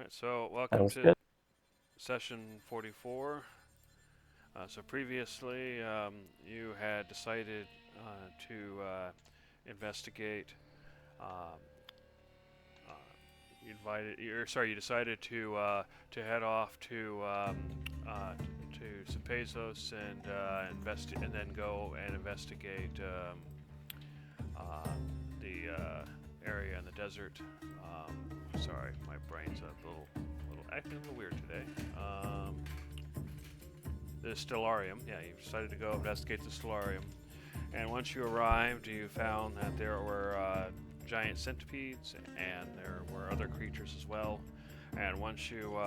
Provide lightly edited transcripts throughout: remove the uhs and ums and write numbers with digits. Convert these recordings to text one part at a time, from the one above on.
Alright, so welcome Sounds to good. session 44. So previously, you had decided to investigate. Um, uh, you decided to head off uh, to Cepezos and then go and investigate uh, the area in the desert. Sorry, my brain's little acting a little weird today. The Stellarium. Yeah, you decided to go investigate the Stellarium. And once you arrived, you found that there were giant centipedes and there were other creatures as well. And once you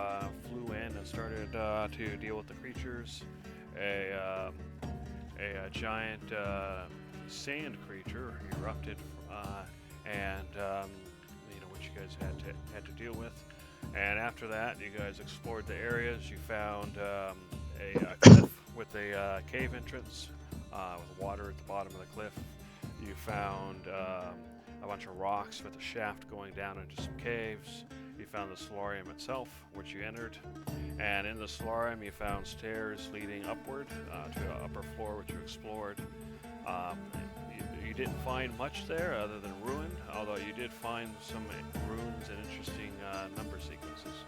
flew in and started to deal with the creatures, a, a giant sand creature erupted, and which you guys had to deal with. And after that, you guys explored the areas. You found a cliff with a cave entrance with water at the bottom of the cliff. You found a bunch of rocks with a shaft going down into some caves. You found the solarium itself, which you entered. And in the solarium, you found stairs leading upward to an upper floor, which you explored. Um, you didn't find much there other than ruin, although you did find some runes and interesting number sequences.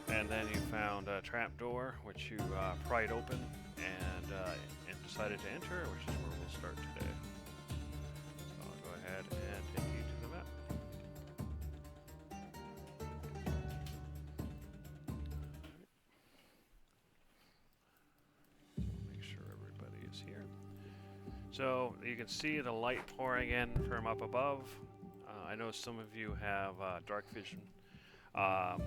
And then you found a trapdoor, which you pried open and decided to enter, which is where we'll start today. So I'll go ahead and take you to the map. Make sure everybody is here. So you can see the light pouring in from up above. I know some of you have dark vision. Um,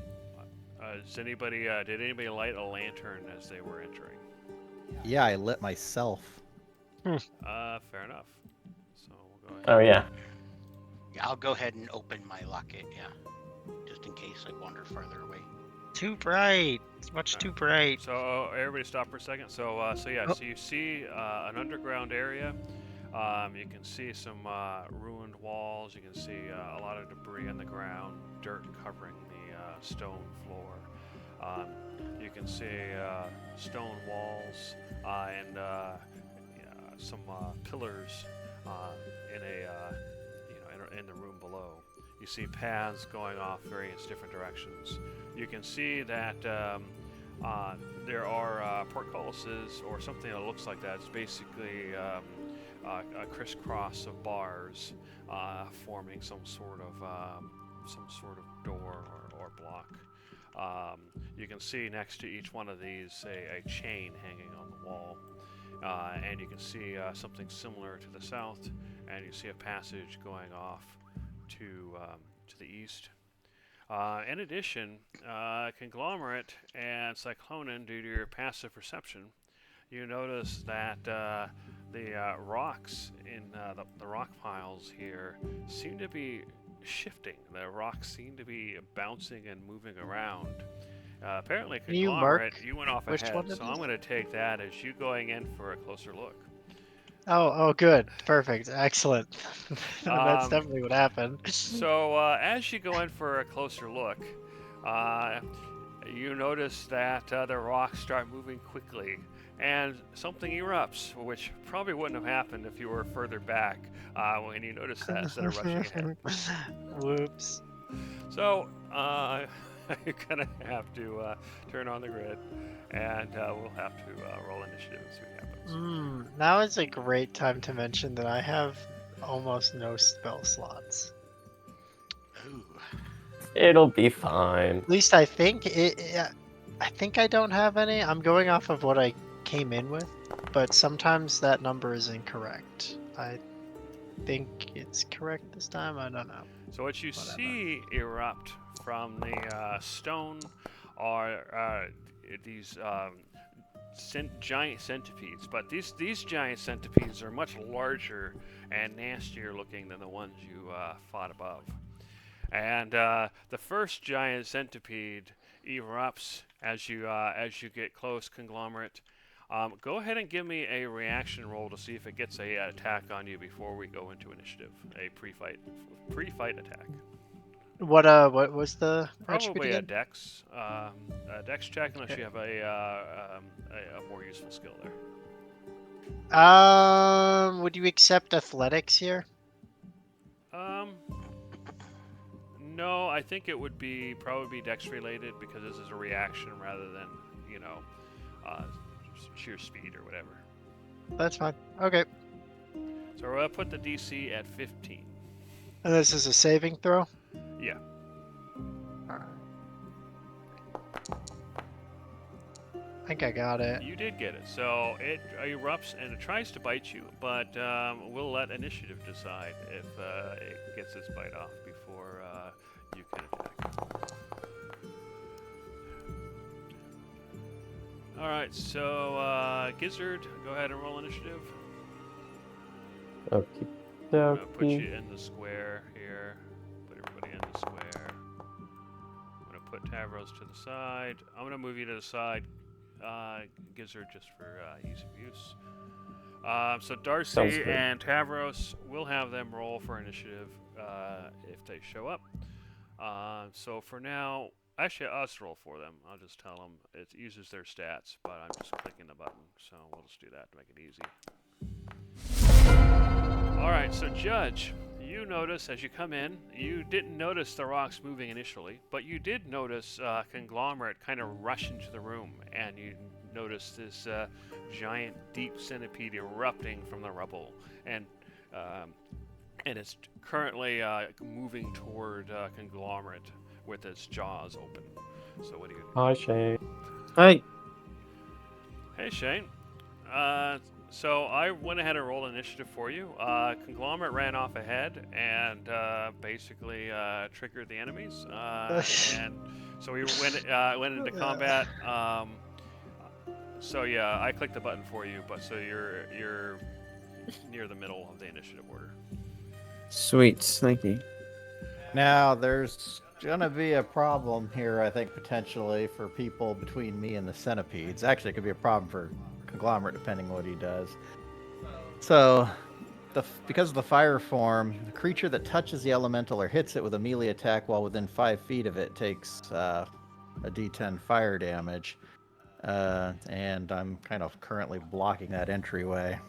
did anybody light a lantern as they were entering? Yeah, I lit myself. Fair enough. So we'll go Oh ahead. yeah. Yeah, I'll go ahead and open my locket, yeah. Just in case I wander farther away. Too bright. It's much too bright. So everybody stop for a second. So you see an underground area. You can see some ruined walls. You can see a lot of debris on the ground, dirt covering the stone floor. You can see stone walls and some pillars in in the room below. You see paths going off various different directions. You can see that there are portcullises or something that looks like that. It's basically a crisscross of bars forming some sort of door or block. You can see next to each one of these a chain hanging on the wall. And you can see something similar to the south, and you see a passage going off to the east. In addition, Conglomerate and Cyclonin, due to your passive perception, you notice that the rocks in the rock piles here seem to be shifting. The rocks seem to be bouncing and moving around. Apparently, Can you Conglomerate, mark you went off which ahead, one it so I'm is? going to take that as you going in for a closer look. Oh, good. Perfect. Excellent. That's Um, definitely what happened. so as you go in for a closer look, uh, you notice that the rocks start moving quickly, and something erupts, which probably wouldn't have happened if you were further back when you noticed that instead of rushing ahead. Whoops. So you're gonna have to turn on the grid, and we'll have to roll initiative and see what happens. Now is a great time to mention that I have almost no spell slots. Ooh. It'll be fine. At least I think I think I don't have any. I'm going off of what I came in with, but sometimes that number is incorrect. I think it's correct this time. I don't know. So what you Whatever. see erupt from the stone are these giant centipedes, but these giant centipedes are much larger and nastier looking than the ones you fought above. And the first giant centipede erupts as you get close, Conglomerate. Go ahead and give me a reaction roll to see if it gets a attack on you before we go into initiative. A pre-fight attack. What was the attribute Probably a again? dex. A dex check unless you have a more useful skill there. Would you accept athletics here? No, I think it would probably be dex related because this is a reaction rather than uh, sheer speed or whatever. That's fine. Okay. So we'll put the DC at 15. And this is a saving throw? Yeah. Alright. I think I got it. You did get it. So it erupts and it tries to bite you, but we'll let initiative decide if it gets its bite off before you can attack. All right, so Gizzard, go ahead and roll initiative. Okay. I'm gonna put you in the square here. Put everybody in the square. I'm gonna put Tavros to the side. I'm gonna move you to the side, Gizzard, just for ease of use. So Sounds Darcy good. and Tavros, we'll have them roll for initiative if they show up. So for now, actually, I'll just roll for them. I'll just tell them it uses their stats, but I'm just clicking the button. So we'll just do that to make it easy. All right, so Judge, you notice as you come in, you didn't notice the rocks moving initially, but you did notice Conglomerate kind of rush into the room, and you notice this giant deep centipede erupting from the rubble, and it's currently moving toward Conglomerate with its jaws open. So what do you do? Hi, Shane. Hi. Hey, Shane. So I went ahead and rolled initiative for you. Conglomerate ran off ahead and basically triggered the enemies. And so we went into combat. So yeah, I clicked the button for you, but so you're near the middle of the initiative order. Sweet. Thank you. Now, there's gonna be a problem here, I think, potentially for people between me and the centipedes. Actually, it could be a problem for Conglomerate, depending on what he does. So, because of the fire form, the creature that touches the elemental or hits it with a melee attack while within 5 feet of it takes a d10 fire damage. And I'm kind of currently blocking that entryway.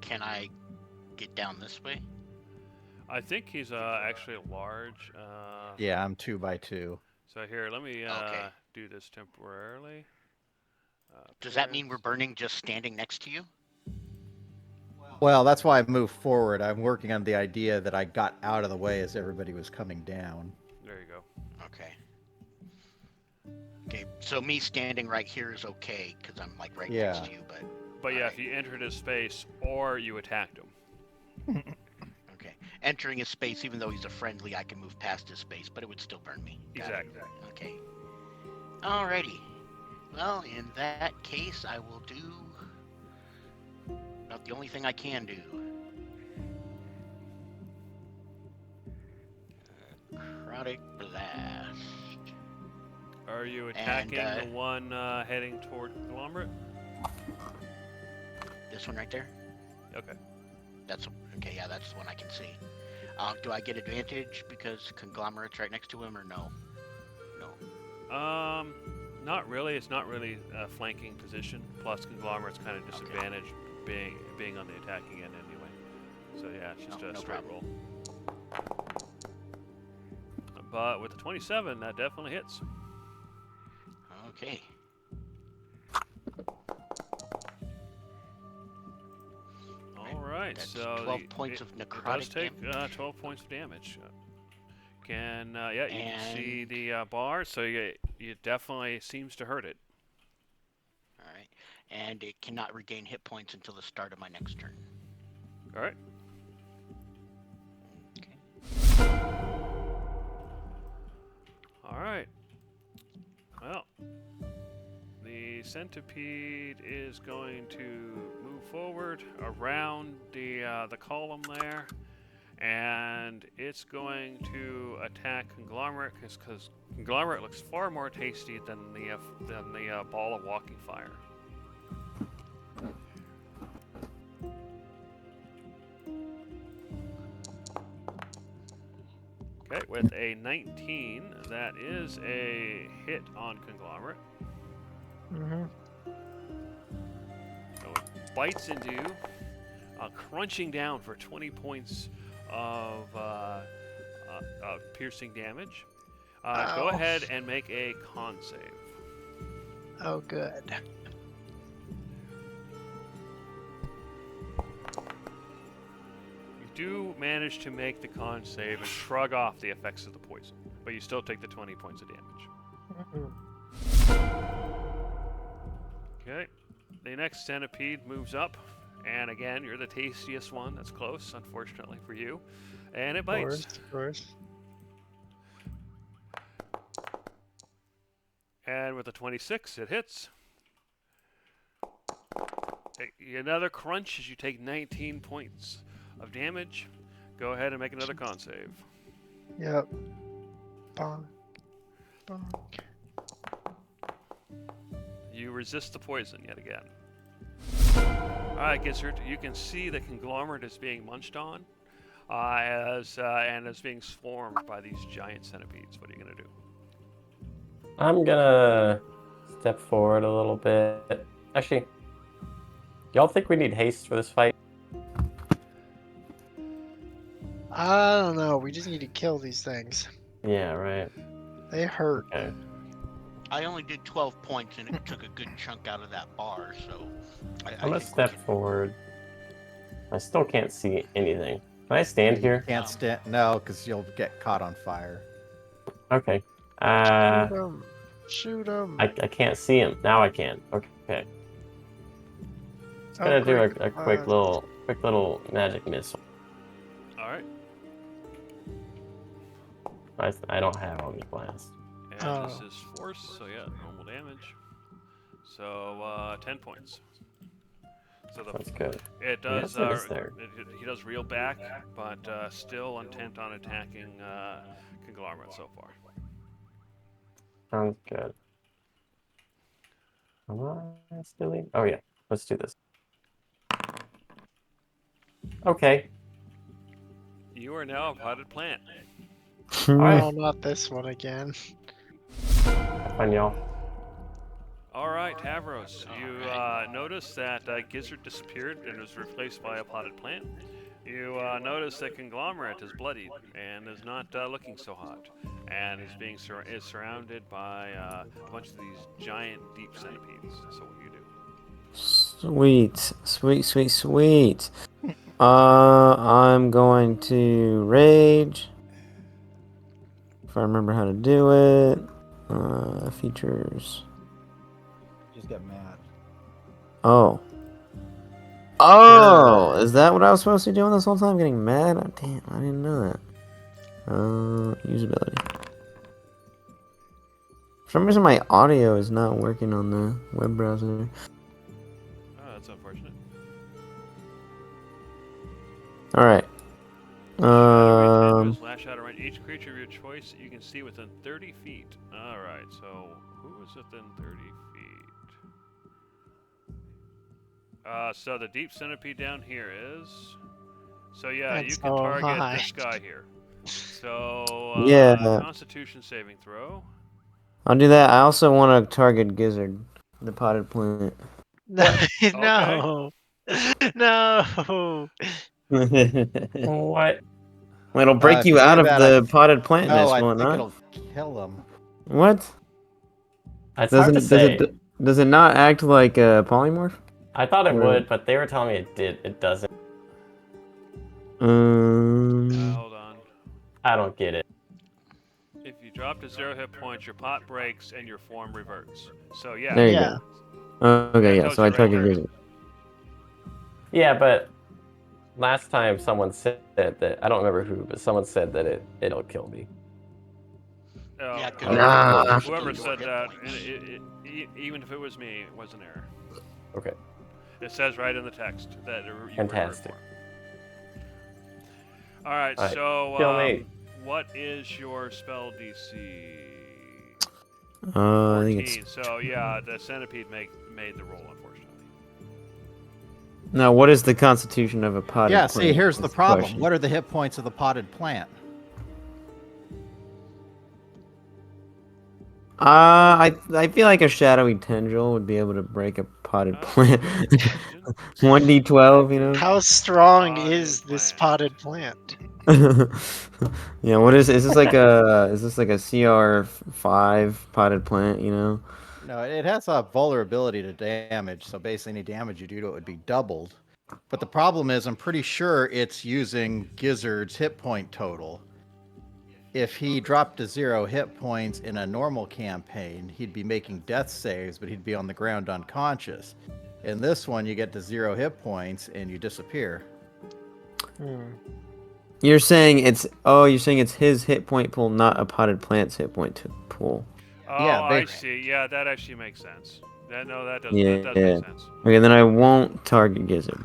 Can I get down this way? I think he's actually large. Yeah, I'm 2 by 2. So here, let me Okay. do this temporarily. Does that mean we're burning just standing next to you? Well, that's why I moved forward. I'm working on the idea that I got out of the way as everybody was coming down. There you go. Okay. Okay, so me standing right here is okay, because I'm like right Yeah. next to you, but... But yeah, if Alright. you entered his space or you attacked him. Okay. Entering his space, even though he's a friendly, I can move past his space, but it would still burn me. Got it. Exactly. Okay. Alrighty. Well, in that case, I will do about the only thing I can do. Necrotic Blast. Are you attacking And, the one heading toward Conglomerate? This one right there? Okay. That's okay. Yeah, that's the one I can see. Do I get advantage because Conglomerate's right next to him, or no? No. Not really. It's not really a flanking position. Plus, Conglomerate's kind of disadvantaged being on the attacking end anyway. So yeah, it's just No, a no straight problem. roll. But with the 27, that definitely hits. Okay. All right. That's So 12 points of it does necrotic take damage. 12 points of damage. Yeah, you can see And- the bar, so it definitely seems to hurt it. All right. And it cannot regain hit points until the start of my next turn. All right. Okay. All right. Well, the centipede is going to move forward around the column there, and it's going to attack Conglomerate because Conglomerate looks far more tasty than the ball of walking fire. Okay, with a 19, that is a hit on Conglomerate. Mm-hmm. So it bites into you, crunching down for 20 points of piercing damage. Go Ow. ahead and make a con save. Oh, good. You do manage to make the con save and shrug off the effects of the poison, but you still take the 20 points of damage. Okay, the next centipede moves up, and again, you're the tastiest one. That's close, unfortunately for you, and it bites. Of course. And with a 26, it hits. Another crunch as you take 19 points of damage. Go ahead and make another con save. Yep. Bonk. Bonk. You resist the poison yet again. Alright, Gizzard, you can see the conglomerate is being munched on and is being swarmed by these giant centipedes. What are you going to do? I'm gonna step forward a little bit. Actually, y'all think we need haste for this fight? I don't know. We just need to kill these things. Yeah, right. They hurt. Okay. I only did 12 points and it took a good chunk out of that bar, so I'm gonna think we step can- forward. I still can't see anything. Can I stand here? Can't stand. No, because you'll get caught on fire. Okay. Shoot 'em. Shoot 'em. I can't see him. Now I can. Okay. Just gonna do a quick little magic missile. Alright. I don't have Omni Blast. And this is force, so yeah, normal damage. So 10 points. So That's good. it does. Yes, it is there. He does reel back, but still intent on attacking Conglomerate so far. Sounds good. Am I still in? Oh yeah, let's do this. Okay. You are now a potted plant. Oh, not this one again. Have fun, y'all. All right, Tavros, you notice that Gizzard disappeared and was replaced by a potted plant. You notice that Conglomerate is bloodied and is not looking so hot, and is being is surrounded by a bunch of these giant deep centipedes. So what do you do? Sweet. I'm going to rage. If I remember how to do it. Features. Just get mad. Oh, is that what I was supposed to be doing this whole time? Getting mad? Oh, damn, I didn't know that. Usability. For some reason, my audio is not working on the web browser. Oh, that's unfortunate. All right. Lash out around each creature of your choice that you can see within 30 feet. All right, so who is within 30 feet? So the deep centipede down here is. So yeah, That's you can so target high. this guy here. So Yeah. Constitution saving throw. I'll do that. I also want to target Gizzard, the potted plant. No. No. What? It'll break if you you out do of that, the potted plantness, No, I will it think not? it'll kill him. What? It's hard to say. Does it not act like a polymorph? I thought it Or- would, but they were telling me it did. It doesn't. Hold on. I don't get it. If you drop to 0 hit points, your pot breaks and your form reverts. So yeah. There you Yeah. go. Okay, yeah. So I Tells you right target there. Gizzard. Yeah, but last time someone said that, I don't remember who, but someone said that it'll kill me. Yeah, Oh, 'cause Nah. whoever Still said your that, hit points. even if it was me, it was an error. Okay. It says right in the text that you Fantastic. All right, Alright, so kill me. what is your spell DC? I think 14. it's. So yeah, the centipede made the roll, unfortunately. Now, what is the constitution of a potted Yeah, plant? see, here's the That's problem. question. What are the hit points of the potted plant? I feel like a shadowy tendril would be able to break a potted plant. Good question. 1d12, you know. How strong Potted is this plant. potted plant? Yeah, what is this like a CR5 potted plant, you know? No, it has a vulnerability to damage, so basically any damage you do to it would be doubled. But the problem is, I'm pretty sure it's using Gizzard's hit point total. If he dropped to 0 hit points in a normal campaign, he'd be making death saves, but he'd be on the ground unconscious. In this one, you get to 0 hit points and you disappear. You're saying it's his hit point pool, not a potted plant's hit point pool. Oh, Yeah, I see. Yeah, that actually makes sense. That does Yeah. make sense. Okay, then I won't target Gizzard.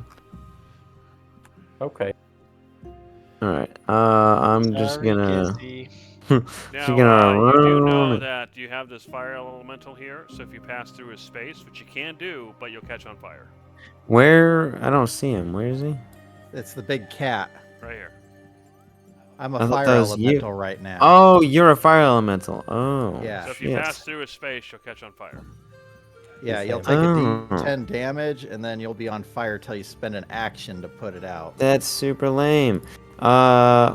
Okay. All right. I'm just Sorry, gonna. Gizzy. Just Now, gonna you do know run. that you have this fire elemental here, so if you pass through his space, which you can do, but you'll catch on fire. Where? I don't see him. Where is he? It's the big cat. Right here. I'm I a thought fire that was you. elemental right now. Oh, you're a fire elemental. Oh. Yeah. So if you shit. pass through his space, you'll catch on fire. Yeah, you'll Insane. take a Oh. D10 damage, and then you'll be on fire till you spend an action to put it out. That's super lame.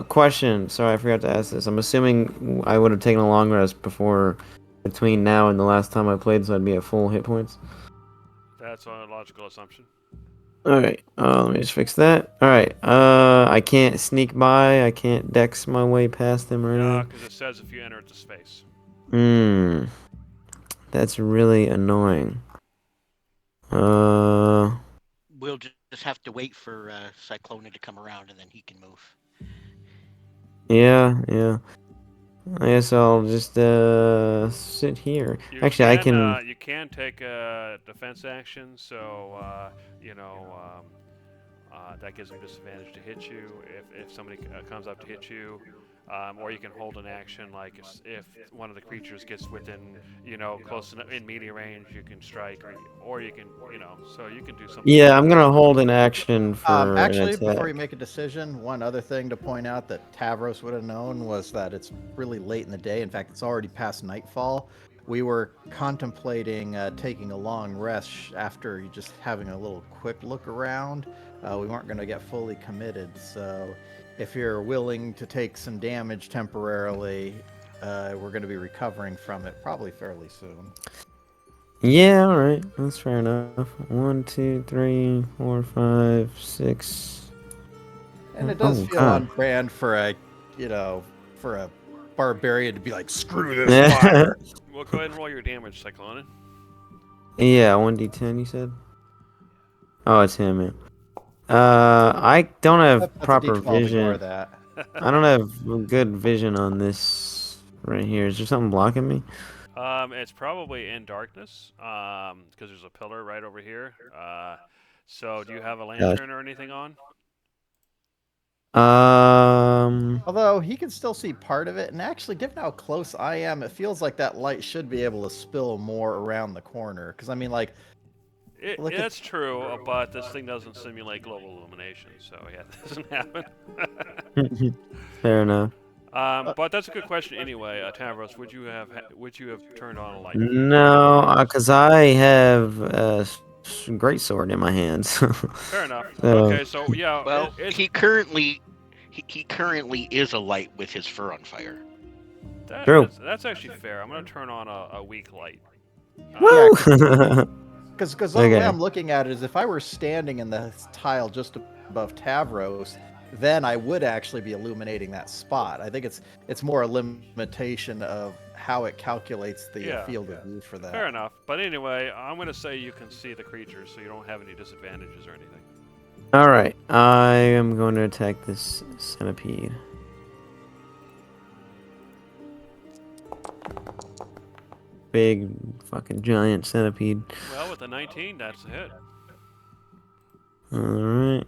Question. Sorry, I forgot to ask this. I'm assuming I would have taken a long rest between now and the last time I played, so I'd be at full hit points. That's a logical assumption. All right. Let me just fix that. All right. I can't sneak by. I can't dex my way past him or No, anything. because it says if you enter the space. That's really annoying. We'll just have to wait for Cyclona to come around, and then he can move. Yeah. I guess I'll just sit here. Actually, I can. You can take a defense action, so that gives him disadvantage to hit you if somebody comes up to hit you. Or you can hold an action, like if one of the creatures gets within, close enough in melee range, you can strike, or you can, so you can do something. Yeah, I'm gonna hold an action for Actually, an attack. before you make a decision, one other thing to point out that Tavros would have known was that it's really late in the day. In fact, it's already past nightfall. We were contemplating taking a long rest after just having a little quick look around. We weren't going to get fully committed, so if you're willing to take some damage temporarily, we're going to be recovering from it probably fairly soon. Yeah, all right, that's fair enough. 1, 2, 3, 4, 5, 6. And it does Oh, feel God. on brand for a barbarian to be like, screw this fire. Well, go ahead and roll your damage, Cyclone. Yeah, 1d10. You said. Oh, it's him, man. I don't have That's a proper D12, ignore vision. that. I don't have good vision on this right here. Is there something blocking me? It's probably in darkness, because there's a pillar right over here. So do you have a lantern or anything on? Although he can still see part of it, and actually, given how close I am, it feels like that light should be able to spill more around the corner. Because I mean, like, look at- That's true, but this thing doesn't simulate global illumination, so yeah, that doesn't happen. Fair enough. But that's a good question anyway, Tavros. Would you have turned on a light? No, because I have a great sword in my hands. Fair enough. So- Okay, so yeah, Well, he currently is a light with his fur on fire. True. That's actually fair. I'm gonna turn on a weak light. Woo! Because the Okay. way I'm looking at it is, if I were standing in the tile just above Tavros, then I would actually be illuminating that spot. I think it's more a limitation of how it calculates the Yeah. field of view for that. Fair enough. But anyway, I'm gonna say you can see the creatures, so you don't have any disadvantages or anything. All right, I am going to attack this centipede. Big fucking giant centipede. Well, with a 19, that's a hit. All right,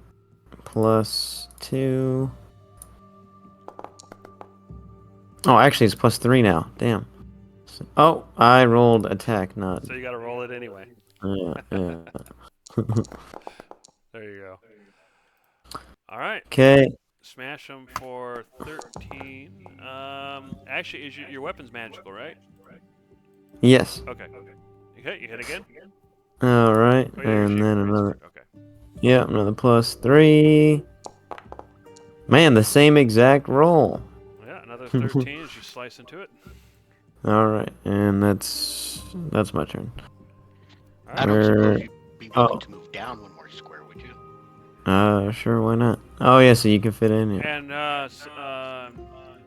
+2. Oh, actually, it's +3 now. Damn. Oh, I rolled attack, not. So you gotta roll it anyway. Yeah. There you go. All right. Okay. Smash them for 13. Actually, your weapon's magical, right? Yes. Okay. You hit again? All right, Oh, yeah, you're and shooting then for another. instinct. Okay. Yeah, another +3. Man, the same exact roll. Yeah, another 13 as you slice into it. All right, and that's my turn. All I right. don't suppose Where? you'd be willing Oh, to move down one more square, would you? sure, why not? Oh yeah, so you can fit in. Yeah. And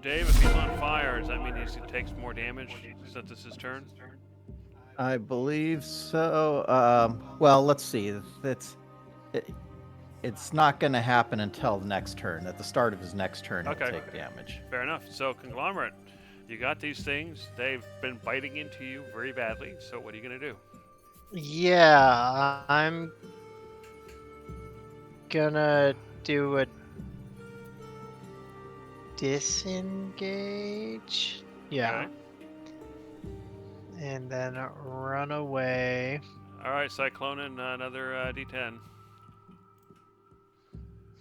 Dave, if he's on fire, does that mean he takes more damage since it's his turn? I believe so. Well, let's see. It's not going to happen until the next turn. At the start of his next turn, he'll Okay. take damage. Fair enough. So, Conglomerate, you got these things. They've been biting into you very badly. So, what are you going to do? Yeah, I'm gonna do a disengage. Yeah. Okay. And then run away. All right, Cyclonin, another D10.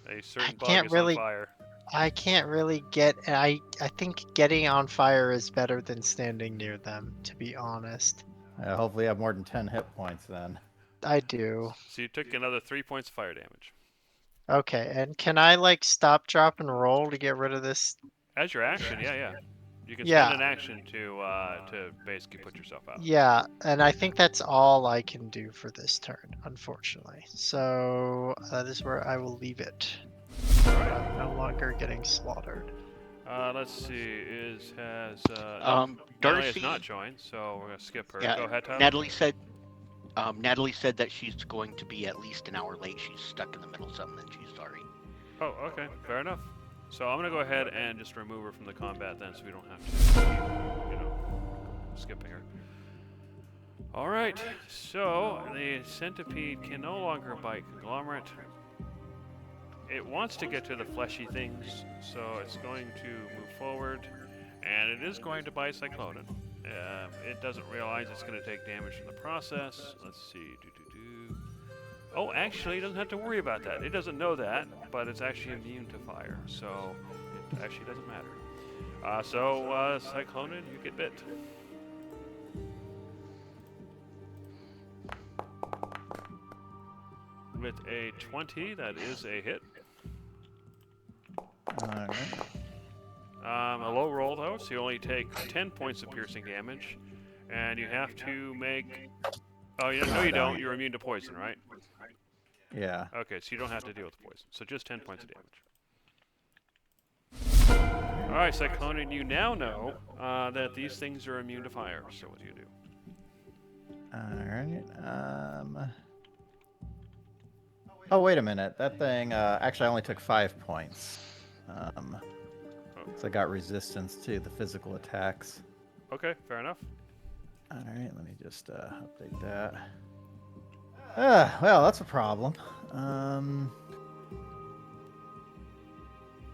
A certain bug can't is really- on fire. I can't really get. I think getting on fire is better than standing near them, to be honest. Hopefully, you have more than 10 hit points then. I do. So, you took another 3 points of fire damage. Okay, and can I like stop, drop, and roll to get rid of this? As your action, yeah. You can Yeah. spend an action to basically put yourself out. Yeah, and I think that's all I can do for this turn, unfortunately. So that is where I will leave it. I'm no longer getting slaughtered. Let's see. Natalie Darcy. has not joined, so we're gonna skip her. Yeah, Go ahead, Tyler. Natalie said that she's going to be at least an hour late. She's stuck in the middle of something and she's sorry. Oh, okay, fair enough. So I'm gonna go ahead and just remove her from the combat then, so we don't have to, skipping her. All right. So the centipede can no longer bite Conglomerate. It wants to get to the fleshy things, so it's going to move forward, and it is going to bite Cyclonin. It doesn't realize it's going to take damage in the process. Let's see. Oh, actually, it doesn't have to worry about that. It doesn't know that, but it's actually immune to fire, so it actually doesn't matter. Cyclonin, you get bit. With a 20, that is a hit. Alright. A low roll, though, so you only take 10 points of piercing damage, and you have to make... Oh, no, you don't. You're immune to poison, right? Yeah. Okay, so you don't have to deal with poison. So just 10 points of damage. Alright, Cyclonin, you now know that these things are immune to fire, so what do you do? Alright. Oh, wait a minute. That thing, actually, I only took 5 points. So I got resistance to the physical attacks. Okay, fair enough. Alright, let me just update that. Well, that's a problem.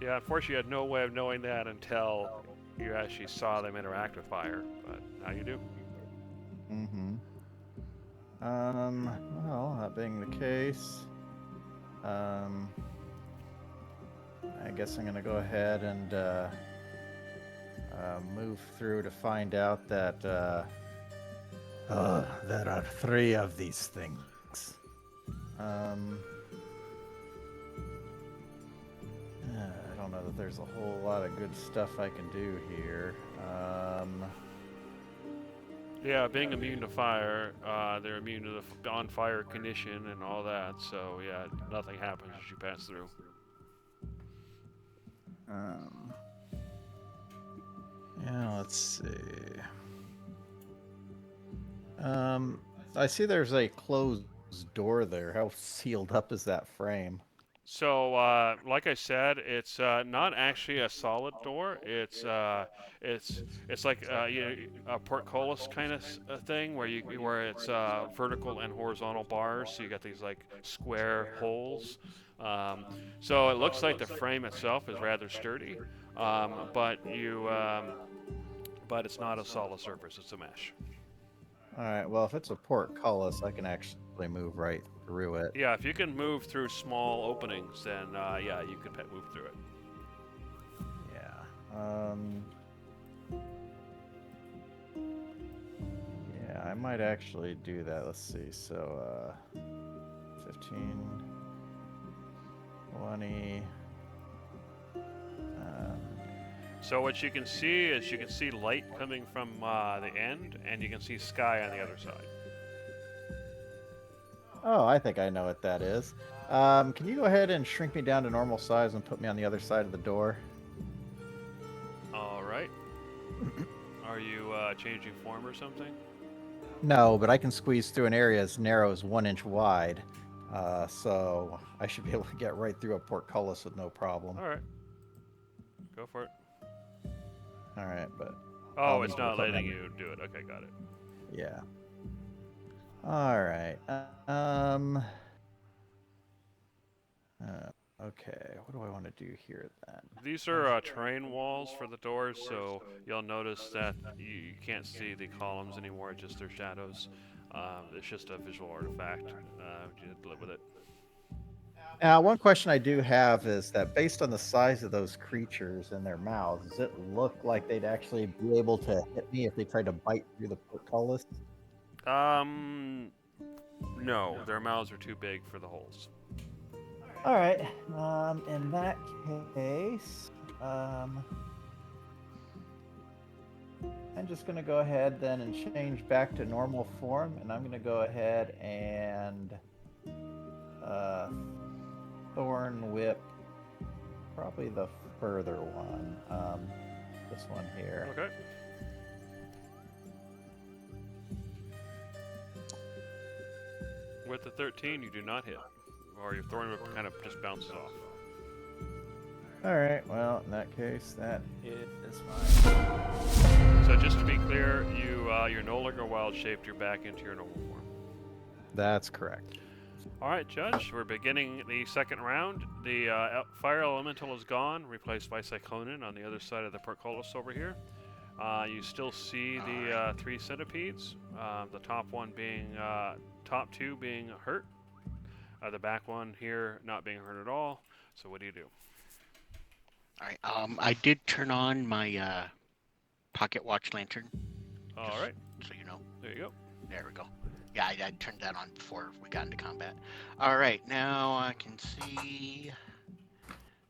Yeah, unfortunately, you had no way of knowing that until you actually saw them interact with fire, but now you do. Mm-hmm. Well, that being the case, I guess I'm gonna go ahead and move through to find out that there are 3 of these things. I don't know that there's a whole lot of good stuff I can do here. Yeah, being immune to fire, they're immune to the on-fire condition and all that, so yeah, nothing happens as you pass through. Yeah, let's see. I see there's a closed door there. How sealed up is that frame? So, like I said, it's not actually a solid door. It's like a portcullis kind of thing where it's vertical and horizontal bars. So you got these like square holes. So it looks like the frame itself is rather sturdy, but it's not a solid surface. It's a mesh. All right. Well, if it's a portcullis, I can actually move right through it. Yeah, if you can move through small openings, then yeah, you can move through it. Yeah. might actually do that. Let's see. So, 15, 20. So what you can see is you can see light coming from the end, and you can see sky on the other side. Oh, I think I know what that is. Can you go ahead and shrink me down to normal size and put me on the other side of the door? All right. Are you changing form or something? No, but I can squeeze through an area as narrow as 1 inch wide. So I should be able to get right through a portcullis with no problem. All right. Go for it. All right, but Oh, I'll it's need to not put letting my- you do it. Okay, got it. yeah. All right. Okay. What do I want to do here then? These are terrain walls for the doors, so you'll notice that you can't see the columns anymore, just their shadows. It's just a visual artifact. You have to live with it. Now, one question I do have is that based on the size of those creatures and their mouths, does it look like they'd actually be able to hit me if they tried to bite through the portcullis? No, their mouths are too big for the holes. All right. In that case, I'm just going to go ahead then and change back to normal form, and I'm going to go ahead and Thorn Whip, probably the further one. This one here. Okay. With the 13, you do not hit, or your thorn whip kind of just bounces off. All right. Well, in that case, that is fine. So just to be clear, you're no longer wild shaped. You're back into your normal form. That's correct. All right, Judge. We're beginning the second round. The fire elemental is gone, replaced by Cyclonin on the other side of the portcullis over here. You still see the 3 centipedes. The top one being, top 2 being hurt. The back one here not being hurt at all. So what do you do? All right. I did turn on my pocket watch lantern, All right. so you know. There you go. There we go. Yeah, I turned that on before we got into combat. All right, now I can see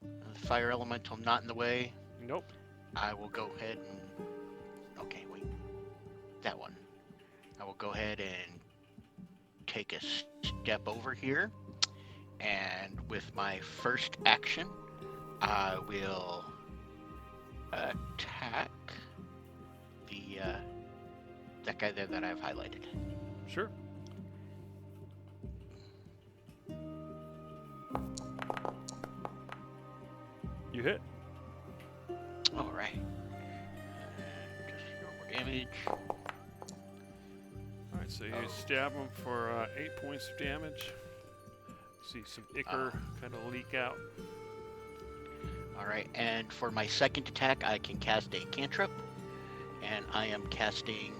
the fire elemental not in the way. Nope. I will go ahead and... Okay, wait. That one. I will go ahead and take a step over here. And with my first action, I will attack the that guy there that I've highlighted. Sure. You hit. All right. Just normal damage. All right, so you stab him for 8 points of damage. See some ichor kind of leak out. All right, and for my second attack, I can cast a cantrip, and I am casting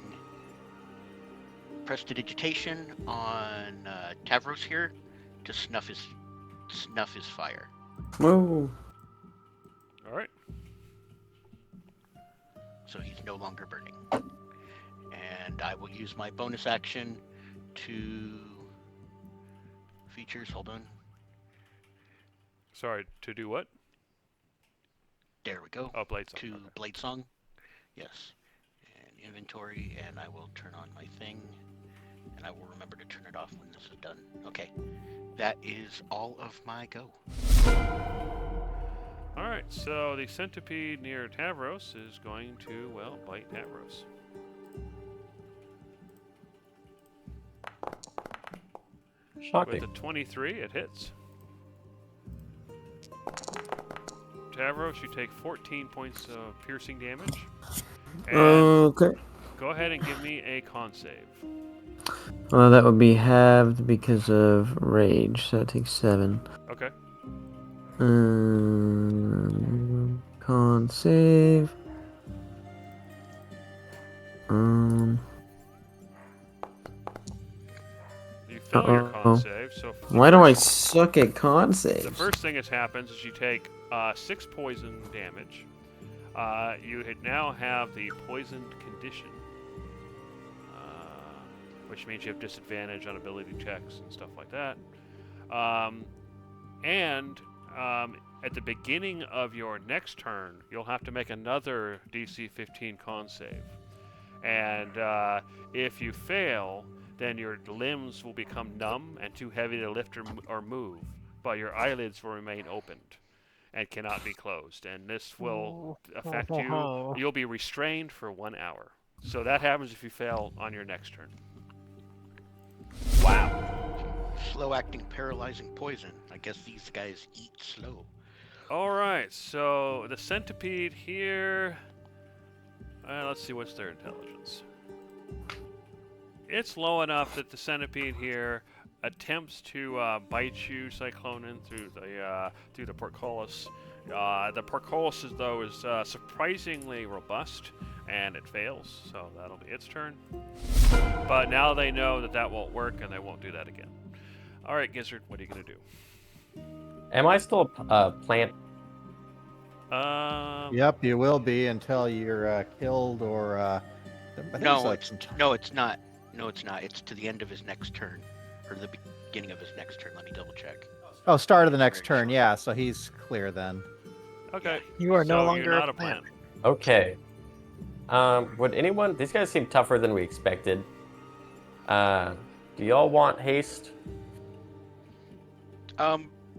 Prestidigitation on Tavros here to snuff his fire. Whoa. All right. So he's no longer burning. And I will use my bonus action to features. Hold on. Sorry, to do what? There we go. Oh, Blade Song. To Okay. Blade Song. Yes. And inventory, and I will turn on my thing. And I will remember to turn it off when this is done. Okay. That is all of my go. All right, so the centipede near Tavros is going to, well, bite Tavros. Shocking. With a 23, it hits. Tavros, you take 14 points of piercing damage. And Okay. go ahead and give me a con save. Well, that would be halved because of rage, so that takes 7. Okay. Con save. You fail your con Uh-oh. save, so Why do I suck at con saves? the first thing that happens is you take 6 poison damage. You now have the poisoned condition. which means you have disadvantage on ability checks and stuff like that. And at the beginning of your next turn, you'll have to make another DC 15 con save. And if you fail, then your limbs will become numb and too heavy to lift or move, but your eyelids will remain opened and cannot be closed. And this will affect you. You'll be restrained for 1 hour. So that happens if you fail on your next turn. Slow acting paralyzing poison. I guess these guys eat slow. All right, so the centipede here. Let's see, what's their intelligence? It's low enough that the centipede here attempts to bite you, Cyclonin, through the portcullis. The portcullis, though, is surprisingly robust, and it fails, so that'll be its turn. But now they know that that won't work, and they won't do that again. All right, Gizzard, what are you gonna do? Am I still a plant? Yep, you will be until you're killed or. I think No, like it's some t- no, it's not. No, it's not. It's to the end of his next turn, or the beginning of his next turn. Let me double check. Oh, start of the next Very turn. short. Yeah, so he's clear then. Okay. You are no So longer you're not a plant. Okay. Would anyone? These guys seem tougher than we expected. Do y'all want haste?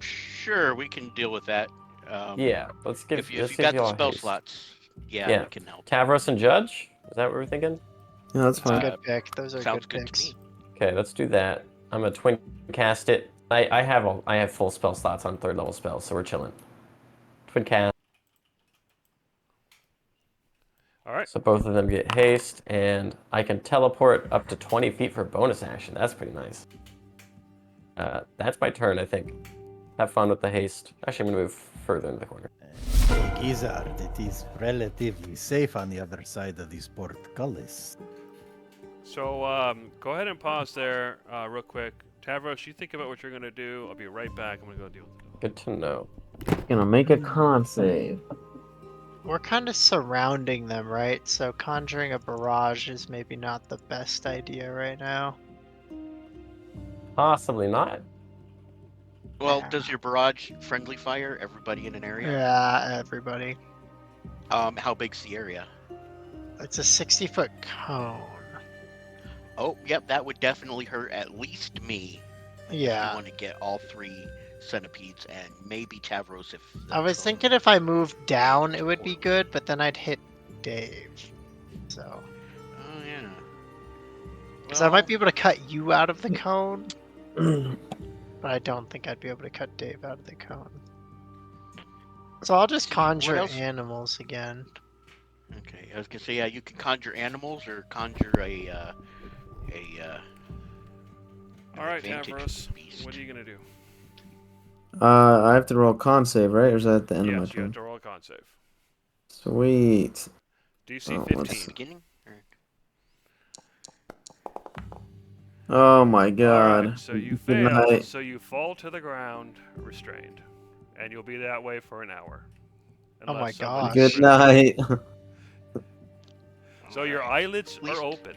Sure, we can deal with that. Yeah, let's give. If let's you've give got the y'all spell haste. slots, yeah, Yeah. we can help. Tavros and Judge. Is that what we're thinking? Yeah, that's That's a fine. good pick. Those are Sounds good good picks. to me. Okay, let's do that. I'm gonna twin cast it. I have full spell slots on 3rd level spells, so we're chilling. Twin cast. All right. So both of them get haste, and I can teleport up to 20 feet for bonus action. That's pretty nice. That's my turn, I think. Have fun with the haste. Actually, I'm gonna move further into the corner. Gizzard, it is relatively safe on the other side of these portcullis. So go ahead and pause there real quick. Tavros, you think about what you're going to do. I'll be right back. I'm going to go deal with it. Good to know. Gonna make a con save. We're kind of surrounding them, right? So conjuring a barrage is maybe not the best idea right now. Possibly not. Well, Yeah. does your barrage friendly fire everybody in an area? Yeah, everybody. How big's the area? It's a 60-foot cone. Oh, yep, that would definitely hurt at least me. You Yeah. want to get all 3 centipedes and maybe Tavros if. the I was cone- thinking if I moved down, it would be good, but then I'd hit Dave. So, Oh yeah. because I might be able to cut you out of the cone, but I don't think I'd be able to cut Dave out of the cone. So I'll just What conjure else? animals again. Okay, I was gonna say yeah, you can conjure animals or conjure a. All right, advantage Tavros, beast. what are you going to do? I have to roll con save, right? Or is that at the end of Yes, my you have turn? to roll a con save. Sweet. DC Oh, 15. let's- Beginning? Or... Oh my All god. right, so you Good fail. night. So you fall to the ground, restrained, and you'll be that way for an hour. Oh my unless somebody gosh. Good triggers. night. So your Alright. eyelids least- are open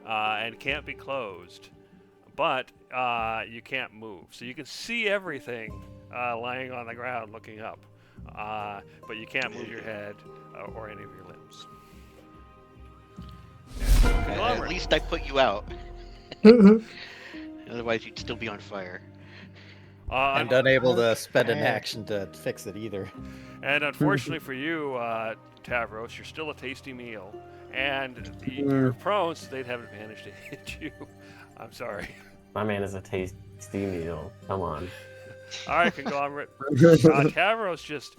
and can't be closed, but you can't move. So you can see everything lying on the ground looking up, but you can't move your head or any of your limbs. At Conglomerate. least I put you out. Otherwise, you'd still be on fire. And unable to spend an Okay. action to fix it either. And unfortunately for you, Tavros, you're still a tasty meal. And you're Mm. prone, so they'd have advantage to hit you. I'm sorry. My man is a tasty meal. Come on. All right, Conglomerate. Tavros just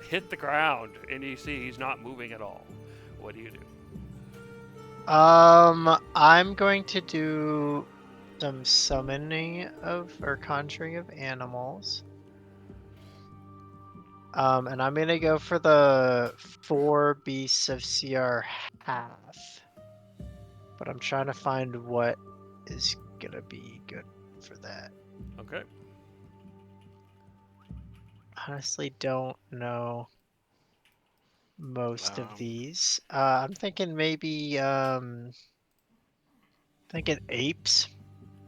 hit the ground, and you see he's not moving at all. What do you do? I'm going to do some summoning of or conjuring of animals. And I'm gonna go for the 4 beasts of CR half. But I'm trying to find what is gonna be good for that. Okay. Honestly, don't know most Wow. of these. I'm thinking maybe the thinking apes,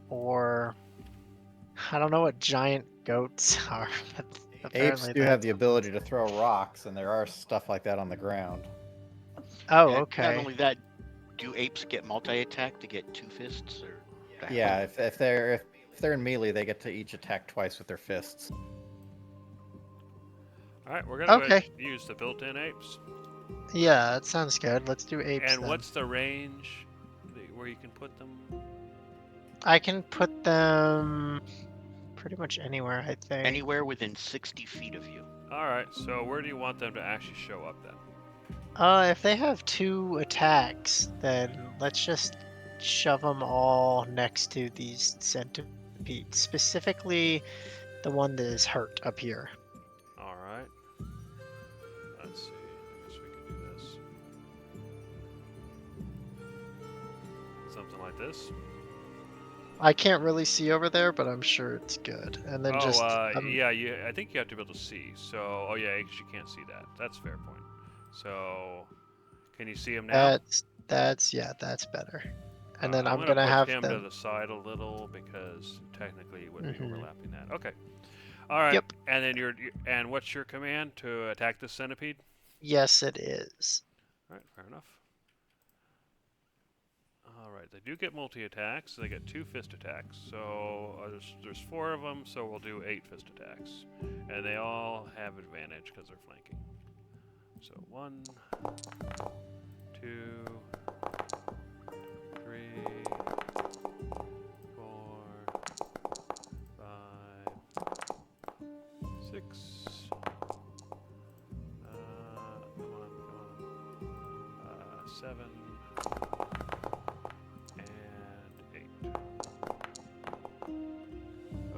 or I don't know what giant goats are, but Apes apparently do have that's the ability to throw rocks, and there are stuff like that on the ground. Oh, And not okay. only that, do apes get multi-attack to get 2 fists? Or Yeah, if they're in melee, they get to each attack twice with their fists. All right, we're gonna Okay. use the built-in apes. Yeah, that sounds good. Let's do apes And then. what's the range where you can put them? I can put them pretty much anywhere, I think. anywhere within 60 feet of you. All right, so where do you want them to actually show up then? If they have 2 attacks, then let's just shove them all next to these centipedes, specifically the one that is hurt up here. All right. Let's see. I guess we can do this. Something like this. I can't really see over there, but I'm sure it's good. And then just yeah, I think you have to be able to see. So, oh yeah, 'cause you can't see that. That's a fair point. So, can you see him now? that's better. And then I'm gonna gonna push have him them. to the side a little because technically you wouldn't be overlapping that. Okay. All right. Yep. And then and what's your command to attack the centipede? Yes, it is. All right, fair enough. All right, they do get multi-attacks. So they get 2 fist attacks. So there's 4 of them, so we'll do 8 fist attacks. And they all have advantage because they're flanking. So 1, 2, 3, 4, 5, 6. Come on. 7.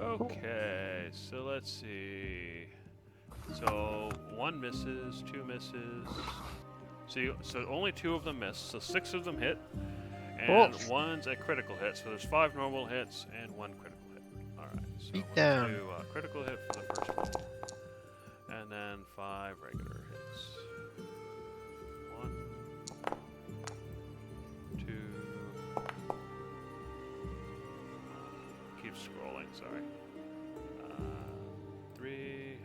Okay, so let's see. So 1 misses, 2 misses. So only 2 of them miss. So 6 of them hit, and 1's a critical hit. So there's 5 normal hits and 1 critical hit. All right. So Beat let's down. do a critical hit for the first one, and then 5 regular hits. 1, 2. Keep scrolling. Sorry. 3,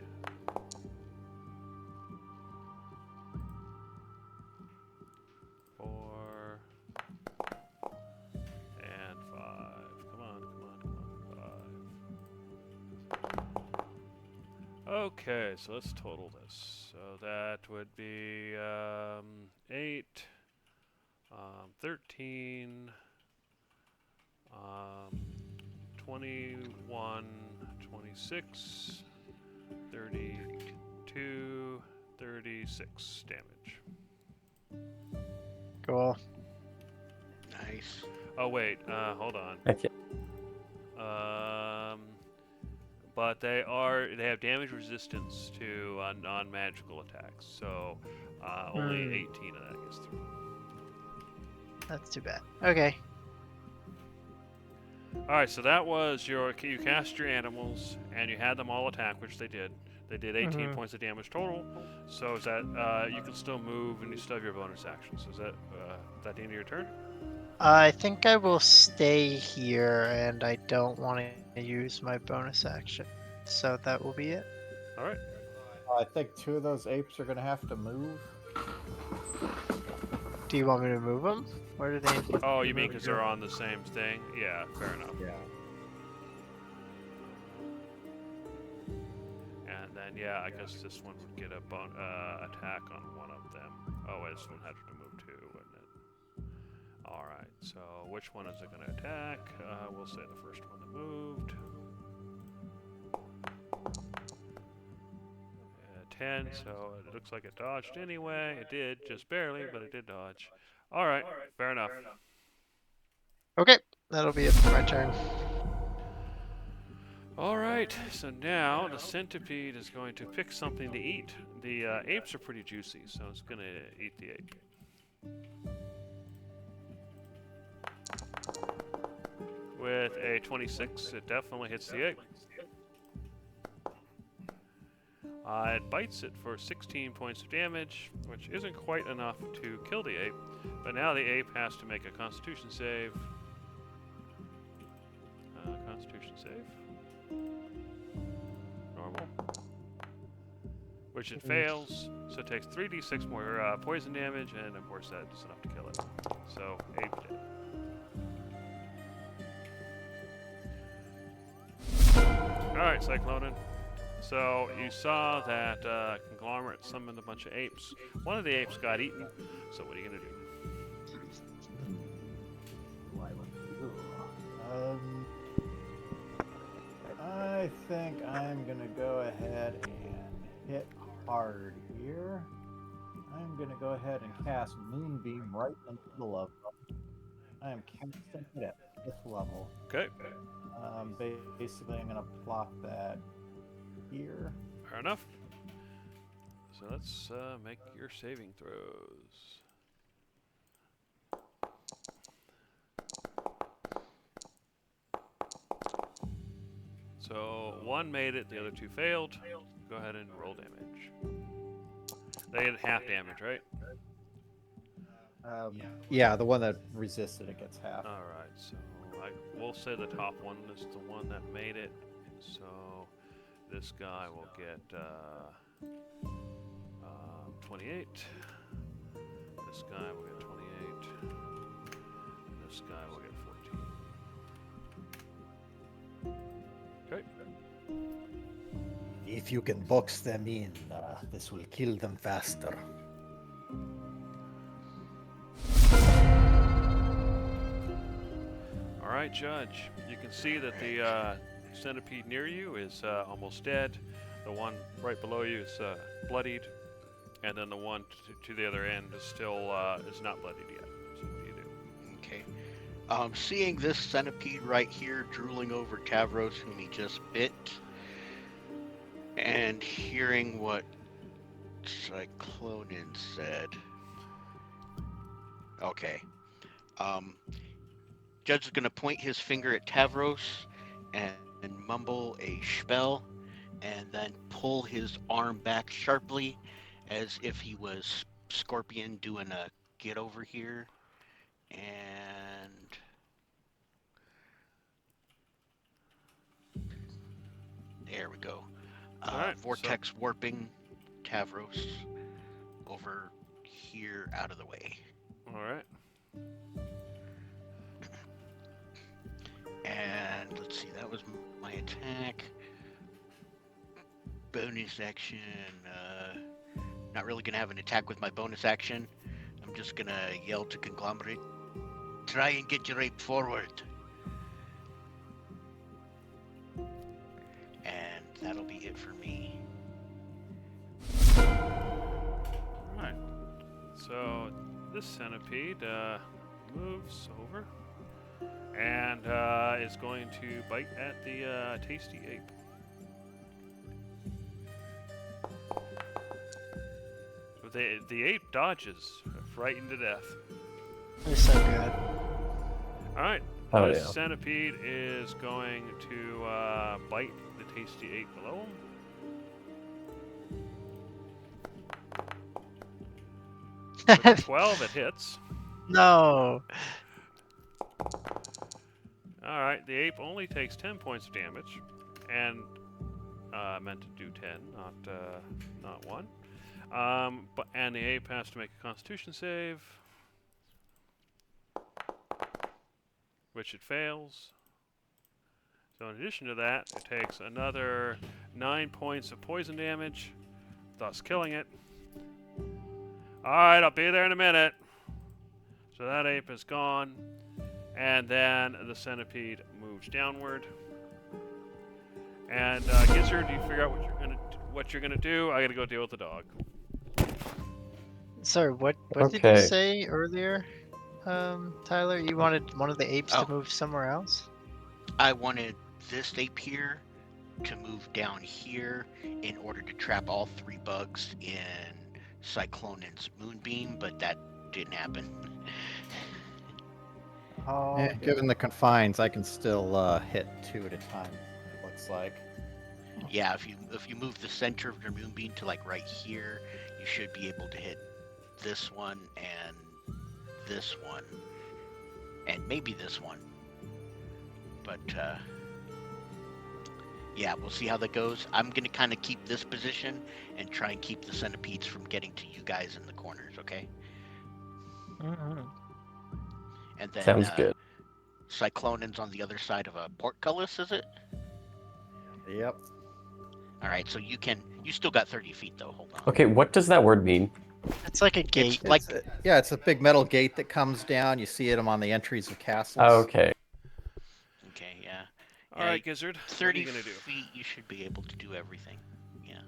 4, and 5. Come on, 5. Okay, so let's total this. So that would be 8, 13, 21, 26, 32, 36 damage. Cool. Nice. Oh wait, hold on. Okay. But they have damage resistance to non-magical attacks, so only 18 of that gets through. That's too bad. Okay. All right, so that was you cast your animals and you had them all attack, which they did. They did 18 points of damage total. So is that you can still move and you still have your bonus actions. Is that the end of your turn? I think I will stay here, and I don't want to use my bonus action. So that will be it. All right. I think 2 of those apes are going to have to move. Do you want me to move them? Where do they? Oh, you mean because they're on the same thing? Yeah, fair enough. Yeah. And then yeah, I guess this one would get a attack on one of them. Oh, wait, this one had to move too, wouldn't it? All right. So which one is it going to attack? We'll say the first one that moved. 10, so it looks like it dodged anyway. It did, just barely, but it did dodge. All right, fair enough. Okay, that'll be it for my turn. All right, so now the centipede is going to pick something to eat. The apes are pretty juicy, so it's going to eat the ape. With a 26, it definitely hits the ape. It bites it for 16 points of damage, which isn't quite enough to kill the ape, but now the ape has to make a constitution save. Constitution save. Normal. Which it fails, so it takes 3d6 more poison damage, and of course that's enough to kill it. So, ape dead. Alright, Cyclonin. So, you saw that Conglomerate summoned a bunch of apes. One of the apes got eaten, so what are you going to do? I think I'm gonna go ahead and hit hard here. I'm gonna go ahead and cast Moonbeam right into the level. I am casting it at 5th level. Okay, Basically, I'm gonna plop that here. fair enough. So let's make your saving throws. So one made it, the other two failed. Go ahead and roll damage. They had half damage, right? Yeah, the one that resisted it gets half. Alright, so we'll say the top one is the one that made it. So this guy will get 28. This guy will get 28. This guy will get 14. Okay. If you can box them in, this will kill them faster. Alright, Judge. You can see that the centipede near you is almost dead. The one right below you is bloodied. And then the one to the other end is still is not bloodied yet. So what do you do? Okay. Seeing this centipede right here drooling over Tavros, whom he just bit, and hearing what Cyclonin said. Okay. Judge is going to point his finger at Tavros and mumble a spell, and then pull his arm back sharply as if he was Scorpion doing a get over here. And there we go. Alright, Vortex warping Tavros over here out of the way. Alright. And let's see, that was my attack. Bonus action. Not really gonna have an attack with my bonus action. I'm just gonna yell to Conglomerate, try and get your ape forward. And that'll be it for me. Alright. So this centipede moves over and is going to bite at the tasty ape. But the ape dodges, frightened to death. They're so good. Alright. Oh, This yeah. centipede is going to bite the tasty ape below him. With a 12, it hits. No. Alright, the ape only takes 10 points of damage, and meant to do 10, not 1. And the ape has to make a Constitution save, which it fails. So in addition to that, it takes another 9 points of poison damage, thus killing it. Alright, I'll be there in a minute. So that ape is gone. And then the centipede moves downward. And Gizzard, do you figure out what you're gonna do? I gotta go deal with the dog. Sorry, what did you Okay. say earlier, Tyler? You wanted one of the apes Oh. to move somewhere else? I wanted this ape here to move down here in order to trap all 3 bugs in Cyclonin's Moonbeam, but that didn't happen. Oh, Given the confines, I can still hit 2 at a time. It looks like. Yeah, if you move the center of your Moonbeam to like right here, you should be able to hit this one and this one, and maybe this one. But Yeah, we'll see how that goes. I'm gonna kind of keep this position and try and keep the centipedes from getting to you guys in the corners, okay? Mhm. And then Sounds good. Cyclonan's on the other side of a portcullis, is it? Yep. All right, so you still got 30 feet though. Hold on. Okay, what does that word mean? It's like a gate. Like Yeah, it's a big metal gate that comes down. You see them on the entries of castles. Okay. okay, yeah. All right, Gizzard. What are 30 you gonna do? feet, you should be able to do everything. Yeah.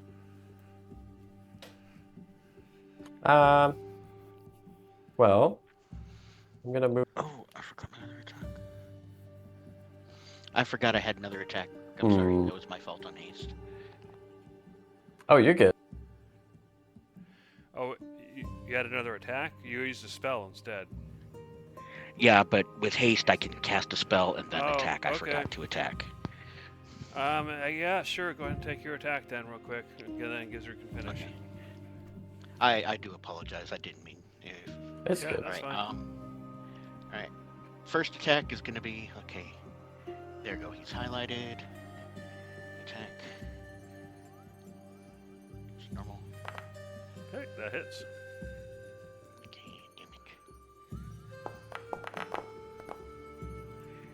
Well, I'm gonna move. Oh, I forgot my other attack. I forgot I had another attack. I'm sorry, Ooh. that was my fault on haste. Oh, you're good. Oh, you had another attack? You used a spell instead. Yeah, but with haste, I can cast a spell and then Oh, attack. I okay. forgot to attack. Yeah, sure. Go ahead and take your attack then, real quick, and then Gizzard can finish. Okay. I do apologize. I didn't mean. It's Yeah, good. that's Alright, fine. Alright. First attack is gonna be okay. There you go. He's highlighted. Attack. It's normal. Okay, that hits. Okay, damage.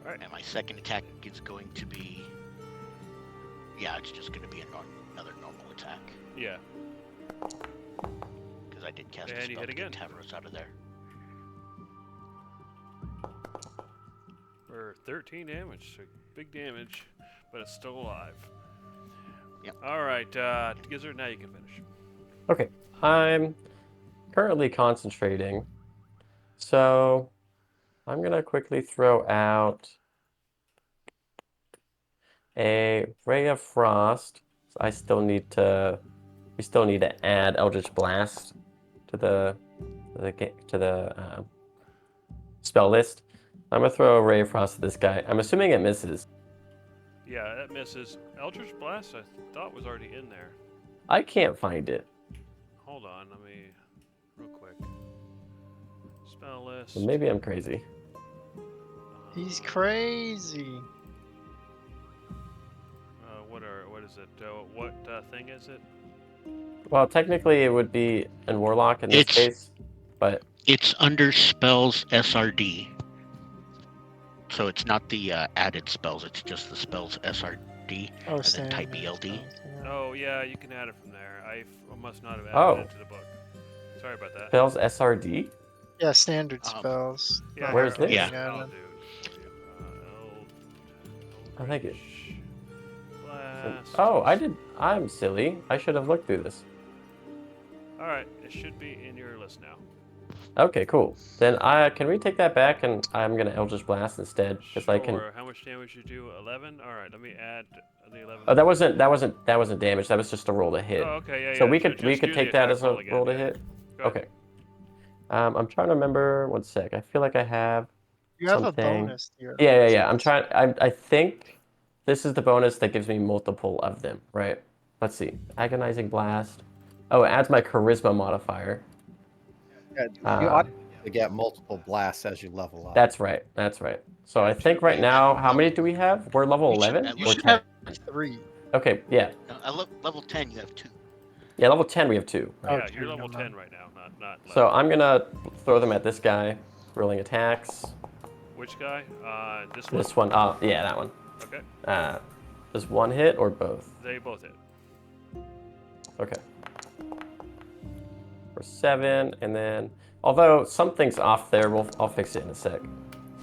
Alright. And my second attack is going to be. Yeah, it's just gonna be another normal attack Yeah. because I did cast a And you spell hit to get again. Tavros out of there. For 13 damage, so big damage, but it's still alive. Yep. All right, Gizzard, now you can finish. Okay, I'm currently concentrating, so I'm gonna quickly throw out a Ray of Frost. We still need to add Eldritch Blast to the spell list. I'm gonna throw a Ray of Frost at this guy. I'm assuming it misses. Yeah, that misses. Eldritch Blast, I thought was already in there. I can't find it. Hold on, let me, real quick. Spell list. So maybe I'm crazy. He's crazy. What is it? What thing is it? Well, technically it would be in Warlock in this It's- case, but It's under spells SRD. So it's not the added spells, it's just the spells SRD. Oh, And then type standard ELD. spells, yeah. Oh, yeah, you can add it from there. Must not have added Oh. it into the book. Sorry about that. spells SRD. Yeah, standard Um, spells. Yeah, not Where's here, this? anything Yeah. I'll added. do. Oh, thank you. Blast. Oh, I'm silly. I should have looked through this. All right, it should be in your list now. Okay, cool. Then can we take that back and I'm gonna Eldritch Blast instead, because I can. Sure. How much damage you do? 11. All right, let me add the 11. Oh, that wasn't damage. That was just a roll to hit. Oh, okay, yeah, So yeah. we could just do the take that attack as a again, roll to yeah. hit. Go ahead. Okay. I'm trying to remember. One sec. I feel like I have. You have something. a bonus here. Yeah. I'm trying. I think this is the bonus that gives me multiple of them. Right. Let's see. Agonizing Blast. Oh, it adds my Charisma modifier. Yeah, you ought to get multiple blasts as you level up. That's right. So I think right now, how many do we have? We're level You should- 11 you or should 10. have 3. Okay, yeah. Level 10, you have 2. Yeah, level 10 we have 2. Oh, Yeah, two, you're level never 10 mind. right now, not 11. So I'm gonna throw them at this guy, rolling attacks. Which guy? This one. This one, yeah, that one. Okay. Does one hit or both? They both hit. Okay. For 7, and then although something's off there, I'll fix it in a sec.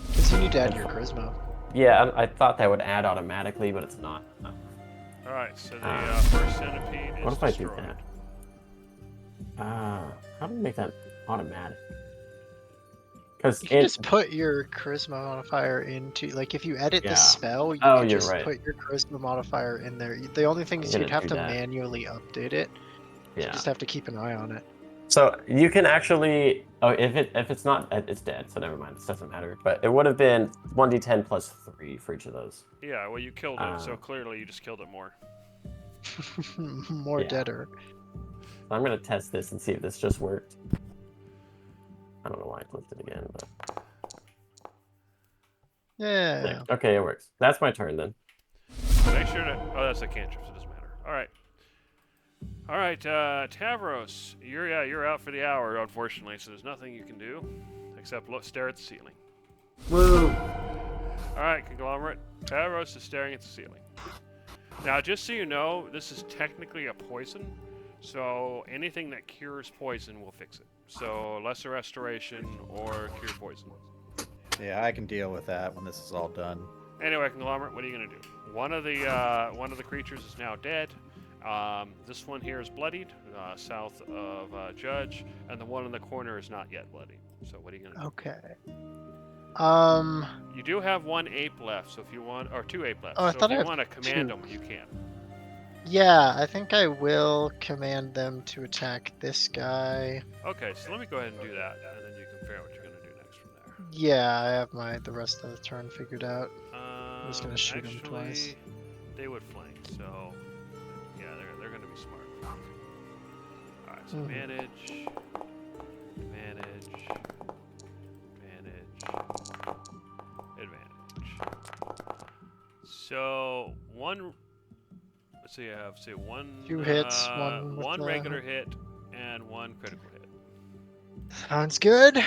Because you need to add your charisma. Yeah, I thought that would add automatically, but it's not. All right, so the first centipede is What if I do destroyed. that? How do we make that automatic? Because You can just put your charisma modifier into, like, if you edit Yeah. the spell, you Oh, can you're just right. put your charisma modifier in there. The only thing I'm is gonna you'd have do to that. manually update it. You yeah. just have to keep an eye on it. So you can actually, if it's not, it's dead. So never mind. This doesn't matter. But it would have been 1d10 plus 3 for each of those. Yeah, well, you killed it, so Uh, clearly you just killed it more. More Yeah. deader. So I'm gonna test this and see if this just worked. I don't know why I clicked it again, but Yeah. okay, it works. That's my turn then. Make sure to. Oh, that's a cantrip, so it doesn't matter. All right. All right, Tavros, you're out for the hour, unfortunately. So there's nothing you can do except stare at the ceiling. Woo! All right, Conglomerate. Tavros is staring at the ceiling. Now, just so you know, this is technically a poison, so anything that cures poison will fix it. So lesser restoration or cure poison. Yeah, I can deal with that when this is all done. Anyway, Conglomerate, what are you gonna do? One of the creatures is now dead. This one here is bloodied, south of Judge, and the one in the corner is not yet bloodied. So what are you gonna do? Okay. You do have one ape left, so if you want, or two ape left. Oh, I so thought if I you had want to command two. them, you can. Yeah, I think I will command them to attack this guy. Okay, so let me go ahead and do that, and then you can figure out what you're gonna do next from there. Yeah, I have the rest of the turn figured out. just gonna shoot him Actually, twice. They would flank, so yeah, they're gonna be smart. All right, so Mhm. manage, advantage. So one. Let's see, I have one. 2 hits, one with one the- regular hit, and one critical hit. Sounds good.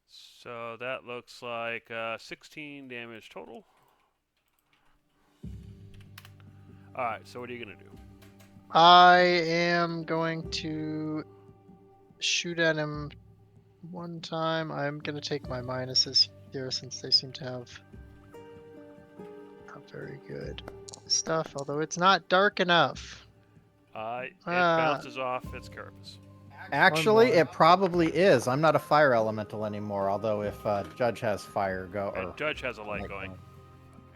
So that looks like 16 damage total. Alright, so what are you going to do? I am going to shoot at him one time. I'm going to take my minuses here since they seem to have not very good stuff, although it's not dark enough. It bounces off its carapace. Actually, more. it probably is. I'm not a fire elemental anymore, although if Judge has fire go And or Judge has a light light going.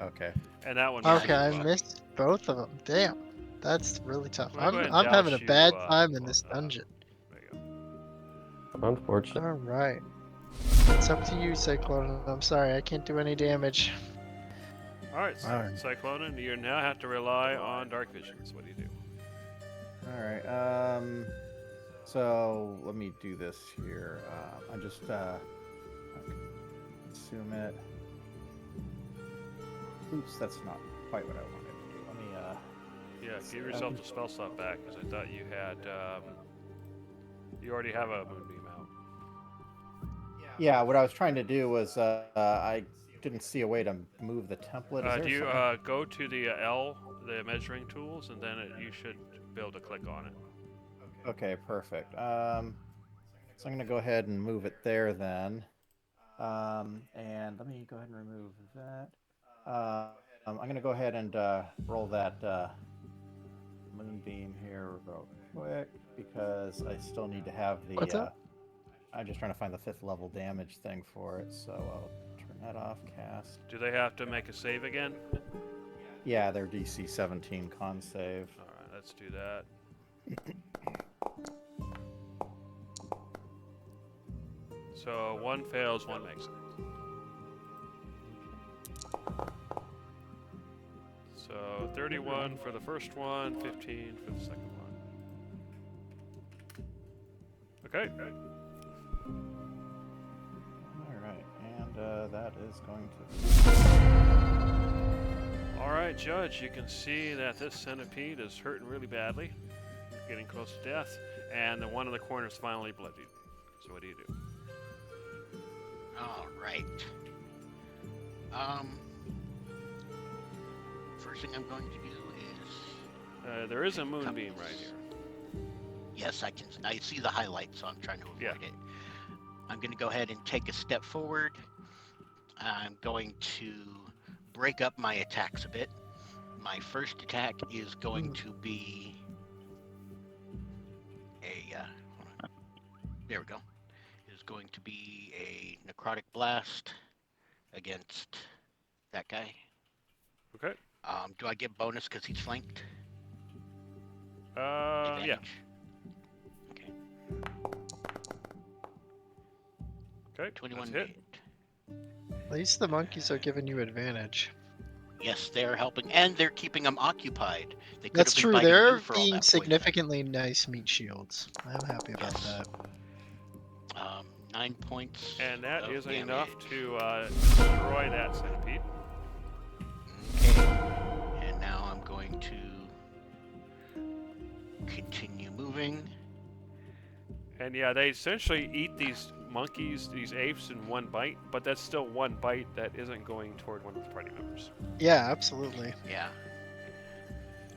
Okay. And that one. Okay, misses I as well. missed both of them. Damn, that's really tough. Let me go ahead and I'm having a douse bad you, time in this dungeon. There you go. Unfortunate. All right, it's up to you, Cyclone. I'm sorry, I can't do any damage. Alright, Alright. Cyclone, you now have to rely on Dark Visions. What do you do? All right. So let me do this here. I just consume it. Oops, that's not quite what I wanted to do. Let me Yeah, give yourself the spell slot back because I thought you had. You already have a moonbeam out. Yeah, what I was trying to do was I didn't see a way to move the template. Is there Do you something- go to the L, the measuring tools, and then you should be able to click on it. Okay, perfect. So I'm gonna go ahead and move it there then. And let me go ahead and remove that. I'm gonna go ahead and roll that moonbeam here real quick because I still need to have the. What's up? I'm just trying to find the 5th level damage thing for it, so I'll turn that off. Cast. Do they have to make a save again? Yeah, they're DC 17 con save. Alright, let's do that. So one fails, one makes it. So 31 for the first one, 15 for the second one. Okay. All right, and that is going to. All right, Judge, you can see that this centipede is hurting really badly, getting close to death, and the one in the corner is finally bloodied. So what do you do? All right. First thing I'm going to do is There is a moonbeam right here. yes, I see the highlight, so I'm trying to avoid Yeah. it. I'm going to go ahead and take a step forward. I'm going to break up my attacks a bit. My first attack is going to be a hold on. There we go. Is going to be a necrotic blast against that guy. Okay. Do I get bonus because he's flanked? Yeah. Advantage? Okay. Okay. 21 That's hit. hit. At least the monkeys are giving you advantage. Yes, they're helping, and they're keeping them occupied. They could That's have been true. biting you They're for all being that poison. significantly nice meat shields. I'm happy about Yes. that. 9 points. And that of isn't damage. enough to destroy that centipede. Okay. And now I'm going to continue moving. And yeah, they essentially eat these monkeys, these apes, in one bite, but that's still one bite that isn't going toward one of the party members. Yeah, absolutely. Yeah.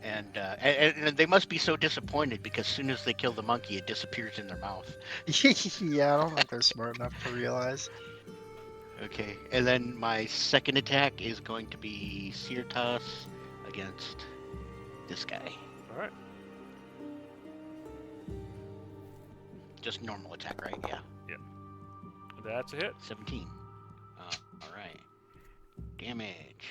And they must be so disappointed because as soon as they kill the monkey, it disappears in their mouth. Yeah, I don't think they're smart enough to realize. Okay, and then my second attack is going to be Seer Toss against this guy. All right. Just normal attack, right? Yeah. That's a hit. 17. Alright. Damage.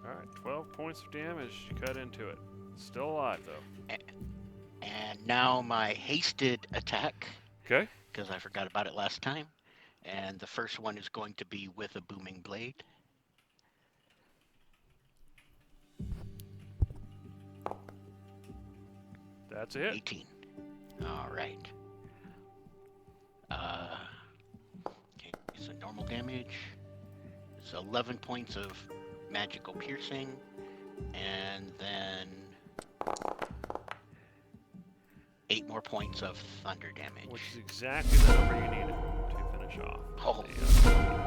All right, 12 points of damage. You cut into it. Still alive, though. And now my hasted attack, Okay. because I forgot about it last time. And the first one is going to be with a booming blade. That's a hit. 18. Alright. Okay, so normal damage. It's 11 points of magical piercing. And then 8 more points of thunder damage. Which is exactly the number you needed to finish off. Oh,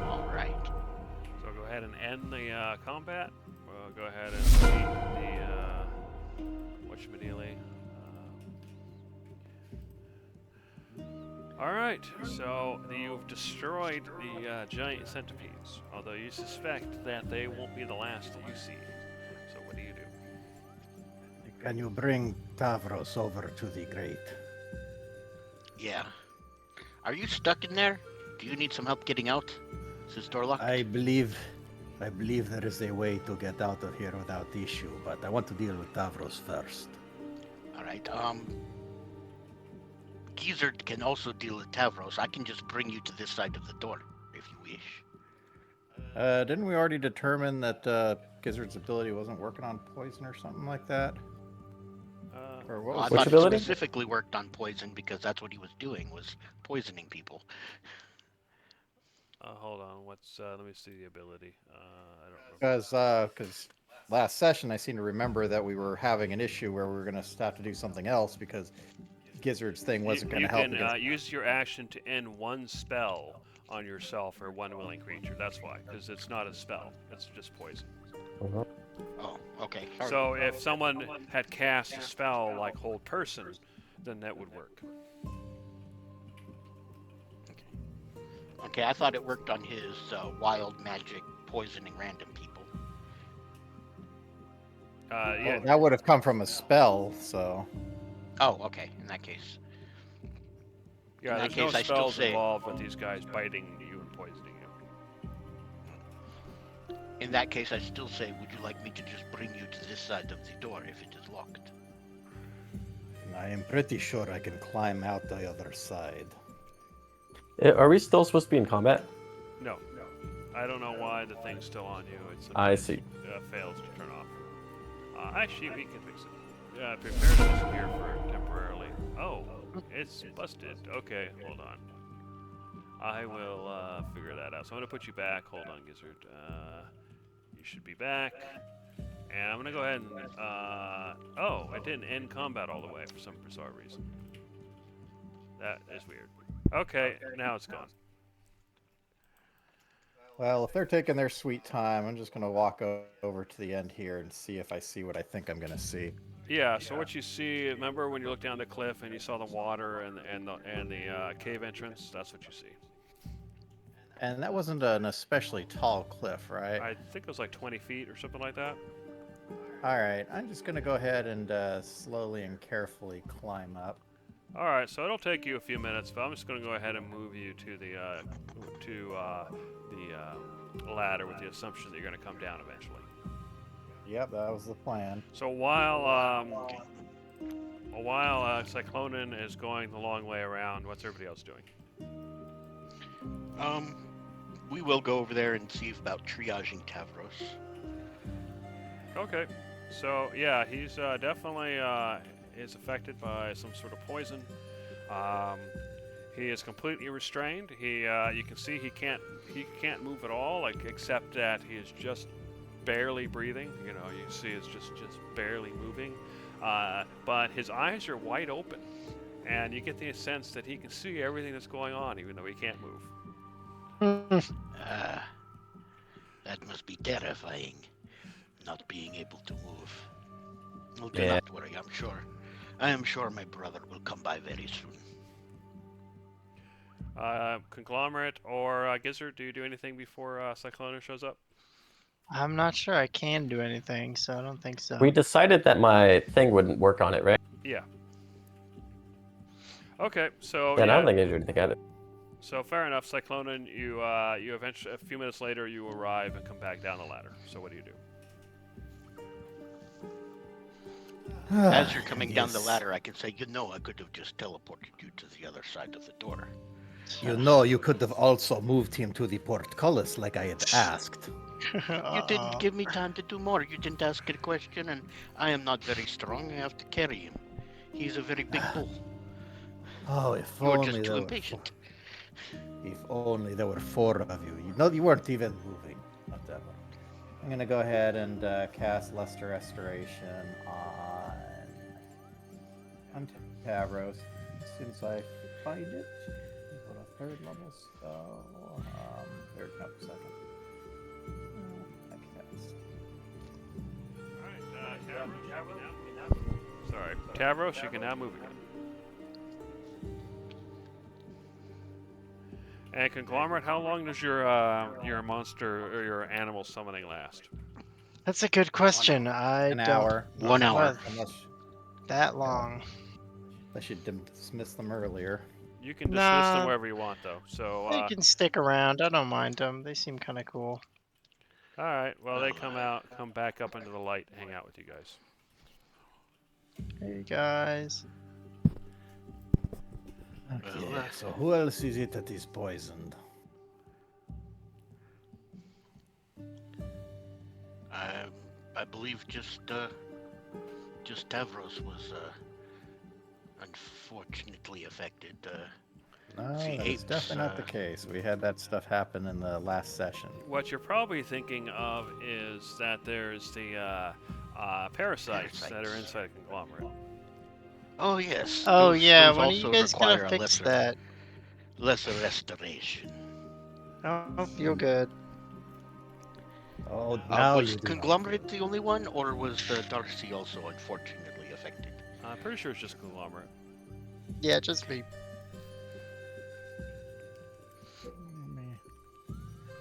alright. So go ahead and end the combat. We'll go ahead and delete the whatchamadiddly. All right, so you've destroyed the giant centipedes, although you suspect that they won't be the last that you see. So what do you do? Can you bring Tavros over to the grate? Yeah. Are you stuck in there? Do you need some help getting out? Is this door locked? I believe there is a way to get out of here without issue, but I want to deal with Tavros first. Alright, Gizzard can also deal with Tavros. I can just bring you to this side of the door, if you wish. Didn't we already determine that Gizzard's ability wasn't working on poison or something like that? Or what Well, I was Which thought ability? it specifically worked on poison because that's what he was doing, was poisoning people. Hold on. Let me see the ability. I don't remember. Because last session I seem to remember that we were having an issue where we were going to have to do something else because Gizzard's thing wasn't going You to help. can against... use your action to end one spell on yourself or one willing creature. That's why, because it's not a spell. It's just poison. Mhm. Oh, okay. Sorry. So if someone had cast a spell like Hold Person, then that would work. Okay, I thought it worked on his wild magic poisoning random people. Yeah. That would have come from a spell, so... Oh, okay. In that case. Yeah, in there's that no case, I still spells say- involved with these guys biting you and poisoning you. In that case, I still say, would you like me to just bring you to this side of the door if it is locked? I am pretty sure I can climb out the other side. Are we still supposed to be in combat? No. I don't know why the thing's still on you. It's I see. fails to turn off. Actually, we can fix it. Prepare to disappear for temporarily. Oh, it's busted. Okay, hold on. I will figure that out. So I'm gonna put you back. Hold on, Gizzard. You should be back. And I'm gonna go ahead and oh, it didn't end combat all the way for some bizarre reason. That is weird. Okay, now it's gone. Well, if they're taking their sweet time, I'm just going to walk over to the end here and see if I see what I think I'm going to see. Yeah. So what you see? Remember when you looked down the cliff and you saw the water and the cave entrance? That's what you see. And that wasn't an especially tall cliff, right? I think it was like 20 feet or something like that. All right, I'm just going to go ahead and slowly and carefully climb up. All right, so it'll take you a few minutes, but I'm just going to go ahead and move you to the ladder with the assumption that you're going to come down eventually. Yep, that was the plan. So while Cyclonin is going the long way around, what's everybody else doing? We will go over there and see about triaging Tavros. Okay, so yeah, he's definitely is affected by some sort of poison. He is completely restrained. You can see he can't move at all, like except that he is just barely breathing. You know, you see it's just barely moving. But his eyes are wide open, and you get the sense that he can see everything that's going on, even though he can't move. That must be terrifying, not being able to move. Well, do Yeah. not worry, I am sure my brother will come by very soon. Conglomerate or Gizzard, do you do anything before Cyclona shows up? I'm not sure I can do anything, so I don't think so. We decided that my thing wouldn't work on it, right? Yeah. Okay, so Yeah, and I don't think I do anything at it. So fair enough, Cyclonan. You eventually, a few minutes later, you arrive and come back down the ladder. So what do you do? As you're coming down the Yes. ladder, I can say, you know, I could have just teleported you to the other side of the door. You know, you could have also moved him to the portcullis like I had asked. You didn't give me time to do more. You didn't ask a question, and I am not very strong. I have to carry him. He's a very big bull. Oh, if You're only just too there were impatient. If only there were 4 of you. You weren't even moving. Whatever. I'm gonna go ahead and cast Luster Restoration on Tavros as soon as I find it. What a 3rd level spell. Third, no, 2nd. I cast. Sorry, Tavros, you can now move again. And Conglomerate, how long does your monster or your animal summoning last? That's a good question. I An don't hour. 1 hour. Well, Unless that long. I should dismiss them earlier. You can dismiss them Nah. wherever you want, though. So, They can stick around. I don't mind them. They seem kind of cool. all right. Well, they come back up into the light, hang out with you guys. Hey guys. Okay, so who else is it that is poisoned? I believe just Tavros was unfortunately affected. No, See, that's apes, definitely not the case. We had that stuff happen in the last session. What you're probably thinking of is that there's the parasites that are Parasites. inside a conglomerate. Oh yes. Oh yeah, those when are also you guys require gonna a fix that? lesser restoration. I don't feel good. Oh, now Was you do not. Conglomerate the only one, or was Darcy also unfortunately affected? I'm pretty sure it's just conglomerate. Yeah, just me.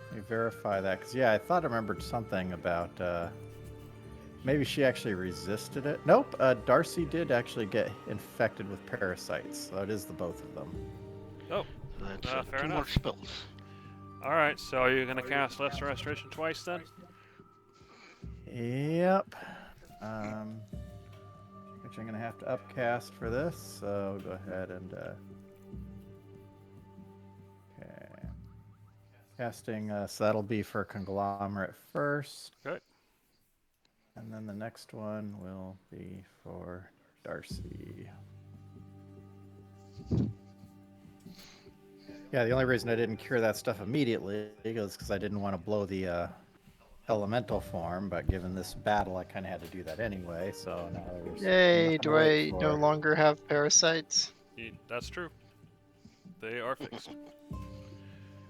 Let me verify that, because yeah, I thought I remembered something about maybe she actually resisted it. Nope, Darcy did actually get infected with parasites, so it is the both of them. Oh, That's fair 2 more enough. spells. all right. So you're gonna cast Lesser Restoration twice then? Yep. Which I'm gonna have to upcast for this, so go ahead and okay. Casting, so that'll be for Conglomerate first. Good. And then the next one will be for Darcy. Yeah, the only reason I didn't cure that stuff immediately is because I didn't want to blow the elemental form, but given this battle, I kind of had to do that anyway, so now there's Yay, nothing to do wait I no for. longer have parasites? That's true. They are fixed.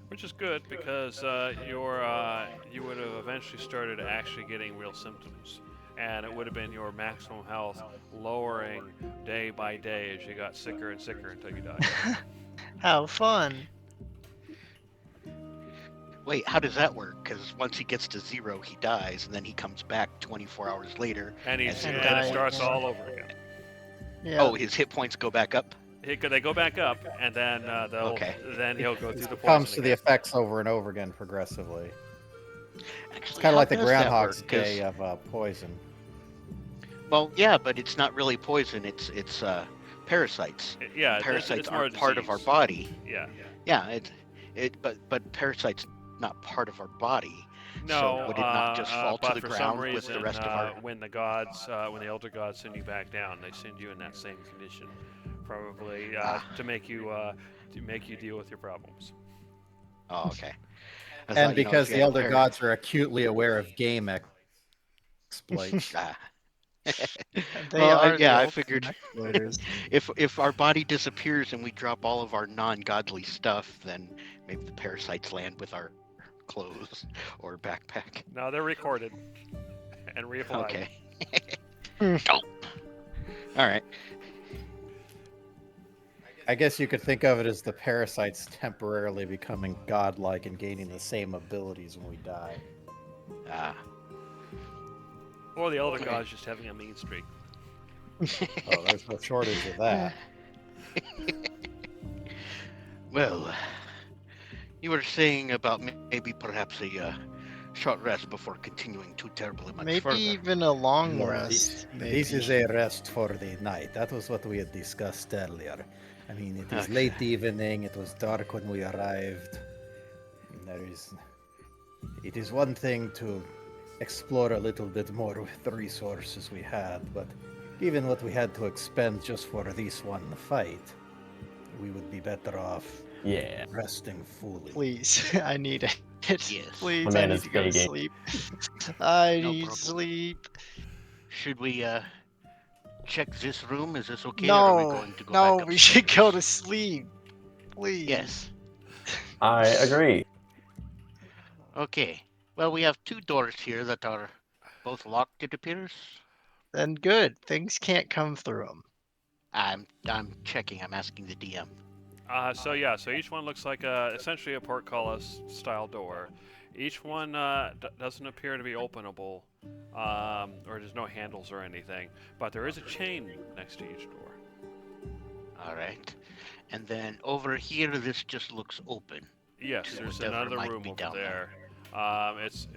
Which is good because you would have eventually started actually getting real symptoms, and it would have been your maximum health lowering day by day as you got sicker and sicker until you died. How fun. Wait, how does that work? Because once he gets to 0, he dies, and then he comes back 24 hours later. And And it dies. starts all over again. Yeah. Oh, his hit points go back up? They go back up, and then Okay. then he'll go through the It comes poison to the again. effects over and over again progressively. Actually, It's kind of like the how does that Groundhog's work? 'Cause- Day of poison. Well, yeah, but it's not really poison. It's parasites. Yeah, Parasites it's more aren't part of our disease. body. Yeah. Yeah, but parasites not part of our body. No, would it not just fall to but the for some ground with reason, the rest of our- when the elder gods send you back down, they send you in that same condition, probably to make you to make you deal with your problems. Oh, okay. I And thought, you know, if because you the had a elder pair- gods are acutely aware of game exploits. Ah. They Well, are yeah, the I ultimate figured exploiters. if our body disappears and we drop all of our non-godly stuff, then maybe the parasites land with our clothes or backpack. Now they're recorded and reapplied. Okay. Hmm. Oh. All right. I guess you could think of it as the parasites temporarily becoming godlike and gaining the same abilities when we die. Ah. Or the elder Okay. gods just having a mean streak. Oh, there's no shortage of that. Well, you were saying about maybe perhaps a short rest before continuing too terribly much Maybe further. even a long No, rest. this maybe. is a rest for the night. That was what we had discussed earlier. I mean, it is Okay. late evening. It was dark when we arrived. It is one thing to explore a little bit more with the resources we had, but given what we had to expend just for this one fight, we would be better off Yeah. resting fully. Please, I need it. Yes. Please, My I man need is to go to begging. sleep. I No need problem. sleep. Should we check this room? Is this okay? Or are we No, going to go no, back we should go upstairs? to sleep. Please. Yes. I agree. Okay. Well, we have two doors here that are both locked, it appears. Then good. Things can't come through them. I'm checking. I'm asking the DM. So each one looks like essentially a portcullis style door. Each one doesn't appear to be openable, or there's no handles or anything. But there is a chain next to each door. All right. And then over here, this just looks open. Yes, To there's whatever another might room be over down there. It's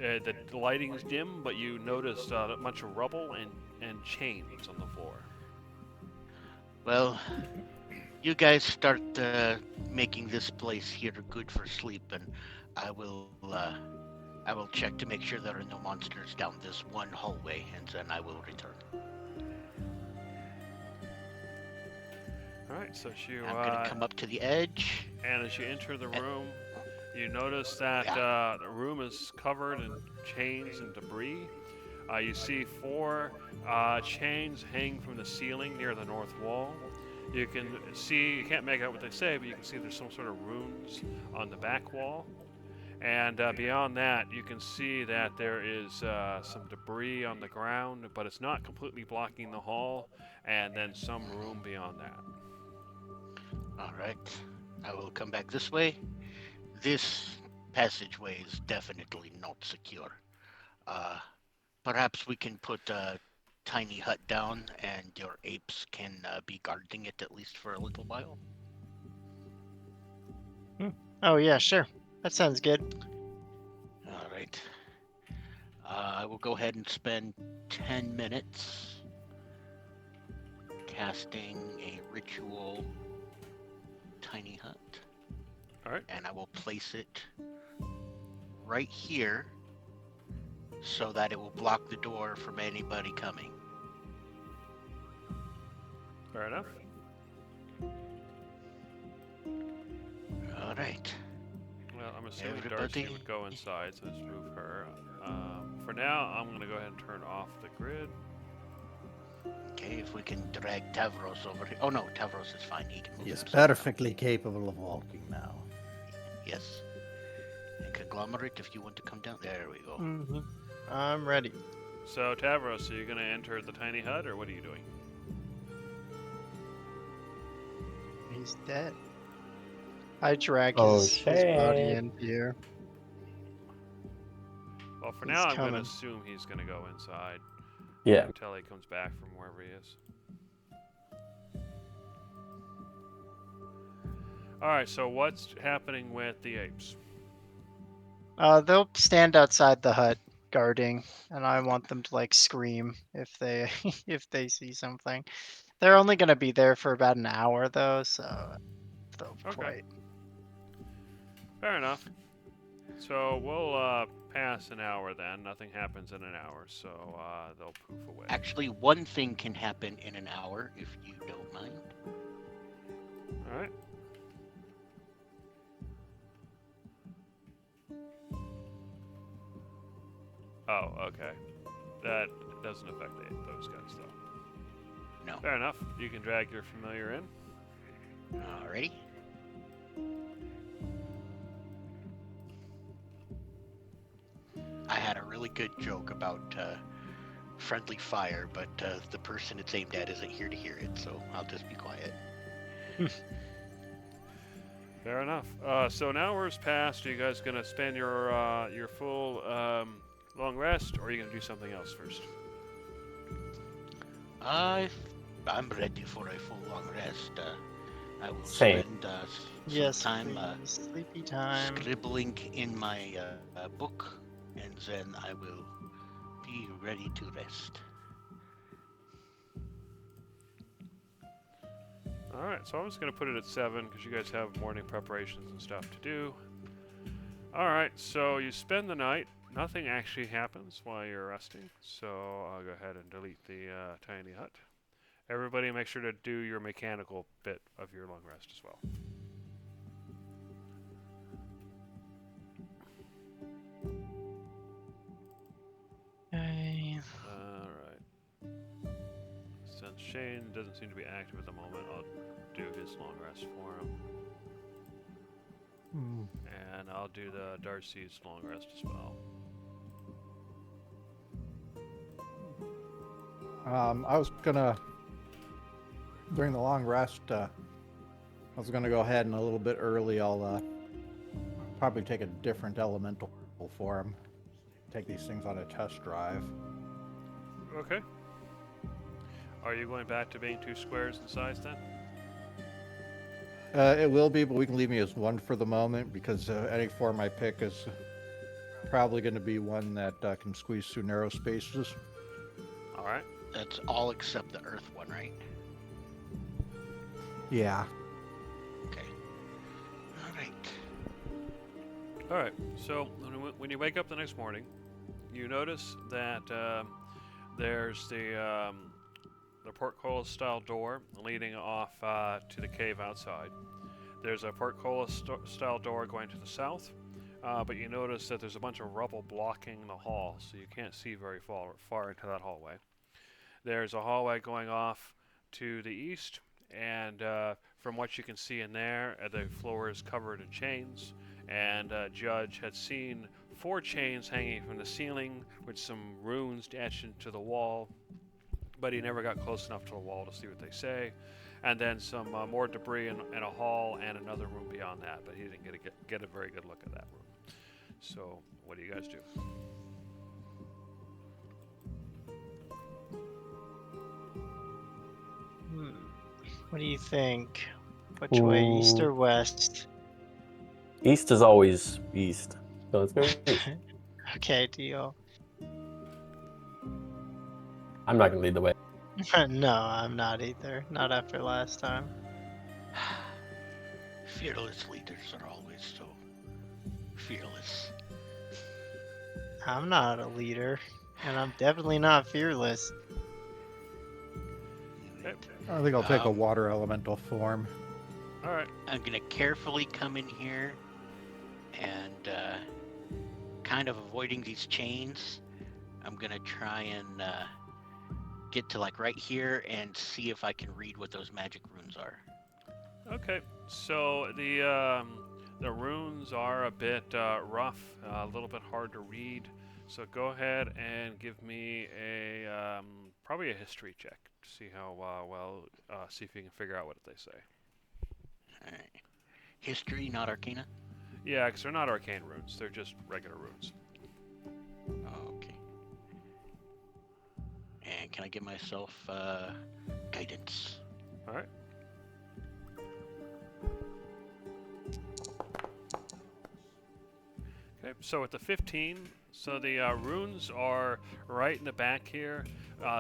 the lighting's dim, but you notice a bunch of rubble and chains on the floor. Well, you guys start making this place here good for sleep, and I will check to make sure there are no monsters down this one hallway, and then I will return. All right, so you I'm gonna come up to the edge. and as you enter the room, you notice that the room is covered in chains and debris. You see 4 chains hanging from the ceiling near the north wall. You can see, you can't make out what they say, but you can see there's some sort of runes on the back wall. And beyond that, you can see that there is some debris on the ground, but it's not completely blocking the hall, and then some room beyond that. All right. I will come back this way. This passageway is definitely not secure. Perhaps we can put a tiny hut down, and your apes can be guarding it at least for a little while. Oh yeah, sure. That sounds good. All right. I will go ahead and spend 10 minutes casting a ritual tiny hut. All right. And I will place it right here so that it will block the door from anybody coming. Fair enough. All right. Well, I'm assuming Everybody- Darcy would go inside, so let's move her. For now, I'm going to go ahead and turn off the grid. Okay, if we can drag Tavros over here. Oh no, Tavros is fine. He can move He is himself. perfectly capable of walking now. Yes. And Conglomerate, if you want to come down. There we go. Mm-hmm. I'm ready. So, Tavros, are you going to enter the tiny hut, or what are you doing? He's dead. I drag Oh, his body shit. in here. Well, for He's now, I'm going to coming. assume he's going to go inside Yeah. until he comes back from wherever he is. Alright, so what's happening with the apes? They'll stand outside the hut guarding, and I want them to like scream if they if they see something. They're only gonna be there for about an hour though, so they'll Okay. quite. Fair enough. So we'll pass an hour then. Nothing happens in an hour, so they'll poof away. Actually, one thing can happen in an hour if you don't mind. Alright. Oh, okay. That doesn't affect those guys, though. No. Fair enough. You can drag your familiar in. Alrighty. I had a really good joke about friendly fire, but the person it's aimed at isn't here to hear it, so I'll just be quiet. Fair enough. So an hour's passed. Are you guys gonna spend your full long rest, or are you gonna do something else first? I'm ready for a full long rest. I will Same. spend some Yes, time please. Sleepy time. scribbling in my book, and then I will be ready to rest. All right. So I'm just gonna put it at 7 because you guys have morning preparations and stuff to do. All right. So you spend the night. Nothing actually happens while you're resting. So I'll go ahead and delete the tiny hut. Everybody, make sure to do your mechanical bit of your long rest as well. Okay. All right. Since Shane doesn't seem to be active at the moment, I'll do his long rest for him. And I'll do the Darcy's long rest as well. I was gonna, during the long rest, I was gonna go ahead and a little bit early. I'll probably take a different elemental form. Take these things on a test drive. Okay. Are you going back to being 2 squares in size then? It will be, but we can leave me as 1 for the moment because any form I pick is probably going to be one that can squeeze through narrow spaces. All right. That's all except the Earth one, right? Yeah. Okay. All right. All right. So when you wake up the next morning, you notice that there's the portcullis-style door leading off to the cave outside. There's a portcullis-style door going to the south, but you notice that there's a bunch of rubble blocking the hall, so you can't see very far into that hallway. There's a hallway going off to the east, and from what you can see in there, the floor is covered in chains, and Judge had seen 4 chains hanging from the ceiling with some runes etched into the wall, but he never got close enough to the wall to see what they say. And then some more debris in a hall and another room beyond that, but he didn't get a very good look at that room. So what do you guys do? What do you think? Which way, east or west? East is always east. So let's go east. Okay, deal. I'm not gonna lead the way. No, I'm not either. Not after last time. Fearless leaders are always so fearless. I'm not a leader, and I'm definitely not fearless. Okay. I think I'll take a water elemental form. All right. I'm gonna carefully come in here and kind of avoiding these chains. I'm gonna try and get to like right here and see if I can read what those magic runes are. Okay. So the runes are a bit rough, a little bit hard to read. So go ahead and give me a probably a history check to see how see if you can figure out what they say. Alright. History, not arcana? Yeah, because they're not arcane runes; they're just regular runes. Okay. And can I give myself guidance? All right. Okay, so with the 15, so the runes are right in the back here.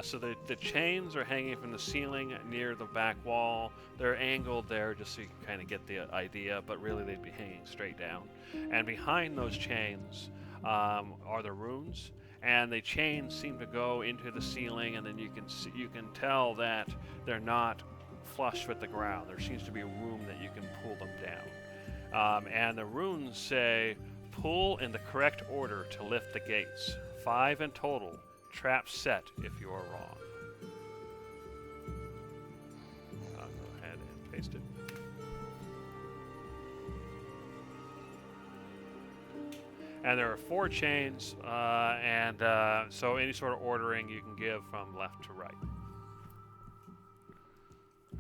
So the chains are hanging from the ceiling near the back wall. They're angled there just so you can kind of get the idea, but really they'd be hanging straight down. And behind those chains are the runes, and the chains seem to go into the ceiling, and then you can tell that they're not flush with the ground. There seems to be a room that you can pull them down. And the runes say, pull in the correct order to lift the gates. 5 in total. Traps set if you are wrong. I'll go ahead and paste it. And there are 4 chains, so any sort of ordering you can give from left to right.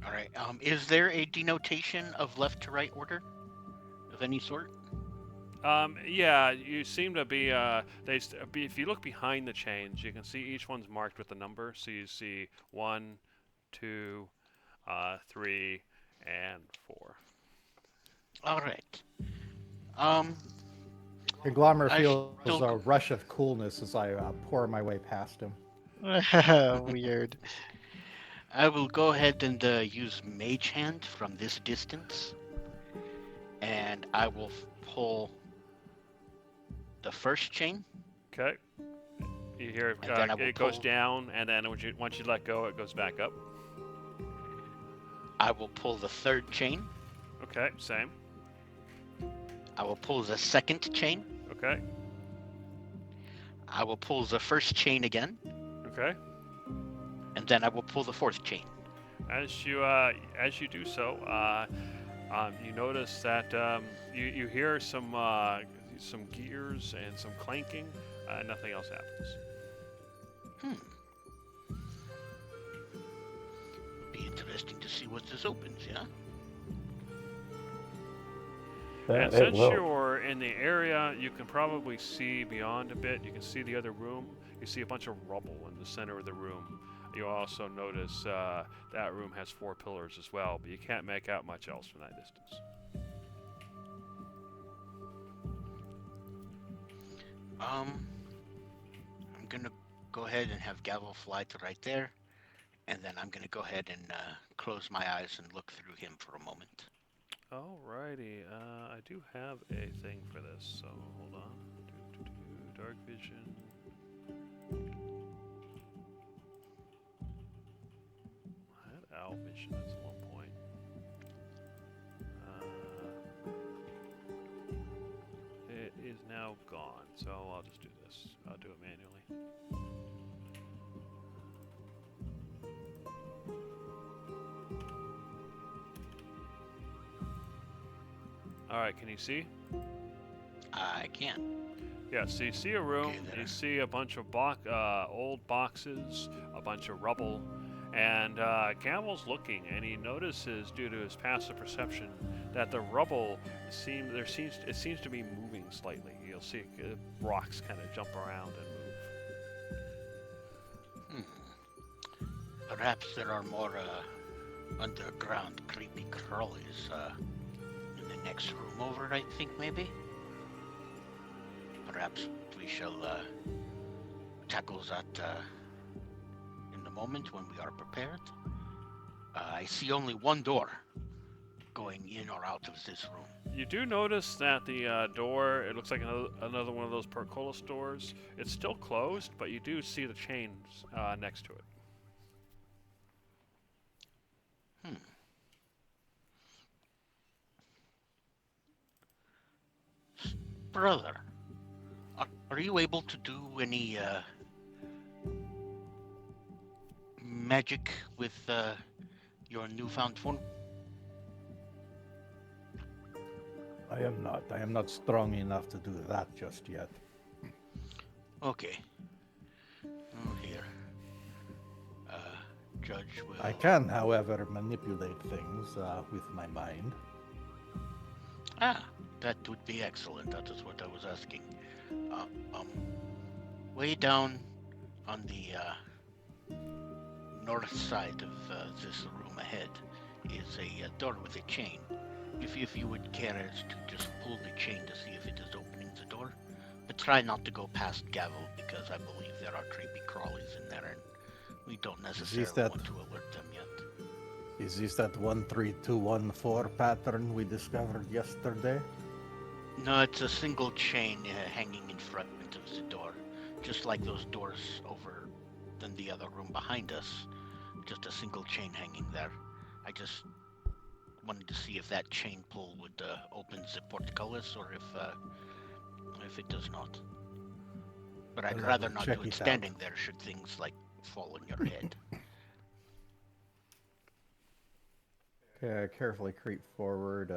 All right. Is there a denotation of left to right order of any sort? Yeah, you seem to be. If you look behind the chains, you can see each one's marked with a number. So you see 1, 2, 3, and 4. All right. Conglomerate I feels still- a rush of coolness as I pour my way past him. Weird. I will go ahead and use Mage Hand from this distance, and I will pull the first chain. Okay. You hear And then I will it goes pull- down, and then once you let go, it goes back up. I will pull the third chain. Okay, same. I will pull the second chain. Okay, I will pull the first chain again, okay. and then I will pull the fourth chain. As you do so, you notice that you hear some gears and some clanking. Nothing else happens. Be interesting to see what this opens, yeah? And It since will. you're in the area, you can probably see beyond a bit. You can see the other room. You see a bunch of rubble in the center of the room. You also notice that room has 4 pillars as well, but you can't make out much else from that distance. I'm gonna go ahead and have Gavel fly to right there, and then I'm gonna go ahead and close my eyes and look through him for a moment. Alrighty, I do have a thing for this, so hold on. Dark vision. I had owl vision at one point. It is now gone, so I'll just do this. I'll do it manually. Alright, can you see? I can. Yeah, so you see a room, Okay, there. you see a bunch of old boxes, a bunch of rubble, and Gavel's looking, and he notices, due to his passive perception, that the rubble seems to be moving slightly. You'll see rocks kind of jump around and move. Perhaps there are more underground creepy crawlies in the next room over, I think, maybe? Perhaps we shall tackle that in the moment when we are prepared. I see only one door going in or out of this room. You do notice that the door, it looks like another one of those portcullis doors. It's still closed, but you do see the chains next to it. Brother, are you able to do any magic with your newfound form? I am not. I am not strong enough to do that just yet. Okay. Oh, here. Judge will... I can, however, manipulate things with my mind. Ah, that would be excellent. That is what I was asking. Way down on the north side of this room ahead is a door with a chain. If you would care as to just pull the chain to see if it is opening the door. But try not to go past Gavel, because I believe there are creepy crawlies in there, and we don't necessarily that- want to alert them yet. Is this that 13214 pattern we discovered yesterday? No, it's a single chain hanging in front of the door, just like those doors over in the other room behind us. Just a single chain hanging there. I just wanted to see if that chain pull would open the portcullis, or if it does not. But I'd Well, rather not check do it it out. standing there should things like fall on your head. Okay, I carefully creep forward.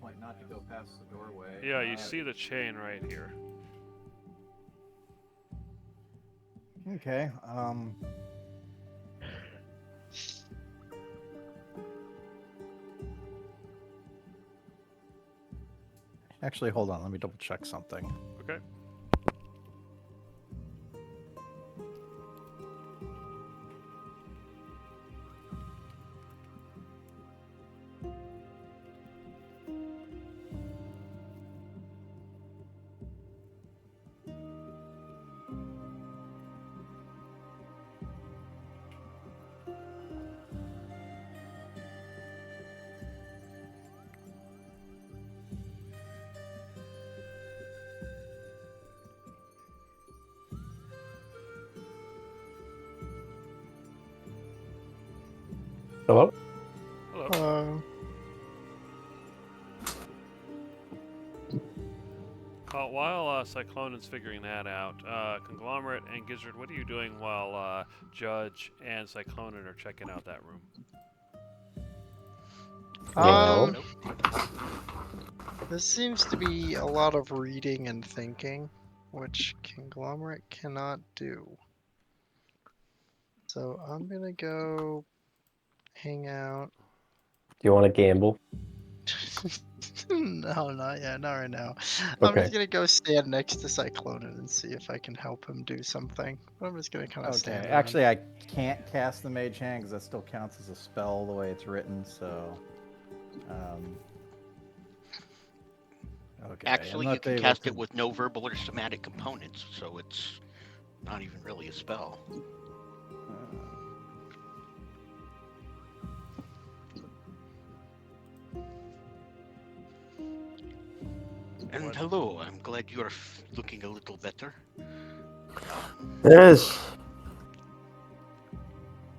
Point not to go past the doorway. Yeah, you see the chain right here. Okay. Actually, hold on. Let me double check something. Okay. Hello? Hello. While Cyclonan's figuring that out, Conglomerate and Gizzard, what are you doing while Judge and Cyclonan are checking out that room? Well, This seems to be a lot of reading and thinking, which Conglomerate cannot do. So I'm gonna go hang out. do you want to gamble? No, not yet, not right now. I'm Okay. just gonna go stand next to Cyclonan and see if I can help him do something. I'm just gonna kind of Okay. stand. Actually, I can't cast the Mage Hand because that still counts as a spell the way it's written. So. Okay. Actually, I'm you not can able cast to- it with no verbal or somatic components, so it's not even really a spell. And What? hello, I'm glad you're looking a little better. Yes.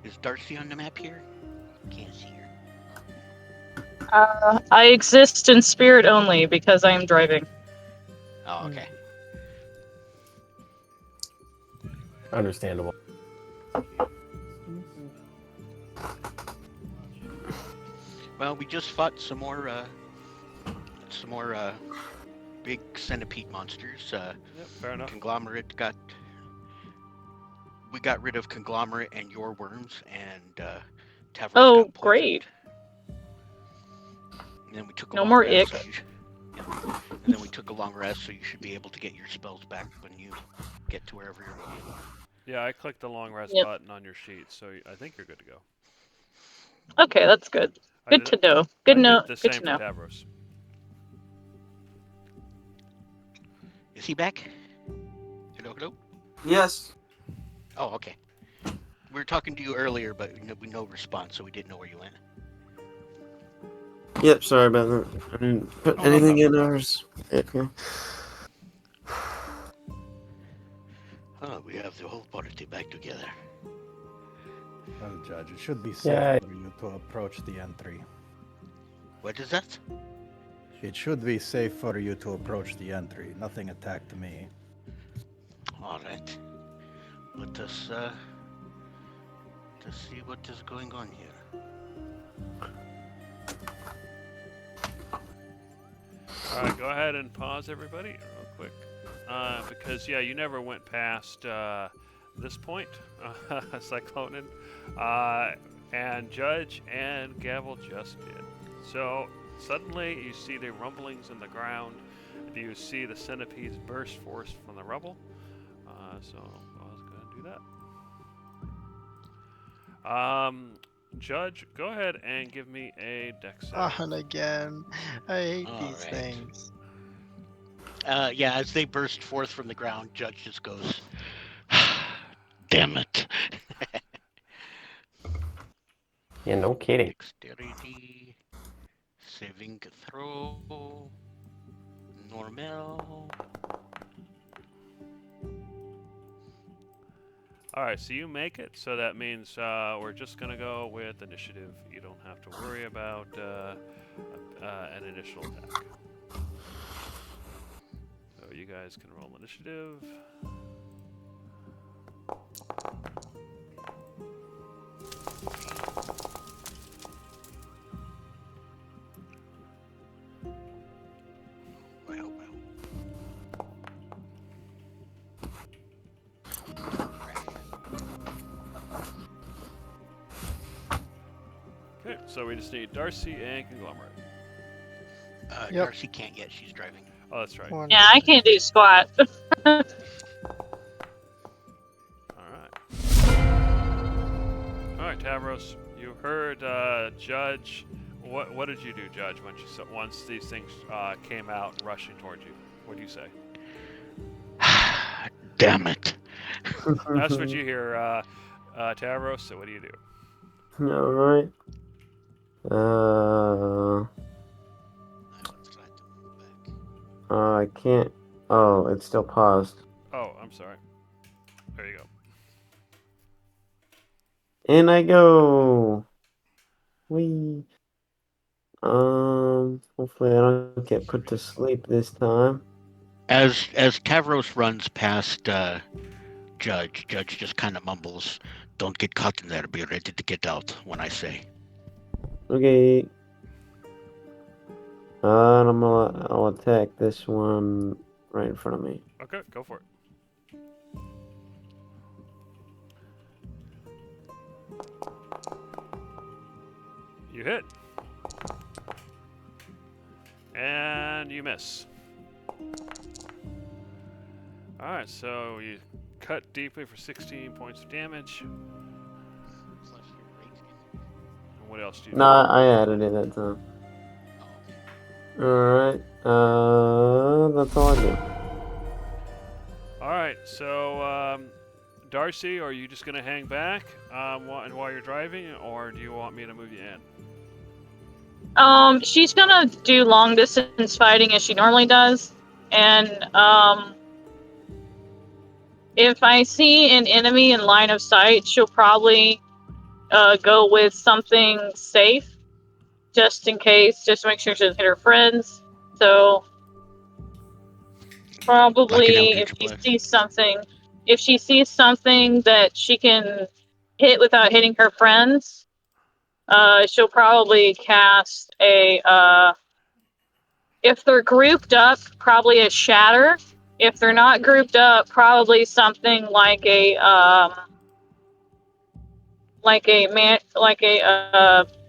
Is Darcy on the map here? Can't see her. I exist in spirit only because I am driving. Oh, okay. Understandable. Well, we just fought some more big centipede monsters. Yep, fair enough. Conglomerate we got rid of Conglomerate and your worms, and Tavros Oh, got great. And then we took a No long more rest, ick. so and then we took a long rest, so you should be able to get your spells back when you get to wherever you're going. Yeah, I clicked the long rest Yep. button on your sheet, so I think you're good to go. Okay, that's good. I Good did- to know. I Good did know. the Good same to know. for Tavros. Is he back? Hello, hello? Yes. Oh, okay. We were talking to you earlier, but no response, so we didn't know where you went. Yep, sorry about that. I didn't put Oh, no anything in problem. ours. Okay. Oh, we have the whole party back together. Well, Judge, it should be safe Yeah. for you to approach the entry. What is that? It should be safe for you to approach the entry. Nothing attacked me. All right. Let us see what is going on here. All right, go ahead and pause, everybody, real quick, because yeah, you never went past this point, Cyclonan, and Judge and Gavel just did. So suddenly you see the rumblings in the ground. You see the centipedes burst forth from the rubble. So I was going to do that. Judge, go ahead and give me a dex save. On again. I hate All these right. things. Yeah, as they burst forth from the ground, Judge just goes, "Damn it!" Yeah, no kidding. Dexterity, saving throw, normal. All right, so you make it. So that means we're just gonna go with initiative. You don't have to worry about an initial attack. you guys can roll initiative. I hope. Okay, so we just need Darcy and Conglomerate. Yep. Darcy can't yet. She's driving. Oh, that's right. One. Yeah, I can't do squat. All right, Tavros, you heard Judge. What did you do, Judge, once these things came out rushing towards you? What do you say? Damn it. That's what you hear, Tavros. So what do you do? All right. I can't. Oh, it's still paused. Oh, I'm sorry. There you go. In I go. Whee. Hopefully I don't get put to sleep this time. As Tavros runs past Judge just kind of mumbles, "Don't get caught in there. Be ready to get out when I say." Okay. And I'll attack this one right in front of me. Okay, go for it. You hit. And you miss. Alright, so you cut deeply for 16 points of damage. And what else do you do? No, I added it that time. Alright. That's all I do. Alright, so Darcy, are you just going to hang back while you're driving, or do you want me to move you in? She's gonna do long distance fighting as she normally does, and if I see an enemy in line of sight, she'll probably go with something safe, just in case, just to make sure she doesn't hit her friends. So probably if she sees something that she can hit without hitting her friends, she'll probably cast a, if they're grouped up, probably a shatter. If they're not grouped up, probably something like a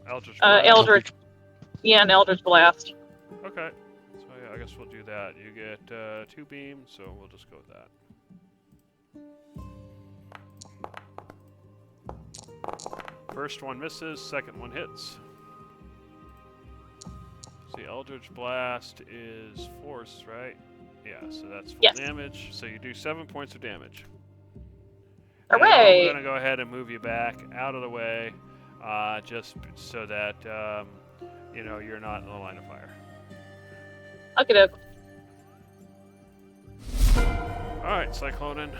Eldritch, yeah, an Eldritch Blast. Okay, so yeah, I guess we'll do that. You get 2 beams, so we'll just go with that. First one misses, second one hits. See, Eldritch Blast is force, right? Yeah, so that's full Yes. damage. So you do 7 points of damage. Hooray! And I'm gonna go ahead and move you back out of the way, just so that you're not in the line of fire. Okay, doke. All right, Cyclonin.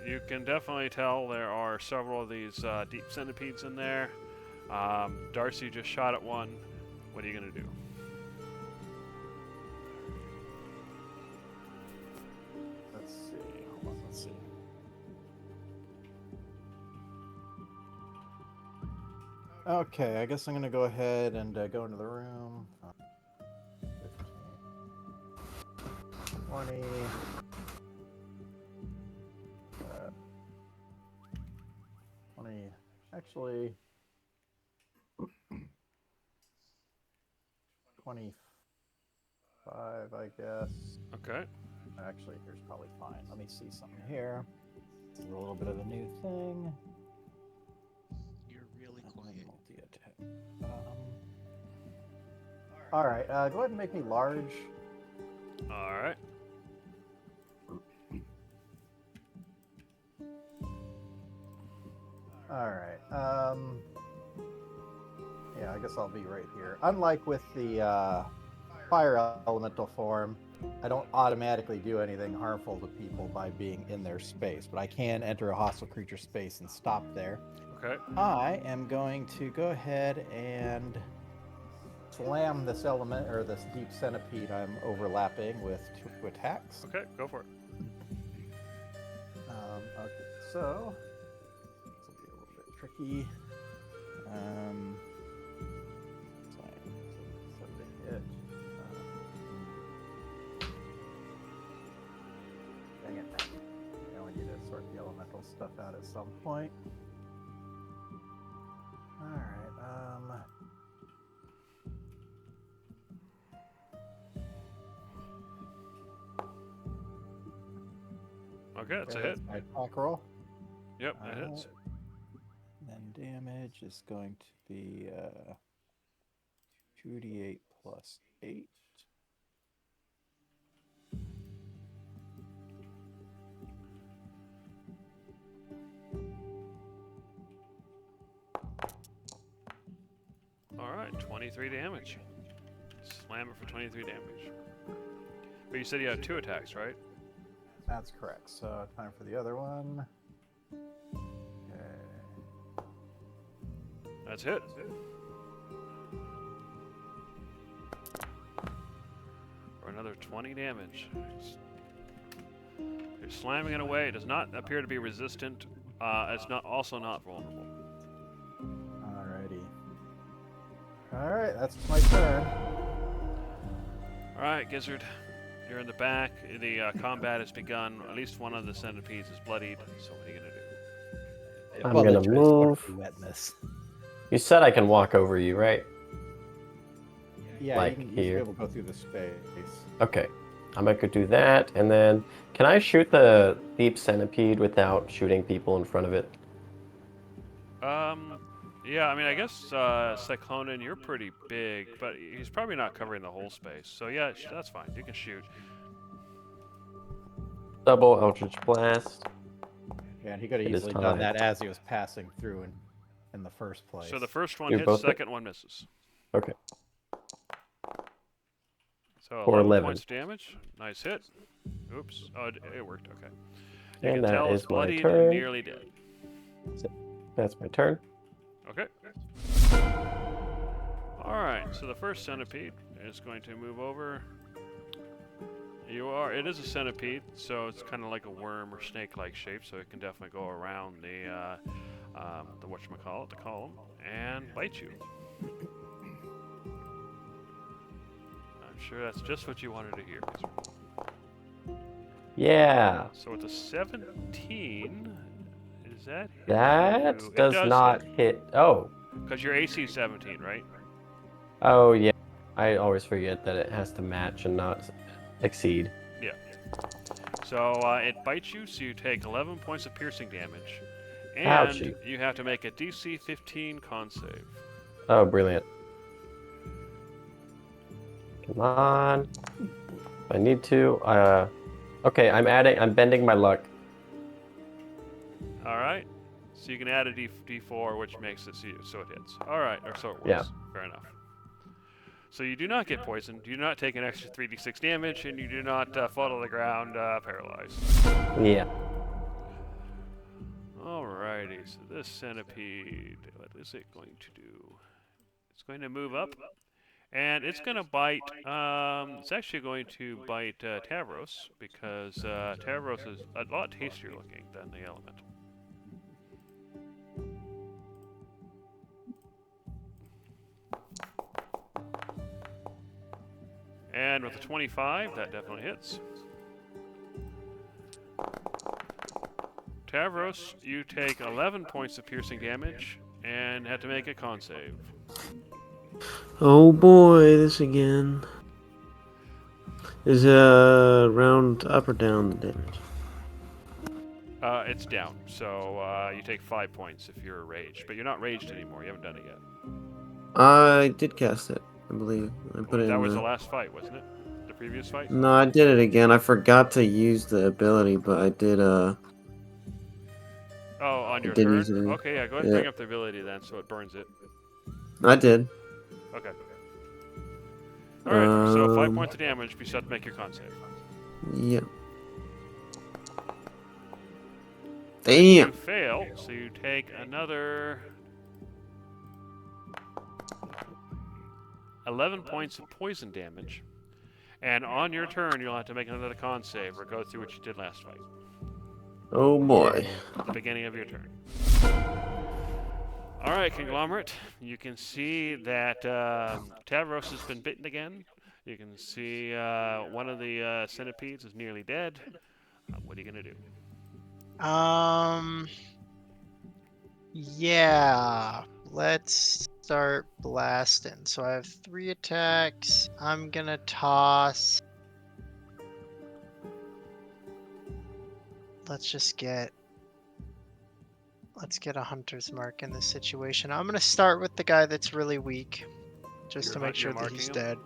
You can definitely tell there are several of these deep centipedes in there. Darcy just shot at one. What are you gonna do? Let's see. Hold on. Let's see. Okay, I guess I'm gonna go ahead and go into the room. 15, 20. 20. Actually, 25, I guess. Okay. Actually, here's probably fine. Let me see something here. This is a little bit of a new thing. You're really quiet. Multi-attack. All right. Go ahead and make me large. All right. All right. Yeah, I guess I'll be right here. Unlike with the fire elemental form, I don't automatically do anything harmful to people by being in their space, but I can enter a hostile creature space and stop there. Okay. I am going to go ahead and slam this element or this deep centipede I'm overlapping with 2 attacks. Okay, go for it. Okay, so this will be a little bit tricky. So they hit. Dang it. I only need to sort the elemental stuff out at some point. Alright, Okay, that's a hit. my attack roll. Yep, that hits. And damage is going to be 2d8 plus 8. Alright, 23 damage. Slam it for 23 damage. But you said you had 2 attacks, right? That's correct. So time for the other one. Okay. That's hit. For another 20 damage. You're slamming it away. It does not appear to be resistant. It's also not vulnerable. Alrighty. Alright, that's my turn. Alright, Gizzard. You're in the back. The combat has begun. At least one of the centipedes is bloodied. So what are you gonna do? I'm gonna move. Wetness. You said I can walk over you, right? Yeah, Like you should be here. able to go through the space. Okay. I'm gonna do that, and then can I shoot the deep centipede without shooting people in front of it? Yeah, I mean, I guess Cyclonin, you're pretty big, but he's probably not covering the whole space. So yeah, that's fine. You can shoot. Double Eldritch Blast. Yeah, and he could have It is easily done time. that as he was passing through in the first place. So the first one You hits, both hit? second one misses. Okay. So For 11 11. points of damage. Nice hit. Oops. Oh, it worked. Okay. You And can that tell is it's my bloodied turn. and nearly dead. That's my turn. Okay. Alright, so the first centipede is going to move over. It is a centipede, so it's kind of like a worm or snake-like shape, so it can definitely go around the whatchamacallit, the column, and bite you. I'm sure that's just what you wanted to hear. Yeah. So with a 17, is that hit That you? It does not hit. Oh. Because your AC is 17, right? Oh, yeah. I always forget that it has to match and not exceed. Yeah. So it bites you, so you take 11 points of piercing damage. And Ouchie. you have to make a DC 15 con save. Oh, brilliant. Come on. I need to. Okay, I'm bending my luck. Alright. So you can add a D4, which makes it so it hits. Alright, or so it works. Yeah. Fair enough. So you do not get poisoned, you do not take an extra 3d6 damage, and you do not fall to the ground paralyzed. Yeah. Alrighty, so this centipede, what is it going to do? It's going to move up, and it's going to bite, it's actually going to bite Tavros, because Tavros is a lot tastier looking than the elemental. And with a 25, that definitely hits. Tavros, you take 11 points of piercing damage and have to make a con save. Oh boy, this again. Is round up or down the damage? It's down, so you take 5 points if you're raged, but you're not raged anymore. You haven't done it yet. I did cast it, I believe. I put it That in was the... the last fight, wasn't it? The previous fight? No, I did it again. I forgot to use the ability, but I did, Oh, on your did turn? use it. Okay, yeah, go ahead and bring up the ability then, so it burns it. I did. Okay. Alright, so 5 Um, points of damage, but you still have to make your con save. Yeah. You Damn! fail, so you take another 11 points of poison damage. And on your turn, you'll have to make another con save or go through what you did last fight. Oh boy. At the beginning of your turn. All right, Conglomerate. You can see that Tavros has been bitten again. You can see one of the centipedes is nearly dead. What are you going to do? Yeah, let's start blasting. So I have 3 attacks. I'm gonna toss. Let's get a hunter's mark in this situation. I'm gonna start with the guy that's really weak, just to make sure that he's dead.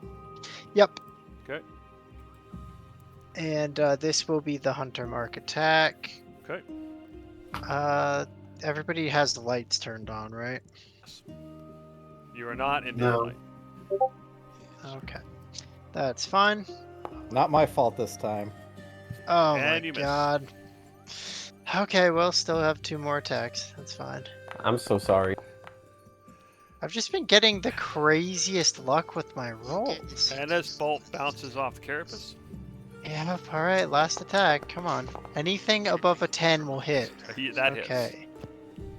Yep. Okay. And this will be the hunter mark attack. Okay. Everybody has the lights turned on, right? You are not in No. daylight. Okay. That's fine. Not my fault this time. Oh And my you miss. god. Okay, well, still have 2 more attacks. That's fine. I'm so sorry. I've just been getting the craziest luck with my rolls. And as bolt bounces off the carapace, Yep, alright, last attack. Come on. Anything above a 10 will hit. that hits. Okay.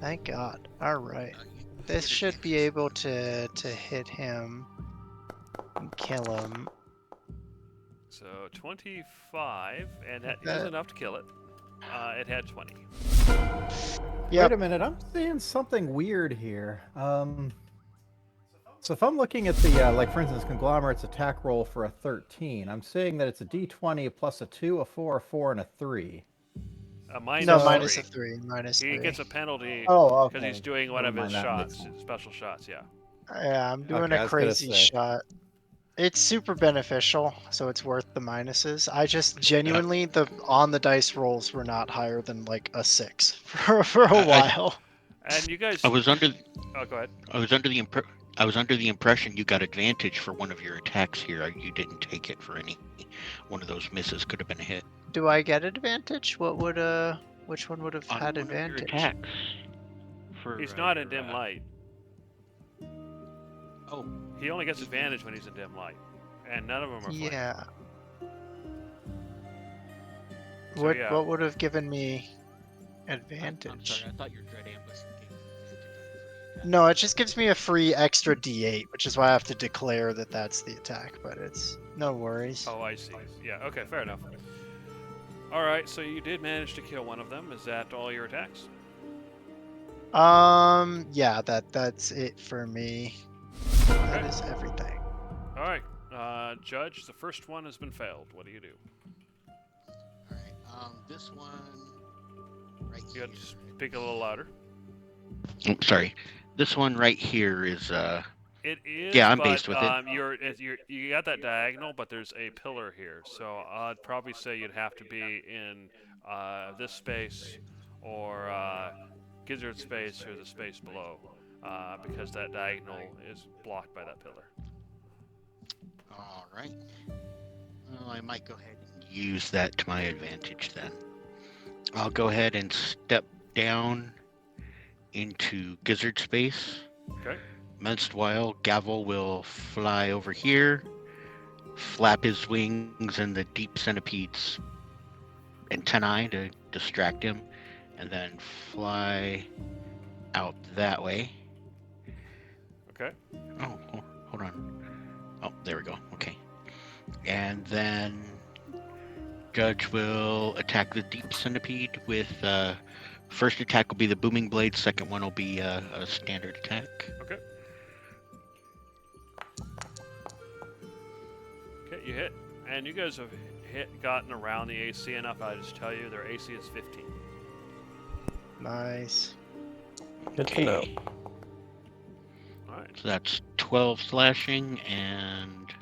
Thank God. Alright. You This get a should chance. be able to hit him and kill him. So 25, and that is That- enough to kill it. It had 20. Yep. Wait a minute, I'm seeing something weird here. So if I'm looking at the, like for instance, Conglomerate's attack roll for a 13, I'm seeing that it's a d20 plus a 2, a 4, a 4, and a 3. Minus No, So- minus a 3. 3. Minus He 3. gets a penalty Oh, because okay. he's doing one Never of his mind, that shots, makes- special shots, yeah. Yeah, I'm doing Okay, I a was gonna crazy say. shot. It's super beneficial, so it's worth the minuses. I just genuinely the on the dice rolls were not higher than like a 6 for a while. And you guys... I was under Oh, go ahead. I was under the impression you got advantage for one of your attacks here. You didn't take it for any. One of those misses could have been a hit. Do I get advantage? What would which one would have On had one of your advantage? attacks. For, He's not in your, dim light. Oh, He only gets advantage when he's in dim light. And none of them are flanked. Yeah. So, What yeah. what would have given me I'm advantage? sorry. I thought your dread ambush gave you advantage. No, it just gives me a free extra D8, which is why I have to declare that that's the attack. But it's no worries. Oh, I see. Yeah, okay, fair enough. Alright, so you did manage to kill one of them. Is that all your attacks? Yeah, that's it for me. That is everything. Alright, Judge, the first one has been failed. What do you do? All right. This one right You here. got to speak a little louder. Oh, sorry. This one right here is It is. Yeah, I'm but, based with it. You got that diagonal, but there's a pillar here, so I'd probably say you'd have to be in this space or Gizzard space or the space below, because that diagonal is blocked by that pillar. all right. Well, I might go ahead and use that to my advantage then. I'll go ahead and step down into gizzard space. Okay. Meanwhile, Gavel will fly over here, flap his wings in the deep centipede's antennae to distract him, and then fly out that way. Okay. Oh, hold on. Oh, there we go. Okay. And then Judge will attack the deep centipede with first attack will be the booming blade, second one will be a standard attack. Okay. Okay, you hit, and you guys have gotten around the AC enough. I just tell you, their AC is 15. Nice. Good to know. All right. So that's 12 slashing and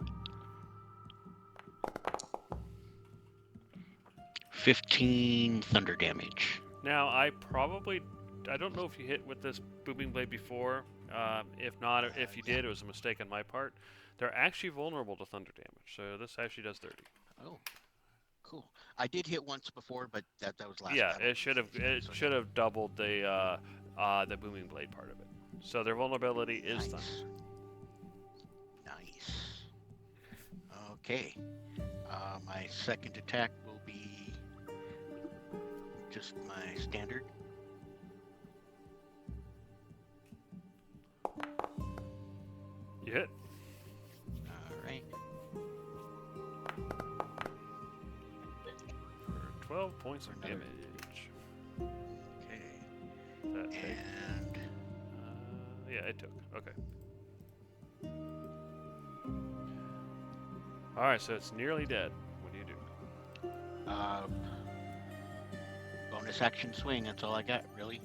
15 thunder damage. Now, I don't know if you hit with this booming blade before. If not, if you did, it was a mistake on my part. They're actually vulnerable to thunder damage, so this actually does 30. Oh, cool. I did hit once before, but that was last Yeah, battle. it should have doubled the booming blade part of it. So their vulnerability is thunder. Nice. Okay. My second attack will be just my standard. You hit. Alright. For 12 points of Another- damage. Okay. That take. And Yeah, it took. Okay. Alright, so it's nearly dead. What do you do? bonus action swing, that's all I got, really.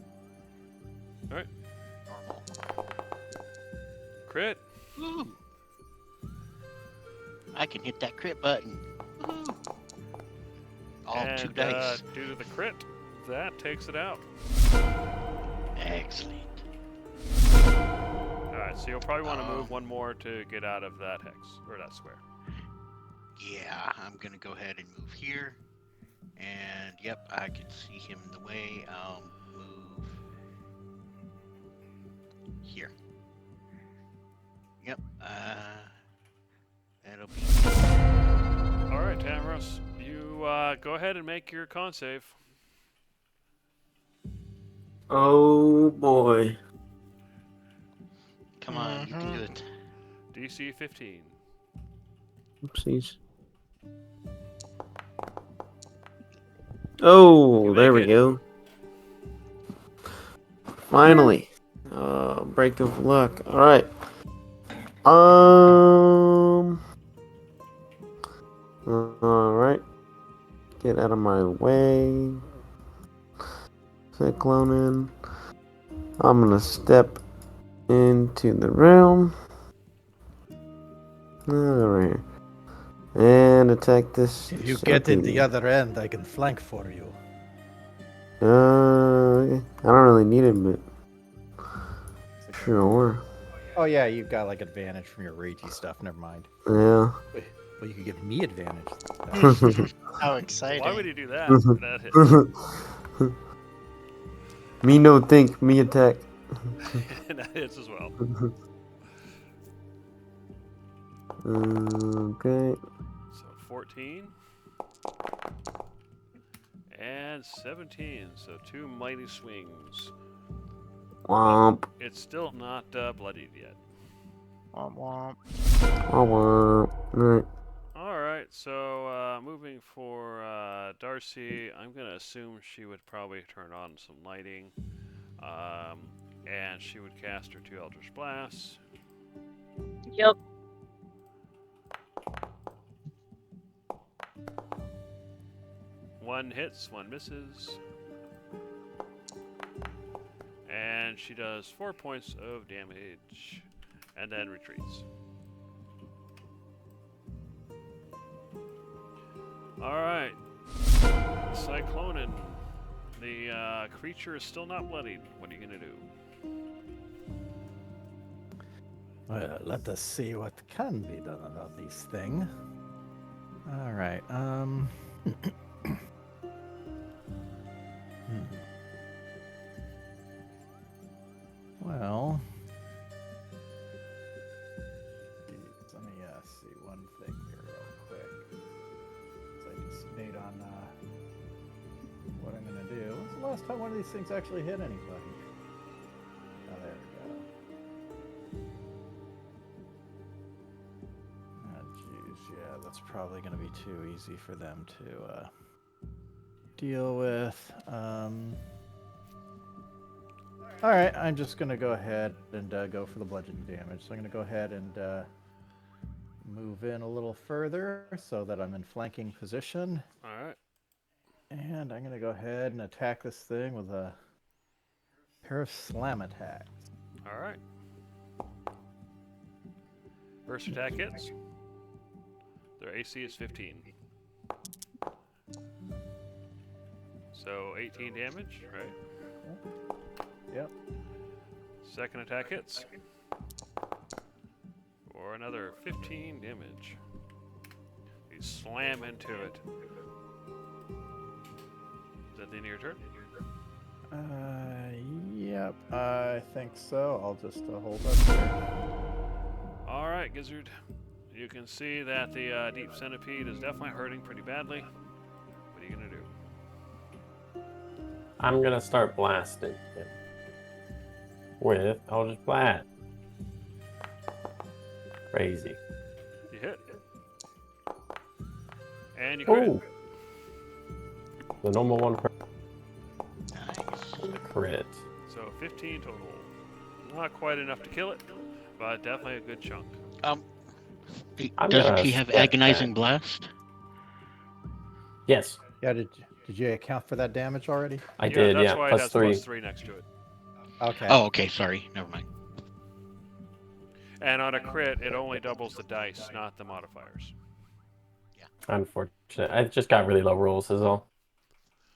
Alright. Normal. Crit. Woo! I can hit that crit button. Woo! All and, 2 dice. Due to the crit, that takes it out. Excellent. Alright, so you'll probably want to move one more to get out of that hex, or that square. Yeah, I'm gonna go ahead and move here. And yep, I can see him in the way. I'll move here. Yep, that'll be. Alright, Tamros, you go ahead and make your con save. Oh boy. Come on, you can do it. DC 15. Oopsies. Oh, You there make we it. go. Finally. Break of luck. Alright. Alright. Get out of my way. Cyclonin. I'm gonna step into the realm. Over here. And attack this. If you get in the centipede. other end, I can flank for you. I don't really need it, but sure. Oh yeah, you've got like advantage from your ragey stuff. Never mind. Yeah. Well, you could give me advantage. How exciting. Why would he do that? That hits. Me no think, me attack. That hits as well. Okay. So 14. And 17. So 2 mighty swings. Womp. It's still not bloodied yet. Womp womp. Womp. Alright. Alright, so moving for Darcy, I'm going to assume she would probably turn on some lighting. And she would cast her 2 Eldritch Blasts. Yep. One hits, one misses. And she does 4 points of damage. And then retreats. Alright. Cyclonin. The creature is still not bloodied. What are you going to do? Well, let us see what can be done about this thing. All right. Well, geez, let me see one thing here real quick. So I just made on what I'm gonna do. When's the last time one of these things actually hit anybody? Oh, there we go. Oh, jeez, yeah, that's probably gonna be too easy for them to deal with. All right, I'm just gonna go ahead and go for the bludgeoning damage. So I'm gonna go ahead and move in a little further so that I'm in flanking position. Alright. And I'm gonna go ahead and attack this thing with a pair of slam attacks. Alright. First attack hits. Their AC is 15. So 18 damage, right? Yep. Second attack hits. For another 15 damage. You slam into it. Is that the end of your turn? Yep, I think so. I'll just hold up here. Alright, Gizzard. you can see that the deep centipede is definitely hurting pretty badly. What are you gonna do? I'm gonna start blasting him with Eldritch Blast. Crazy. You hit. And you crit. Oh, the normal one per Nice. crit. So 15 total. Not quite enough to kill it, but definitely a good chunk. I'm Doesn't gonna he have step agonizing back. blast? Yes, Yeah, did you account for that damage already? I Yeah, did. that's Yeah, why it plus has 3. +3 next to it. Okay. Oh, okay. Sorry. Never mind. And on a crit, it only doubles the dice, not the modifiers. Unfortunate. I just got really low rolls is all.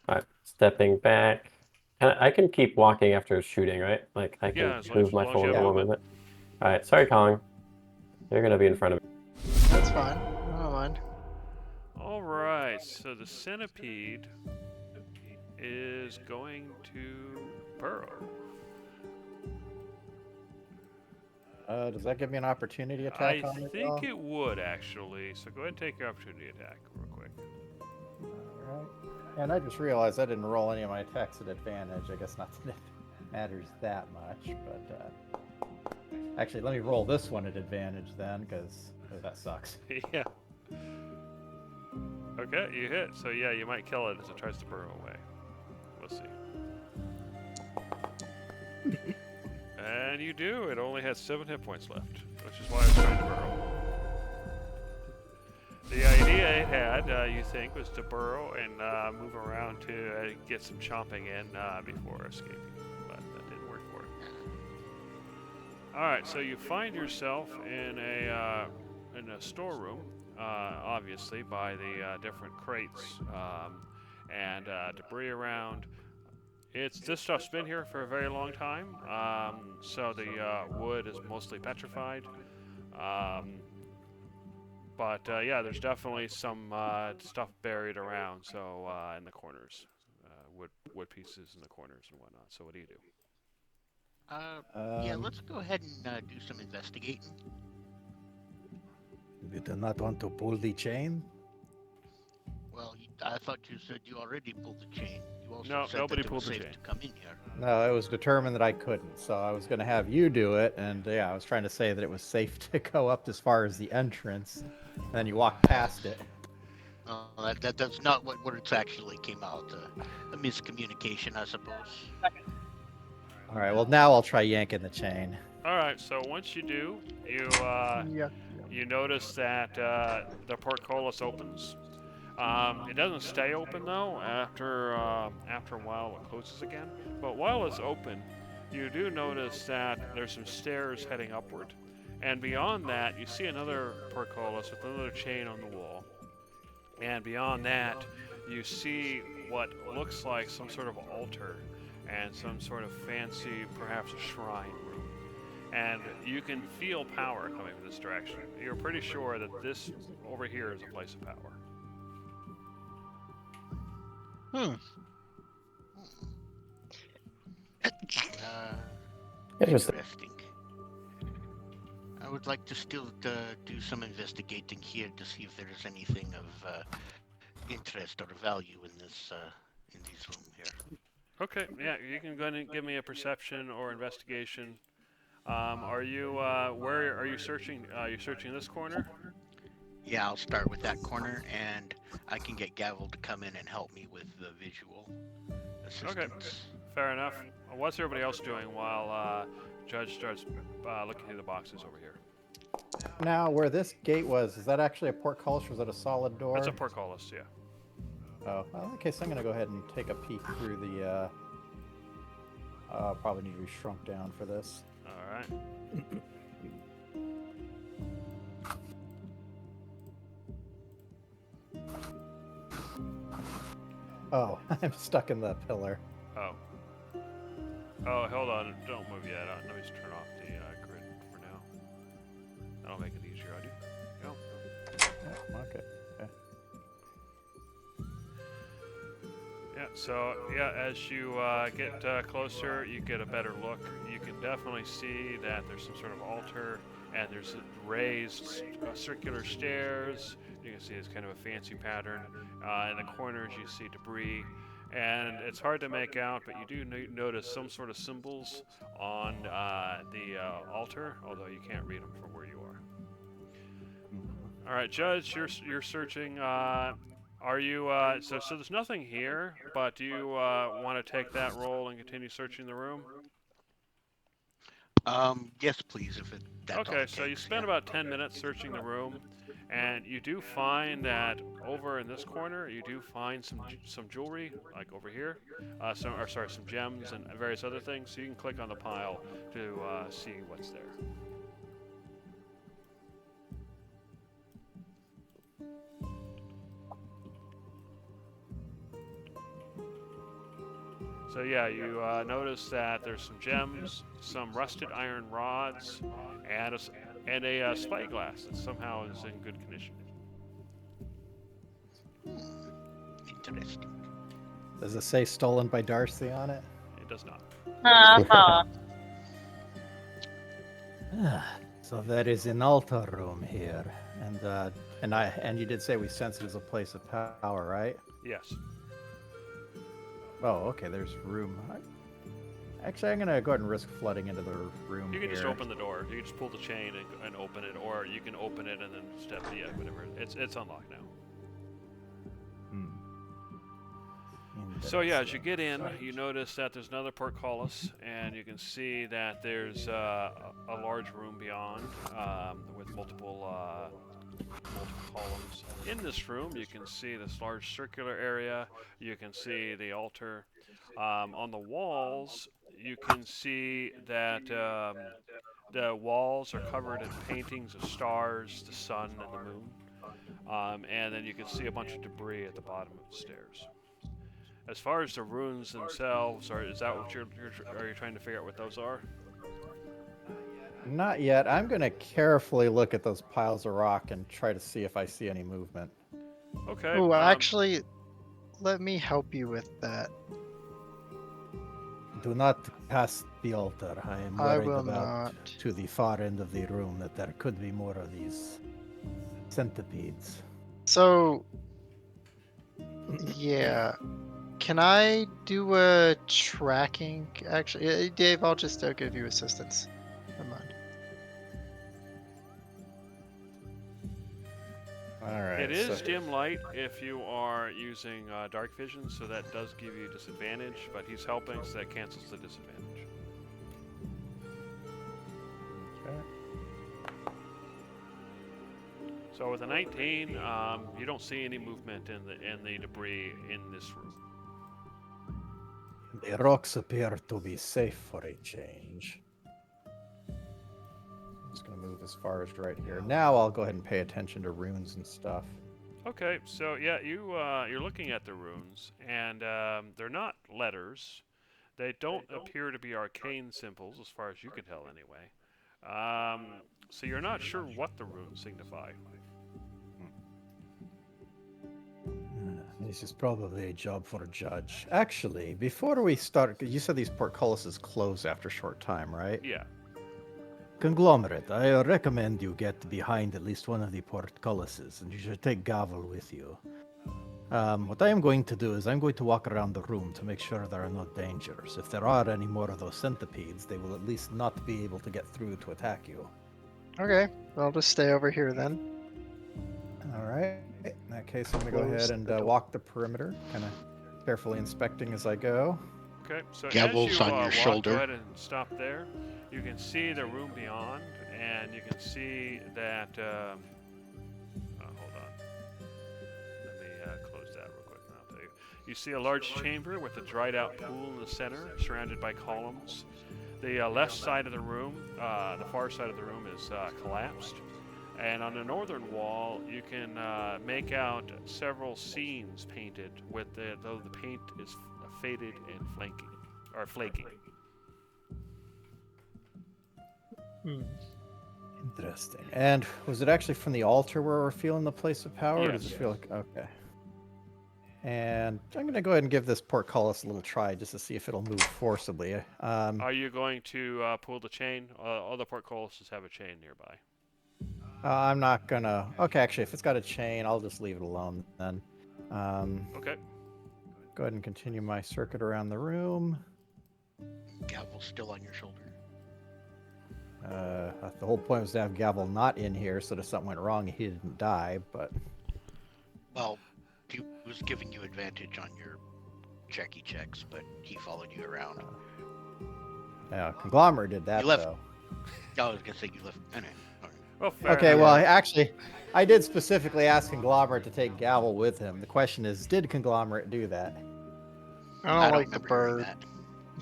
Alright, stepping back. I can keep walking after shooting, right? Like I can Yeah, as long move as- my as long as you full have normal movement. Alright, sorry, Colin. You're gonna be in front of me. That's fine. I don't mind. All right, so the centipede is going to burrow. Does that give me an opportunity I attack on it? think it would actually. So go ahead and take your opportunity attack real quick. Alright. And I just realized I didn't roll any of my attacks at advantage. I guess not that it matters that much, but actually, let me roll this one at advantage then, because that sucks. Yeah. Okay, you hit. So yeah, you might kill it as it tries to burrow away. We'll see. And you do. It only has 7 hit points left, which is why it's trying to burrow. The idea it had, you think, was to burrow and move around to get some chomping in before escaping, but that didn't work for it. All right, so you find yourself in a storeroom, obviously by the different crates and debris around. This stuff's been here for a very long time, so the wood is mostly petrified. But yeah, there's definitely some stuff buried around. So in the corners, wood pieces in the corners and whatnot. So what do you do? Yeah, let's go ahead and do some investigating. You do not want to pull the chain? Well, I thought you said you already pulled the chain. You also No, said nobody that it was pulled the safe chain. to come in here. No, it was determined that I couldn't, so I was going to have you do it, and yeah, I was trying to say that it was safe to go up as far as the entrance, and then you walk past it. That's not what it's actually came out. A miscommunication, I suppose. All right, well now I'll try yanking the chain. All right. So once you do, Yeah. you notice that the portcullis opens. It doesn't stay open though. After a while, it closes again. But while it's open, you do notice that there's some stairs heading upward, and beyond that, you see another portcullis with another chain on the wall. And beyond that, you see what looks like some sort of altar and some sort of fancy, perhaps a shrine room. And you can feel power coming from this direction. You're pretty sure that this over here is a place of power. Interesting. Interesting. I would like to still do some investigating here to see if there is anything of interest or value in this room here. Okay, yeah, you can go ahead and give me a perception or investigation. Are you where are you searching? You're searching this corner. Yeah, I'll start with that corner, and I can get Gavel to come in and help me with the visual assistance. Fair enough. What's everybody else doing while Judge starts looking through the boxes over here? Now, where this gate was, is that actually a portcullis or is that a solid door? It's a portcullis, yeah. Oh, well, okay, so I'm going to go ahead and take a peek through the... probably need to be shrunk down for this. All right. Oh, I'm stuck in the pillar. Oh. Oh, hold on. Don't move yet. Let me just turn off the grid for now. That'll make it easier on you. Go. Oh, okay. Yeah, so, yeah, as you get closer, you get a better look. You can definitely see that there's some sort of altar and there's raised circular stairs. You can see it's kind of a fancy pattern. In the corners, you see debris, and it's hard to make out, but you do notice some sort of symbols on the altar, although you can't read them from where you are. All right, Judge, you're searching. Are you so there's nothing here, but do you want to take that role and continue searching the room? Yes, please, if that's all Okay, it so you takes, spend yeah. about 10 minutes searching the room, and you do find that over in this corner, you do find some jewelry, like over here, some gems and various other things. So you can click on the pile to see what's there. So yeah, you notice that there's some gems, some rusted iron rods, and a spyglass that somehow is in good condition. Interesting. Does it say stolen by Darcy on it? It does not. Uh-huh. So there is an altar room here, and you did say we sense it as a place of power, right? Yes. Oh, okay. There's room. Actually, I'm gonna go ahead and risk flooding into the room. You can just here. open the door. You can just pull the chain and open it, or you can open it and then step. Yeah, whatever. It's unlocked now. So yeah, as you get in, you notice that there's another portcullis, and you can see that there's a large room beyond with multiple columns. In this room, you can see this large circular area. You can see the altar. On the walls, you can see that the walls are covered in paintings of stars, the sun, and the moon. And then you can see a bunch of debris at the bottom of the stairs. As far as the runes themselves, is that what are you trying to figure out what those are? Not yet. I'm gonna carefully look at those piles of rock and try to see if I see any movement. Okay. Oh, actually, let me help you with that. Do not cast the altar. I am I worried will about not. to the far end of the room that there could be more of these centipedes. So, yeah. Can I do a tracking? Actually, Dave, I'll just give you assistance. Never mind. All right. It is so- dim light if you are using dark vision, so that does give you disadvantage, but he's helping, so that cancels the disadvantage. Okay. So with a 19, you don't see any movement in the debris in this room. The rocks appear to be safe for a change. I'm just gonna move as far as right here. Now I'll go ahead and pay attention to runes and stuff. Okay, so yeah, you're looking at the runes, and they're not letters. They don't appear to be arcane symbols, as far as you can tell, anyway. So you're not sure what the runes signify. This is probably a job for a judge. Actually, before we start, you said these portcullises close after a short time, right? Yeah. Conglomerate, I recommend you get behind at least one of the portcullises, and you should take Gavel with you. What I am going to do is I'm going to walk around the room to make sure there are no dangers. If there are any more of those centipedes, they will at least not be able to get through to attack you. Okay, I'll just stay over here then. All right. In that case, I'm gonna go Close ahead and the door. walk the perimeter, kind of carefully inspecting as I go. Okay, so Gavel's as you on your walk, shoulder. go ahead and stop there. You can see the room beyond, and you can see that. Hold on. Let me close that real quick, and I'll tell you. You see a large chamber with a dried-out pool in the center, surrounded by columns. The left side of the room, the far side of the room, is collapsed. And on the northern wall, you can make out several scenes painted, though the paint is faded and flaking. Interesting. And was it actually from the altar where we're feeling the place of power? Or does Yes. it feel like okay? And I'm going to go ahead and give this portcullis a little try just to see if it'll move forcibly. Are you going to pull the chain? All the portcullises have a chain nearby. I'm not going to... Okay, actually, if it's got a chain, I'll just leave it alone then. Okay. Go ahead and continue my circuit around the room. Gavel's still on your shoulder. The whole point was to have Gavel not in here, so if something went wrong, he didn't die, but... Well, he was giving you advantage on your checky checks, but he followed you around. Yeah, Conglomerate did that, You left- though. I was gonna say you left. Anyway, all right. Well, fair Okay, enough. well, actually, I did specifically ask Conglomerate to take Gavel with him. The question is, did Conglomerate do that? I don't like the remember hearing bird.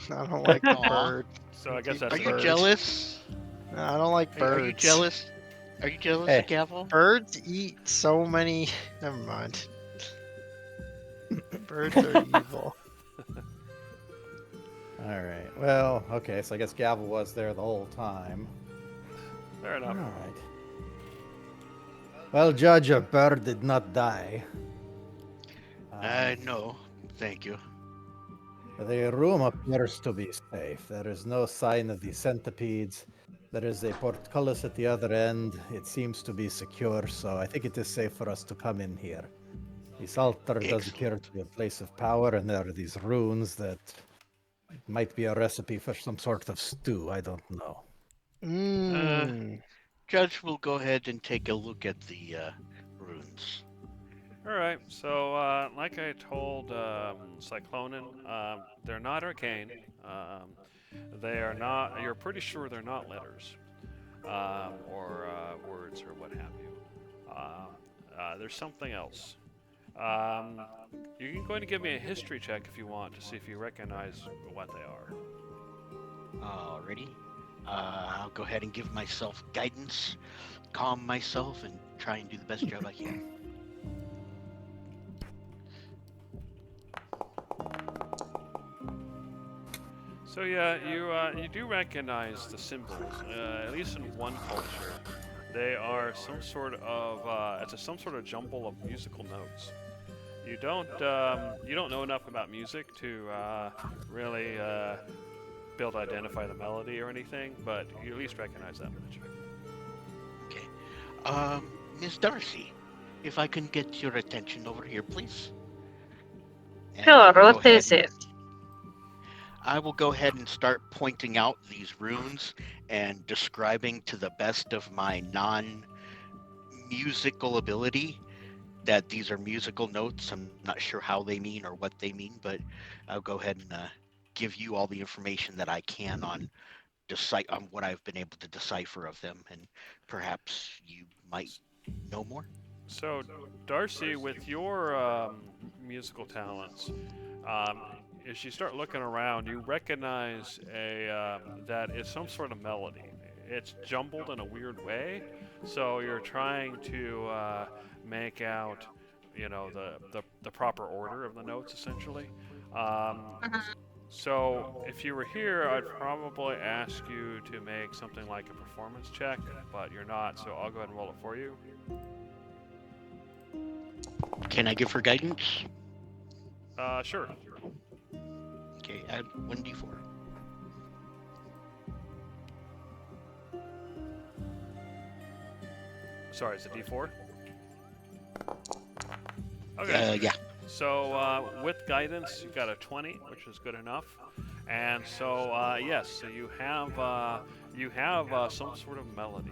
that. I don't like the Aw. bird. So I guess that's Are you birds. jealous? I don't like birds. Are you jealous? Are you jealous Hey. of Gavel? Birds eat so many. Never mind. Birds are evil. All right. Well, okay, so I guess Gavel was there the whole time. Fair All enough. right. Well, Judge, a bird did not die. No, thank you. The room appears to be safe. There is no sign of the centipedes. There is a portcullis at the other end. It seems to be secure, so I think it is safe for us to come in here. This altar does Excellent. appear to be a place of power, and there are these runes that might be a recipe for some sort of stew. I don't know. Mmm. Judge will go ahead and take a look at the runes. All right. So, like I told Cyclonin, they're not arcane. They are not. You're pretty sure they're not letters or words or what have you. There's something else. You can go ahead and give me a history check if you want to see if you recognize what they are. Alrighty. I'll go ahead and give myself guidance, calm myself, and try and do the best job I can. So yeah, you do recognize the symbols. At least in one culture, they are some sort of some sort of jumble of musical notes. You don't know enough about music to really be able to identify the melody or anything, but you at least recognize that much. Okay. Miss Darcy, if I can get your attention over here, please. And Sure, I'll go what ahead is and- it? I will go ahead and start pointing out these runes and describing to the best of my non-musical ability that these are musical notes. I'm not sure how they mean or what they mean, but I'll go ahead and give you all the information that I can on what I've been able to decipher of them, and perhaps you might know more. So, Darcy, with your musical talents, as you start looking around, you recognize that it's some sort of melody. It's jumbled in a weird way, so you're trying to make out, the proper order of the notes, essentially. So, if you were here, I'd probably ask you to make something like a performance check, but you're not, so I'll go ahead and roll it for you. Can I give her guidance? Sure. Okay, add 1d4. Sorry, it's a D4? Okay. Yeah. So with guidance, you got a 20, which is good enough. And so yes, so you have some sort of melody.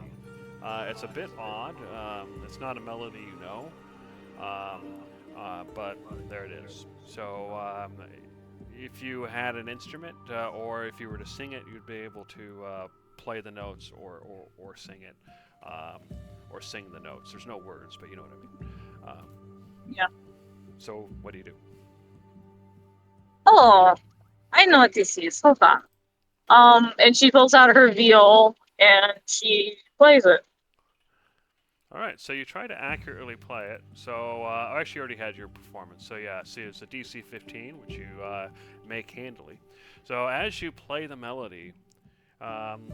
It's a bit odd. It's not a melody you know, but there it is. So if you had an instrument, or if you were to sing it, you'd be able to play the notes or sing it, or sing the notes. There's no words, but you know what I mean. Yeah. So what do you do? Oh, I know what this is. Hold on. And she pulls out her viol and she plays it. All right, so you try to accurately play it. So I actually already had your performance. So yeah, see, it's a DC 15, which you make handily. So as you play the melody,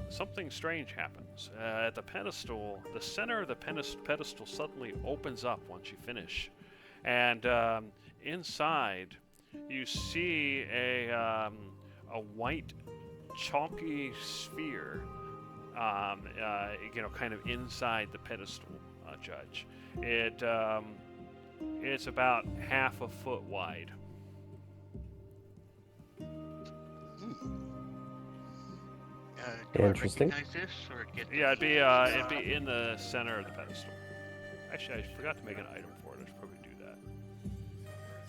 something strange happens. At the pedestal, the center of the pedestal suddenly opens up once you finish. And inside, you see a white chalky sphere, kind of inside the pedestal, Judge. It's about half a foot wide. Do Interesting. I recognize this, or get Yeah, it'd be in the center of the pedestal. Actually, I forgot to make an item for it. I should probably do that.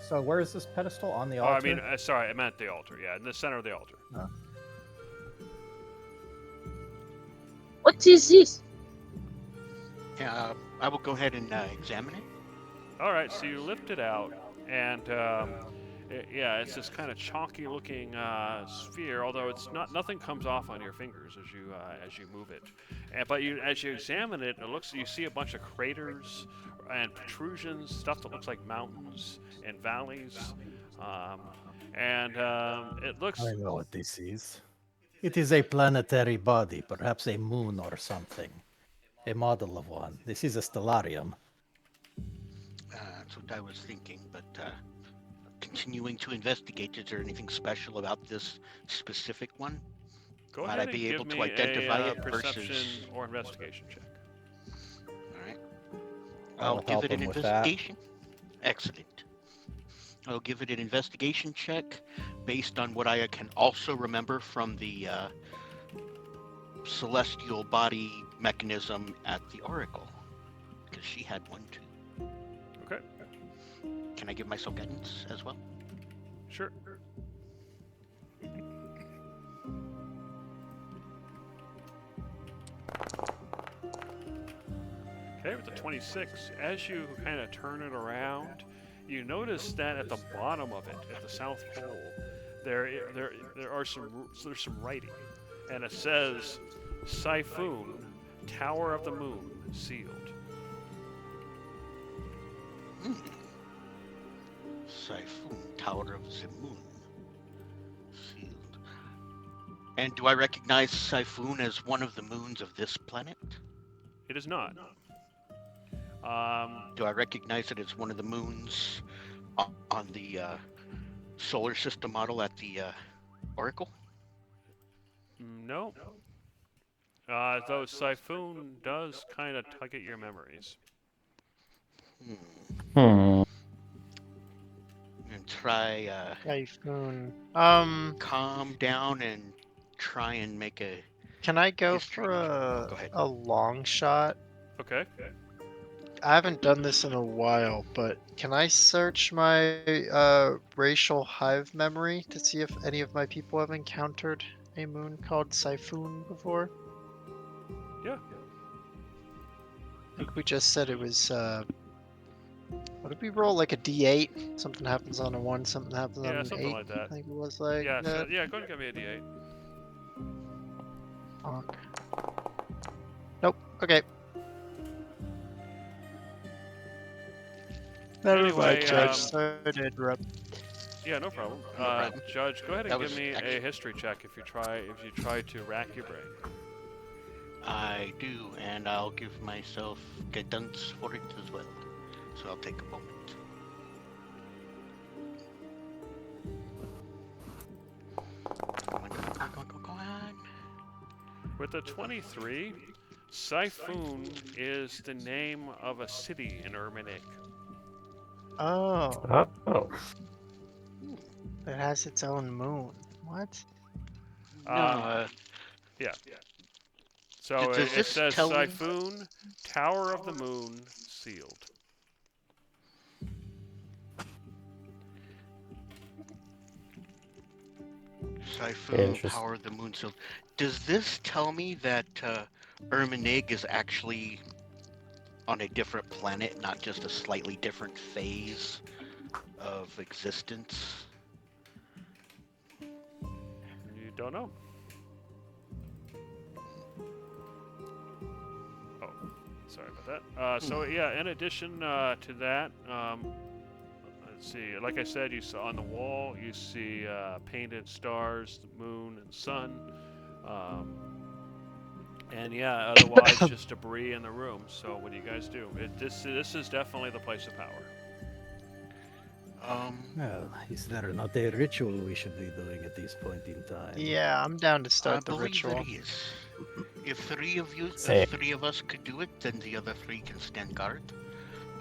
So where is this pedestal on the Oh, altar? I mean, sorry, I meant the altar. Yeah, in the center of the altar. What is this? I will go ahead and examine it. All right, so you lift it out, and it's this kind of chalky-looking sphere. Although nothing comes off on your fingers as you move it. But as you examine it, you see a bunch of craters and protrusions, stuff that looks like mountains and valleys, it looks. I know what this is. It is a planetary body, perhaps a moon or something. A model of one. This is a stellarium. That's what I was thinking, but continuing to investigate, is there anything special about this specific one? Go Might ahead I and be give able to me identify a it perception versus- or investigation check. All right. I'll I'll give help it an him with that. investigation. Excellent. I'll give it an investigation check based on what I can also remember from the celestial body mechanism at the Oracle, because she had one too. Okay, Can I give myself guidance as well? sure. Okay, with the 26, as you kind of turn it around, you notice that at the bottom of it, at the South Pole, there's some writing, and it says, "Siphon, Tower of the Moon, sealed." Siphon, Tower of the Moon. Sealed. And do I recognize Siphon as one of the moons of this planet? It is not. Do I recognize it as one of the moons on the solar system model at the Oracle? No. Though Siphon does kind of tug at your memories. Hmm. And try Typhoon. calm down and try and make a. Can I go History for check. Go ahead. a long shot? Okay. I haven't done this in a while, but can I search my racial hive memory to see if any of my people have encountered a moon called Siphon before? Yeah. I think we just said it was. What did we roll? Like a D8? Something happens on a 1, something happens on Yeah, an something 8. like that. I think it was like Yeah. that. So, yeah. Go ahead and give me a D8. Fuck. Nope. Okay. Never Anyway, mind, Judge. Sorry to interrupt. Yeah, no problem. No problem. Judge, go ahead and That give was me a actually- history check if you try to rack your brain. I do, and I'll give myself guidance for it as well. So I'll take a moment. Go on. With the 23, Siphon is the name of a city in Urminic. Oh, Oh. it has its own moon. What? No, Yeah. So Does it this says tell me- Siphon, Tower of the Moon, sealed. Siphon, Interesting. Power of the Moon Seal. Does this tell me that Erminig is actually on a different planet, not just a slightly different phase of existence? You don't know. Oh, sorry about that. So yeah, in addition to that, let's see. Like I said, you saw on the wall, you see painted stars, the moon and sun, and yeah, otherwise just debris in the room. So what do you guys do? This is definitely the place of power. Well, is there not a ritual we should be doing at this point in time? Yeah, I'm down to I start the believe ritual. it is. If three Same. of us could do it, then the other three can stand guard.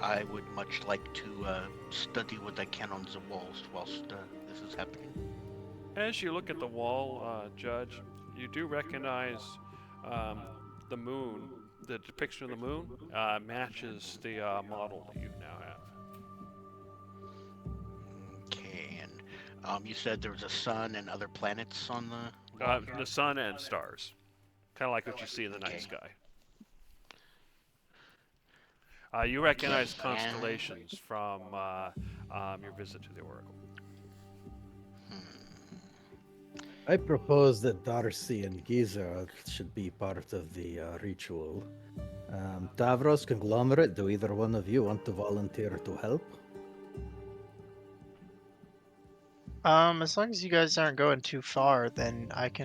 I would much like to study what I can on the walls whilst this is happening. As you look at the wall, Judge, you do recognize the moon. The depiction of the moon matches the model that you now have. Okay, and you said there was a sun and other planets on the wall here? The sun and stars, kind of like what you see in the night Okay. sky. You recognize Yeah. constellations from your visit to the Oracle. I propose that Darcy and Giza should be part of the ritual. Tavros, Conglomerate, do either one of you want to volunteer to help? As long as you guys aren't going too far, then I'm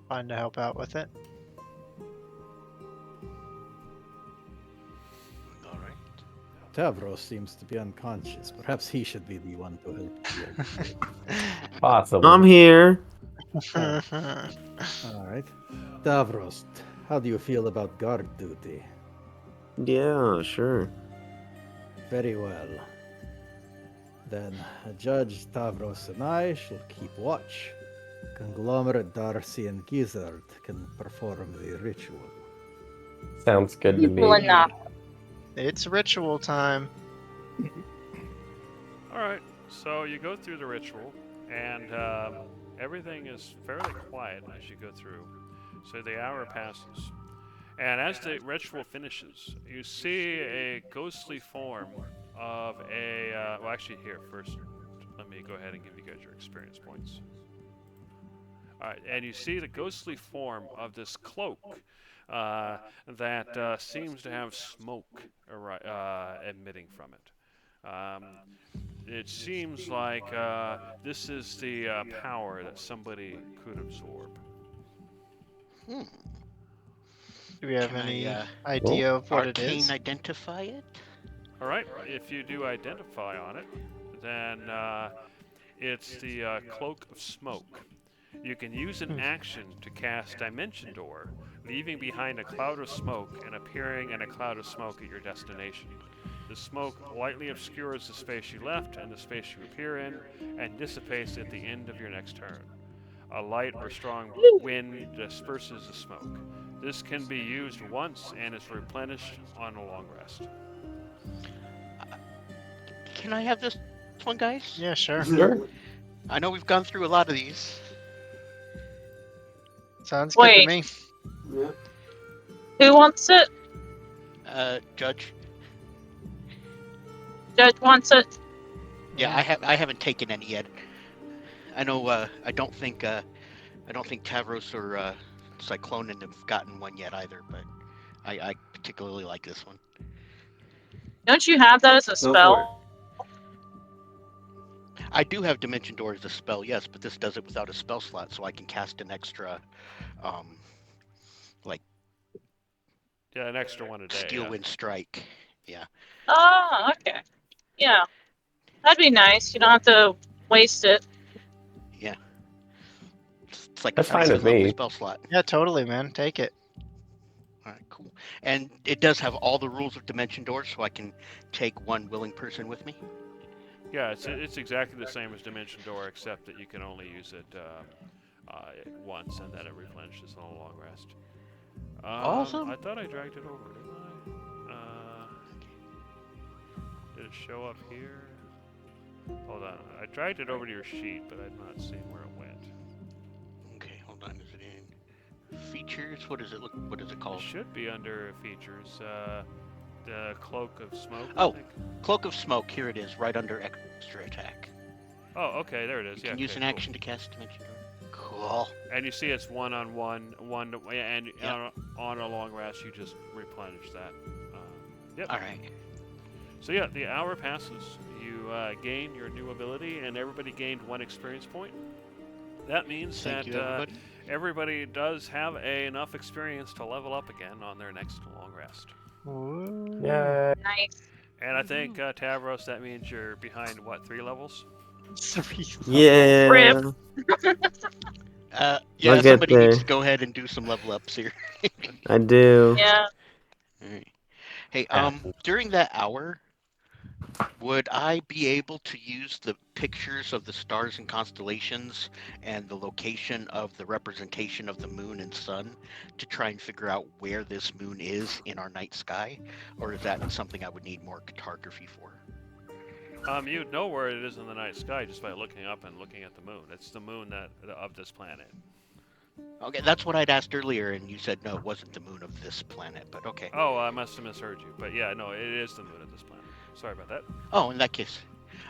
fine to help out with it. All right. Tavros seems to be unconscious. Perhaps he should be the one to help you. Possibly. I'm here. All right. Tavros, how do you feel about guard duty? Yeah, sure. Very well. Then Judge Tavros and I shall keep watch. Conglomerate, Darcy, and Gizzard can perform the ritual. Sounds good to me. People enough. It's ritual time. All right, so you go through the ritual, and everything is fairly quiet as you go through. So the hour passes, and as the ritual finishes, you see a ghostly form of a. Well, actually, here first, let me go ahead and give you guys your experience points. All right, and you see the ghostly form of this cloak that seems to have smoke emitting from it. It seems like this is the power that somebody could absorb. Do we have Can I, any idea of what it Arcane is? identify it? All right, if you do identify on it, then it's the Cloak of Smoke. You can use an action to cast Dimension Door, leaving behind a cloud of smoke and appearing in a cloud of smoke at your destination. The smoke lightly obscures the space you left and the space you appear in, and dissipates at the end of your next turn. A light or strong wind disperses the smoke. This can be used once and is replenished on a long rest. Can I have this one, guys? Yeah, sure. Sure. I know we've gone through a lot of these. Sounds good to me. Who wants it? Judge. Judge wants it. Yeah, I haven't taken any yet. I know. I don't think Tavros or Cyclonin have gotten one yet either. But I particularly like this one. Don't you have that as a for spell? I do have Dimension Door as a spell, yes, but this does it without a spell slot, so I can cast an extra, Yeah, an extra one a day. Steel yeah. Wind Strike. Yeah. Oh, okay. Yeah. That'd be nice. You don't have to waste it. Yeah. It's like That's a fine with lovely me. spell slot. Yeah, totally, man. Take it. All right, cool. And it does have all the rules of Dimension Door, so I can take one willing person with me. Yeah, it's exactly the same as Dimension Door, except that you can only use it once, and then it replenishes on a long rest. Awesome. I thought I dragged it over, didn't I? Did it show up here? Hold on, I dragged it over to your sheet, but I'm not seeing where it went. Okay, hold on. Is it in features? What is it? What is it It called? should be under features. The Cloak of Smoke. Oh. I think. Cloak of Smoke. Here it is, right under extra attack. Oh, okay, there it is. You can yeah, use okay, an cool. action to cast Dimension Door. Cool. And you see it's one-on-one, and Yep. on a long rest, you just replenish that. Yep. All right. So yeah, the hour passes. You gain your new ability, and everybody gained 1 experience point. That means Thank that you, everybody. everybody does have enough experience to level up again on their next long rest. Ooh. Yeah. Nice. And I think, Tavros, that means you're behind, what, 3 levels? Yeah. Rip. Yeah, I'll get somebody needs there. to go ahead and do some level ups here. I do. Yeah. Alright. Hey, during that hour, would I be able to use the pictures of the stars and constellations and the location of the representation of the moon and sun to try and figure out where this moon is in our night sky? Or is that something I would need more cartography for? You'd know where it is in the night sky just by looking up and looking at the moon. It's the moon of this planet. Okay, that's what I'd asked earlier, and you said no, it wasn't the moon of this planet, but okay. Oh, I must have misheard you. But yeah, no, it is the moon of this planet. Sorry about that. Oh, in that case.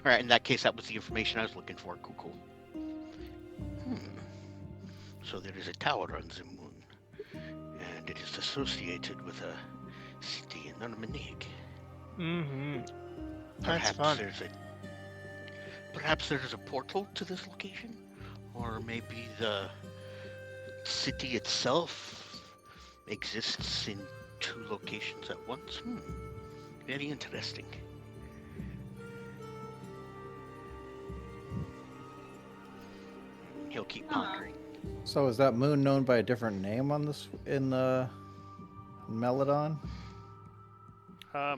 Alright, in that case, that was the information I was looking for. Cool. So there is a tower on the moon, and it is associated with a city in Armenic. Mm-hmm. Perhaps That's fun. Perhaps there's a portal to this location? Or maybe the city itself exists in 2 locations at once? Very interesting. He'll keep pondering. So is that moon known by a different name on this in Meladon?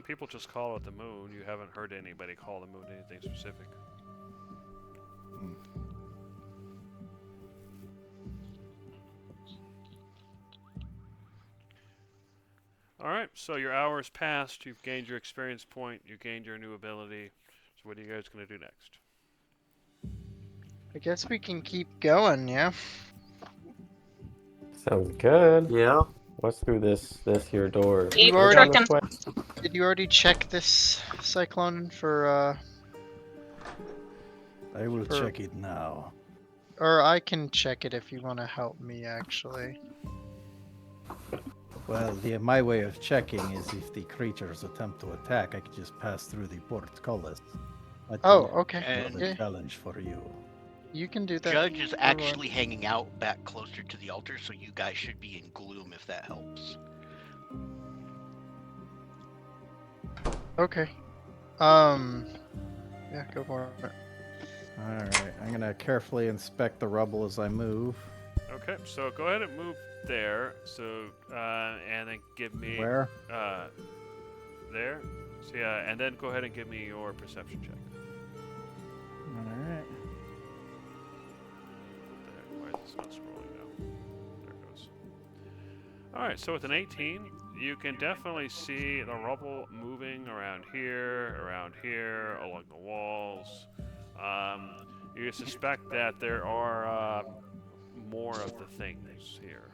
People just call it the moon. You haven't heard anybody call the moon anything specific. Alright, so your hour's passed. You've gained your experience point. You gained your new ability. So what are you guys going to do next? I guess we can keep going, yeah? Sounds good. Yeah. What's through this here door? Keep Go down trucking. this way? Did you already check this cyclone for, I will For- check it now. or I can check it if you want to help me, actually. Well, my way of checking is if the creatures attempt to attack, I can just pass through the portcullis. That Oh, will okay. And- be a challenge for you. You can do that. Judge is actually hanging out back closer to the altar, so you guys should be in gloom if that helps. Okay. Yeah, go for it. Alright, I'm gonna carefully inspect the rubble as I move. Okay, so go ahead and move there. So, and then give me... Where? There. So yeah, and then go ahead and give me your perception check. Alright. Why is this not scrolling now? There it goes. Alright, so with an 18, you can definitely see the rubble moving around here, along the walls. You suspect that there are more of the things here.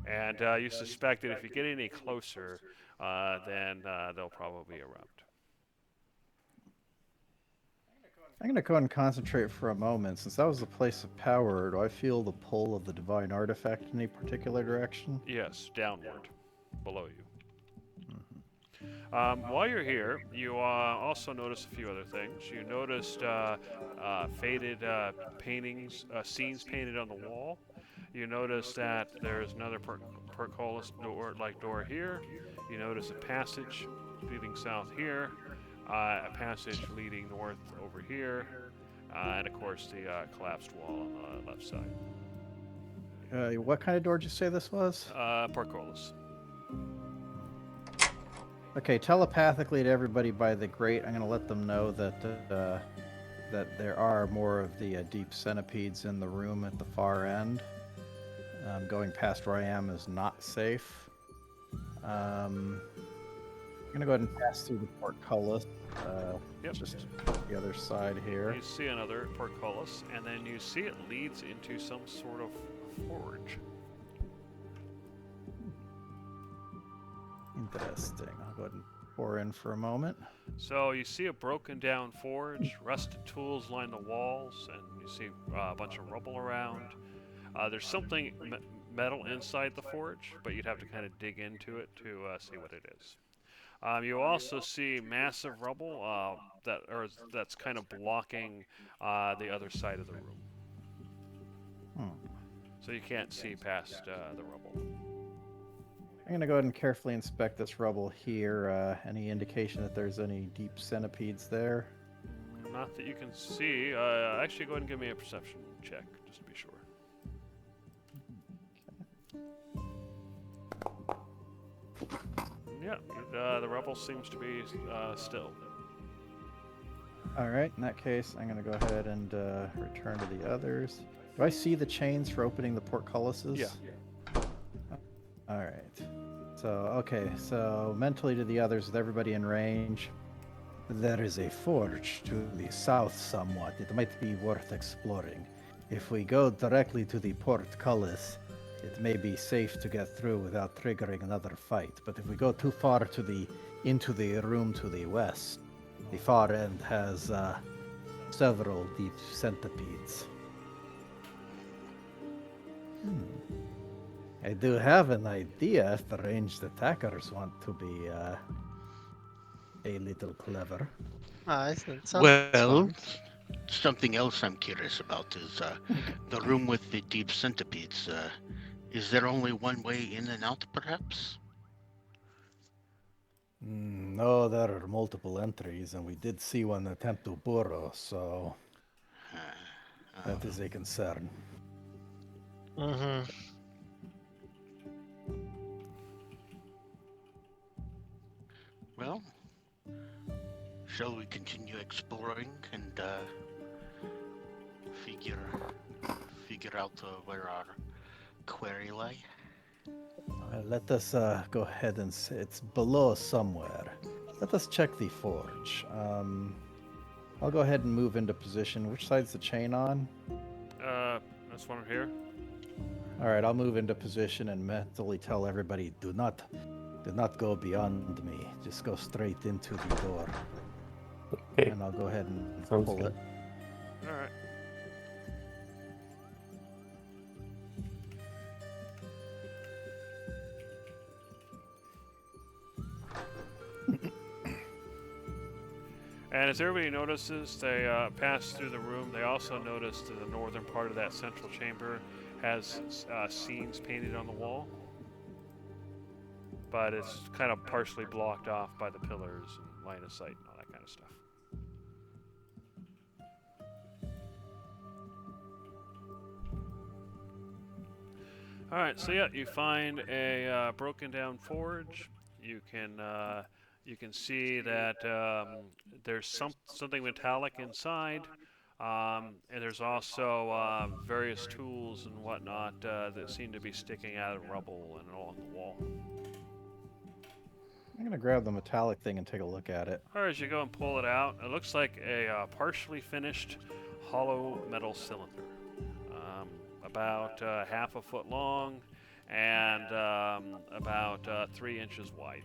And you suspect that if you get any closer, then they'll probably erupt. I'm gonna go and concentrate for a moment. Since that was the place of power, do I feel the pull of the divine artifact in any particular direction? Yes, downward, below you. While you're here, you also notice a few other things. You noticed faded paintings, scenes painted on the wall. You notice that there's another portcullis door here. You notice a passage leading south here, a passage leading north over here, and of course the collapsed wall on the left side. What kind of door did you say this was? Portcullis. Okay, telepathically to everybody by the grate, I'm gonna let them know that that there are more of the deep centipedes in the room at the far end. Going past where I am is not safe. I'm gonna go ahead and pass through the portcullis. Yep. Just the other side here. You see another portcullis, and then you see it leads into some sort of forge. Interesting. I'll go ahead and pour in for a moment. So you see a broken down forge, rusted tools line the walls, and you see a bunch of rubble around. There's something metal inside the forge, but you'd have to kind of dig into it to see what it is. You also see massive rubble that's kind of blocking the other side of the room. So you can't see past the rubble. I'm gonna go ahead and carefully inspect this rubble here. Any indication that there's any deep centipedes there? Not that you can see. Actually, go ahead and give me a perception check, just to be sure. Yeah, the rubble seems to be still. All right. In that case, I'm gonna go ahead and return to the others. Do I see the chains for opening the portcullises? Yeah. All right. So okay. So mentally to the others, with everybody in range. There is a forge to the south somewhat. It might be worth exploring. If we go directly to the portcullis, it may be safe to get through without triggering another fight. But if we go too far into the room to the west, the far end has several deep centipedes. I do have an idea if the ranged attackers want to be a little clever. That sounds Well, fun. something else I'm curious about is the room with the deep centipedes. Is there only one way in and out, perhaps? No, there are multiple entries, and we did see one attempt to burrow, so that is a concern. Mm-hmm. Well, shall we continue exploring and figure out where our quarry lie? Let us go ahead and say it's below somewhere. Let us check the forge. I'll go ahead and move into position. Which side's the chain on? This one here. All right, I'll move into position and mentally tell everybody, do not go beyond me. Just go straight into the door. Okay. And I'll go ahead and Sounds pull good. it. All right. And as everybody notices, they pass through the room. They also notice that the northern part of that central chamber has scenes painted on the wall, but it's kind of partially blocked off by the pillars and line of sight and all that kind of stuff. All right, so yeah, you find a broken down forge. You can see that there's something metallic inside, and there's also various tools and whatnot that seem to be sticking out of rubble and along the wall. I'm gonna grab the metallic thing and take a look at it. Or as you go and pull it out, it looks like a partially finished hollow metal cylinder, about half a foot long and about 3 inches wide.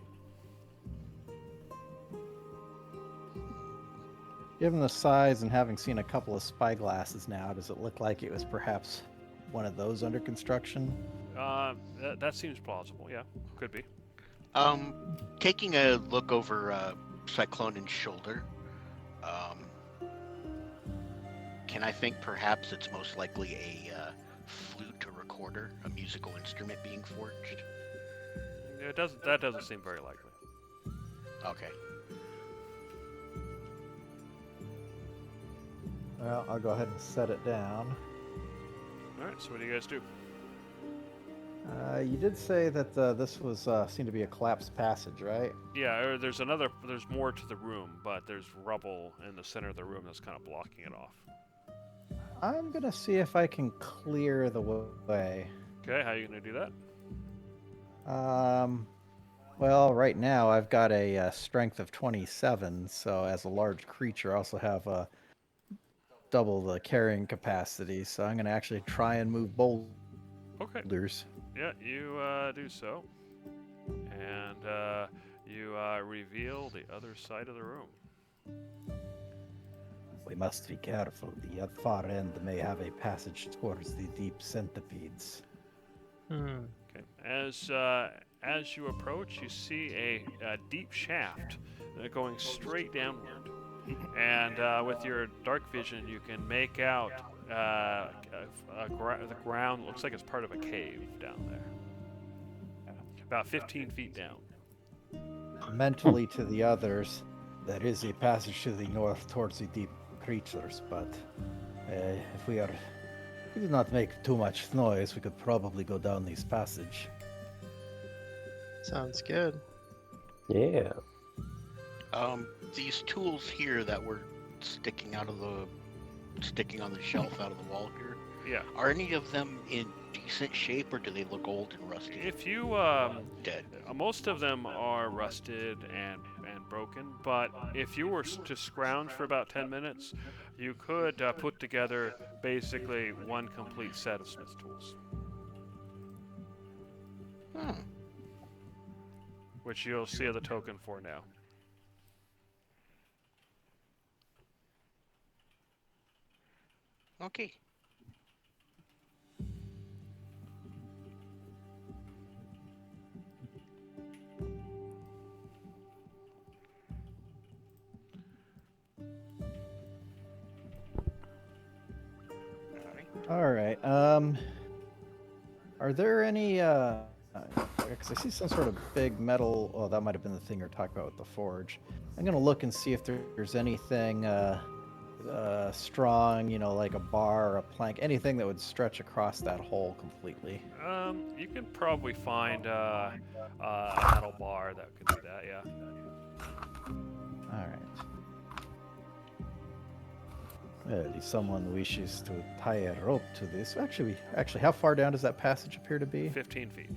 Given the size and having seen a couple of spyglasses now, does it look like it was perhaps one of those under construction? That seems plausible. Yeah, could be. Taking a look over Cyclonan's shoulder, can I think perhaps it's most likely a flute or recorder, a musical instrument being forged? That doesn't seem very likely. Okay. Well, I'll go ahead and set it down. All right. So what do you guys do? You did say that this was seemed to be a collapsed passage, right? Yeah. There's more to the room, but there's rubble in the center of the room that's kind of blocking it off. I'm gonna see if I can clear the way. Okay. How are you gonna do that? Well, right now I've got a strength of 27, so as a large creature, I also have double the carrying capacity. So I'm gonna actually try and move boulders. Okay. Yeah, you do so, and you reveal the other side of the room. We must be careful. The far end may have a passage towards the deep centipedes. Okay. As you approach, you see a deep shaft going straight downward, and with your dark vision, you can make out the ground looks like it's part of a cave down there. about 15 feet down. Mentally to the others, there is a passage to the north towards the deep creatures, but if we do not make too much noise, we could probably go down this passage. Sounds good. Yeah. These tools here that were sticking on the shelf out of the wall here, Yeah. are any of them in decent shape, or do they look old and rusty? If you Dead. most of them are rusted and broken, but if you were to scrounge for about 10 minutes, you could put together basically one complete set of smith's tools, which you'll see the token for now. Okay. All right. Are there any? Because I see some sort of big metal. Oh, that might have been the thing you're talking about with the forge. I'm gonna look and see if there's anything strong, like a bar or a plank, anything that would stretch across that hole completely. You can probably find a metal bar that could do that. Yeah. All right. Well, if someone wishes to tie a rope to this, actually, how far down does that passage appear to be? 15 feet.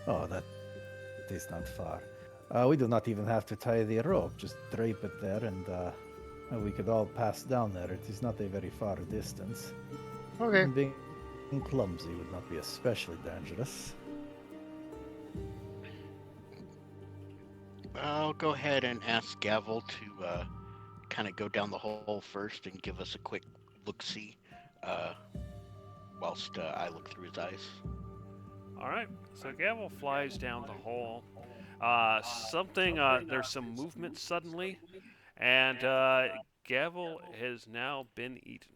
Oh, that is not far. We do not even have to tie the rope; just drape it there, and we could all pass down there. It is not a very far distance. Okay. And being clumsy would not be especially dangerous. I'll go ahead and ask Gavel to kind of go down the hole first and give us a quick look-see whilst I look through his eyes. All right. So Gavel flies down the hole. There's some movement suddenly, and Gavel has now been eaten.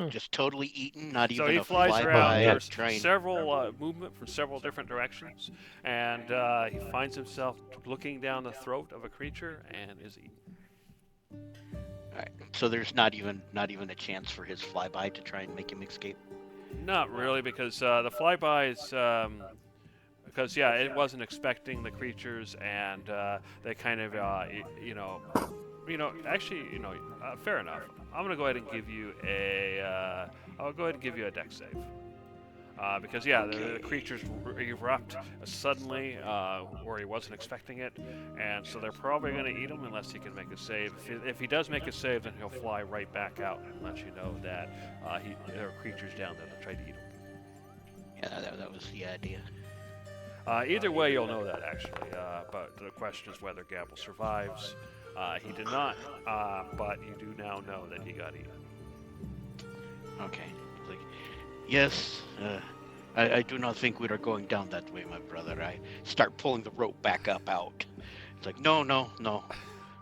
Just totally eaten, not So even he a flies flyby around. to There's try and... several movement from several different directions, and he finds himself looking down the throat of a creature and is eaten. Alright, so there's not even a chance for his flyby to try and make him escape? Not really, because the flybys, it wasn't expecting the creatures, and they kind of, fair enough. I'm gonna go ahead and give you a dex save. Because the creatures erupt suddenly where he wasn't expecting it, and so they're probably going to eat him unless he can make a save. If he does make a save, then he'll fly right back out and let you know that there are creatures down there that tried to eat him. Yeah, that was the idea. Either way, you'll know that actually. But the question is whether Gavel survives. He did not, but you do now know that he got eaten. Okay. Yes, I do not think we are going down that way, my brother. I start pulling the rope back up out. It's like, no.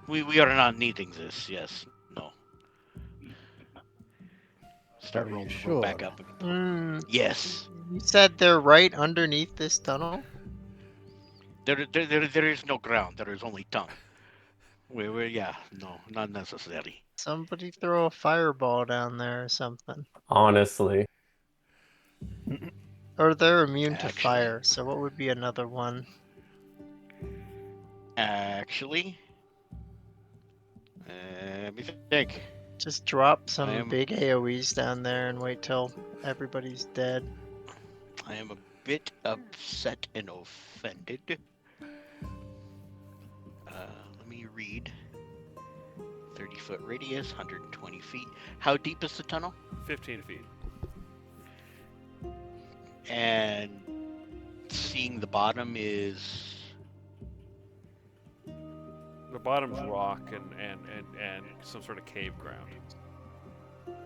We are not needing this. Yes, no. Start Are you rolling the sure? rope back up. Yes. You said they're right underneath this tunnel? There is no ground. There is only tongue. No, not necessary. Somebody throw a fireball down there or something. Honestly. Or they're immune to Actually- fire, so what would be another one? Actually, let me think. Just drop some I am- big AoEs down there and wait till everybody's dead. I am a bit upset and offended. Let me read. 30-foot radius, 120 feet. How deep is the tunnel? 15 feet. And seeing the bottom is... The bottom's rock and some sort of cave ground. Alright,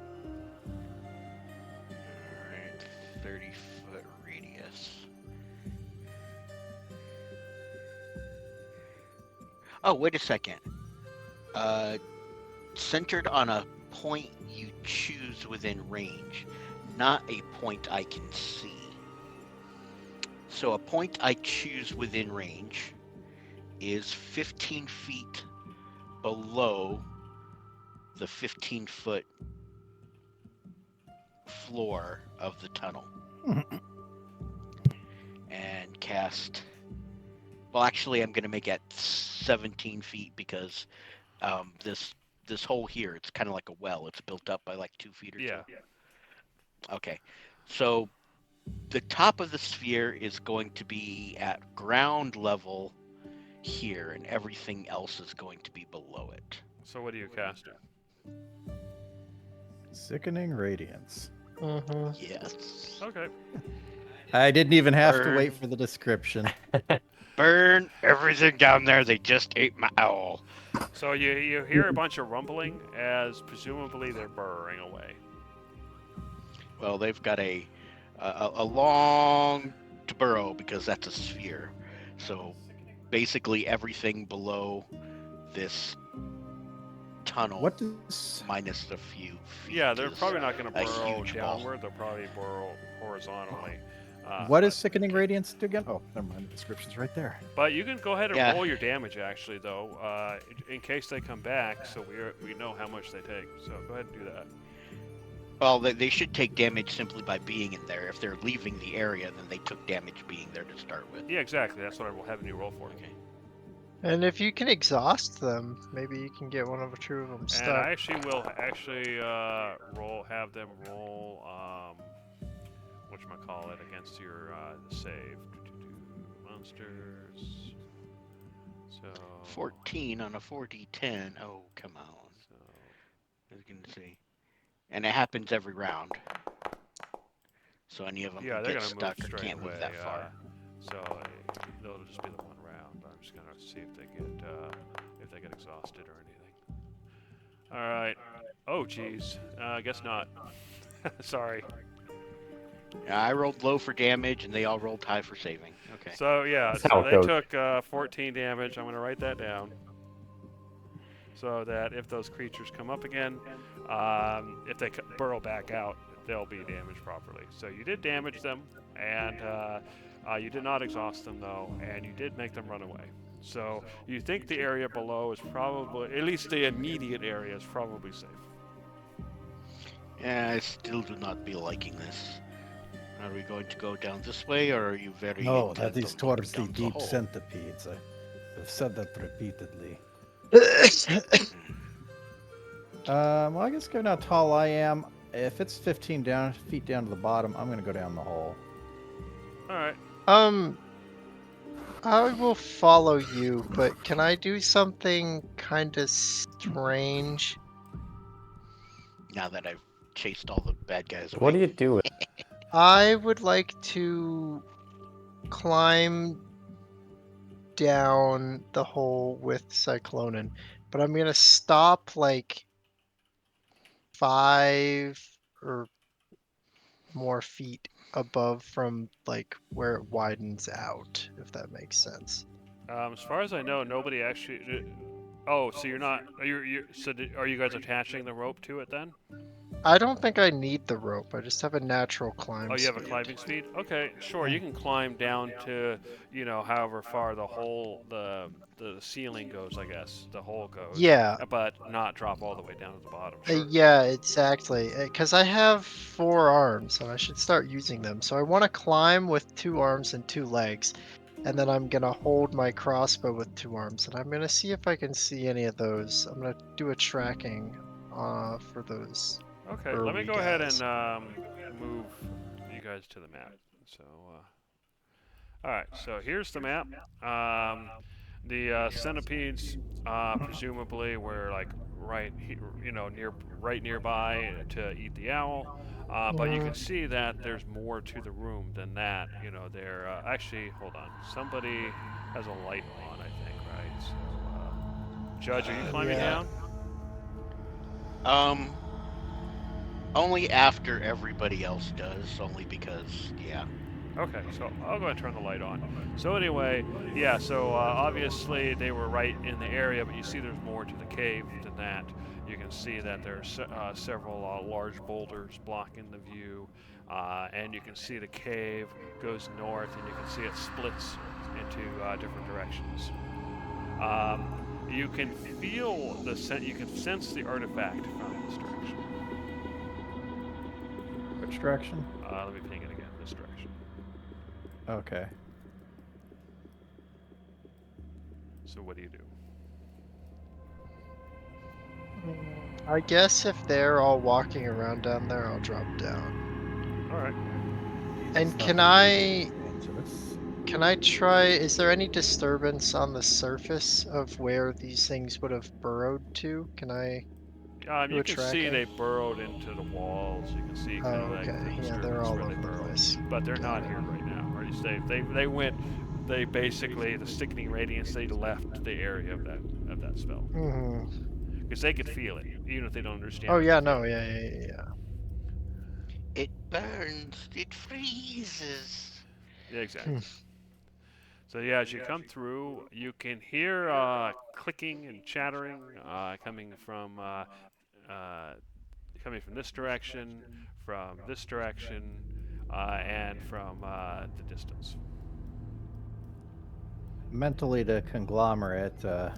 30-foot radius. Oh, wait a second. Centered on a point you choose within range, not a point I can see. So a point I choose within range is 15 feet below the 15-foot floor of the tunnel. And cast... Well, actually, I'm going to make it 17 feet because this hole here, it's kind of like a well. It's built up by like 2 feet or Yeah. so. Okay. So the top of the sphere is going to be at ground level here, and everything else is going to be below it. So what do you cast? Sickening Radiance. Mm-hmm. Yes. Okay. I didn't even have to Burn. wait for the description. Burn everything down there. They just ate my owl. So you hear a bunch of rumbling as presumably they're burrowing away. Well, they've got a long to burrow because that's a sphere. So basically everything below this tunnel, What does minus a few feet. Yeah, they're is probably not going to a burrow huge wall. downward. They'll probably burrow horizontally. what but- is Sickening Radiance do again? Oh, never mind. The description's right there. But you can go ahead and Yeah. roll your damage, actually, though, in case they come back, so we know how much they take. So go ahead and do that. Well, they should take damage simply by being in there. If they're leaving the area, then they took damage being there to start with. Yeah, exactly. That's what I'm having you roll for. Okay. And if you can exhaust them, maybe you can get one of the two of them And stuck. I actually will have them roll whatchamacallit against your save. Monsters. So 14 on a 4d10. Oh, come on. So I was going to say. And it happens every round. So any of them yeah, who they're get gonna move stuck or straight can't away. move that far. So it'll just be the one round. I'm just gonna see if they get exhausted or anything. All right. Oh, geez. I guess not. Sorry. Yeah, I rolled low for damage, and they all rolled high for saving. Okay. So yeah, That's how so it they goes. took 14 damage. I'm gonna write that down. So that if those creatures come up again, if they burrow back out, they'll be damaged properly. So you did damage them, and you did not exhaust them though, and you did make them run away. So you think the area below is probably, at least the immediate area is probably safe. Yeah, I still do not be liking this. Are we going to go down this way, or are you very? No, intent that is on towards the looking down deep hole? centipedes. I've said that repeatedly. Well, I guess given how tall I am, if it's 15 feet down to the bottom, I'm gonna go down the hole. All right. I will follow you, but can I do something kind of strange? Now that I've chased all the bad guys away. What do you do? I would like to climb down the hole with Cyclonin, but I'm gonna stop like 5 or more feet above from like where it widens out, if that makes sense. As far as I know, nobody actually. Oh, so you're not? Are you guys attaching the rope to it then? I don't think I need the rope. I just have a natural climb. Oh, you have a speed. climbing speed? Okay, sure. You can climb down to, however far the hole, the ceiling goes, I guess. The hole goes. Yeah. But not drop all the way down to the bottom. Yeah, exactly. Because I have 4 arms, and I should start using them. So I want to climb with 2 arms and 2 legs, and then I'm gonna hold my crossbow with 2 arms, and I'm gonna see if I can see any of those. I'm gonna do a tracking for those. Okay, Or let me we go ahead guys. and move you guys to the map. So, all right. So here's the map. The centipedes, presumably, were like right nearby to eat the owl. But you can see that there's more to the room than that. They're actually, hold on. Somebody has a light on, I think, right? So, Judge, are you climbing Yeah. down? Only after everybody else does. Only because, yeah. Okay, so I'll go ahead and turn the light on. So anyway, yeah, so obviously they were right in the area, but you see there's more to the cave than that. You can see that there's several large boulders blocking the view. and you can see the cave goes north, and you can see it splits into different directions. You can feel you can sense the artifact from this direction. Which direction? Let me ping it again. This direction. Okay. So what do you do? I guess if they're all walking around down there, I'll drop down. All right. And It's can not I dangerous. try? Is there any disturbance on the surface of where these things would have burrowed to? Can I? Do You a can see tracking? they burrowed into the walls. You can see kind of Oh, like okay. the Yeah, they're disturbance all where they over the burrowed, place. but they're Got not it. here right now. Or you say they basically the sickening radiance. They left the area of that spell Mm-hmm. because they could feel it, even if they don't understand. Oh it, yeah, they feel no, it. yeah. It burns. It freezes. Yeah, exactly. So yeah, as you come through, you can hear clicking and chattering coming from this direction, and from the distance. Mentally to conglomerate, do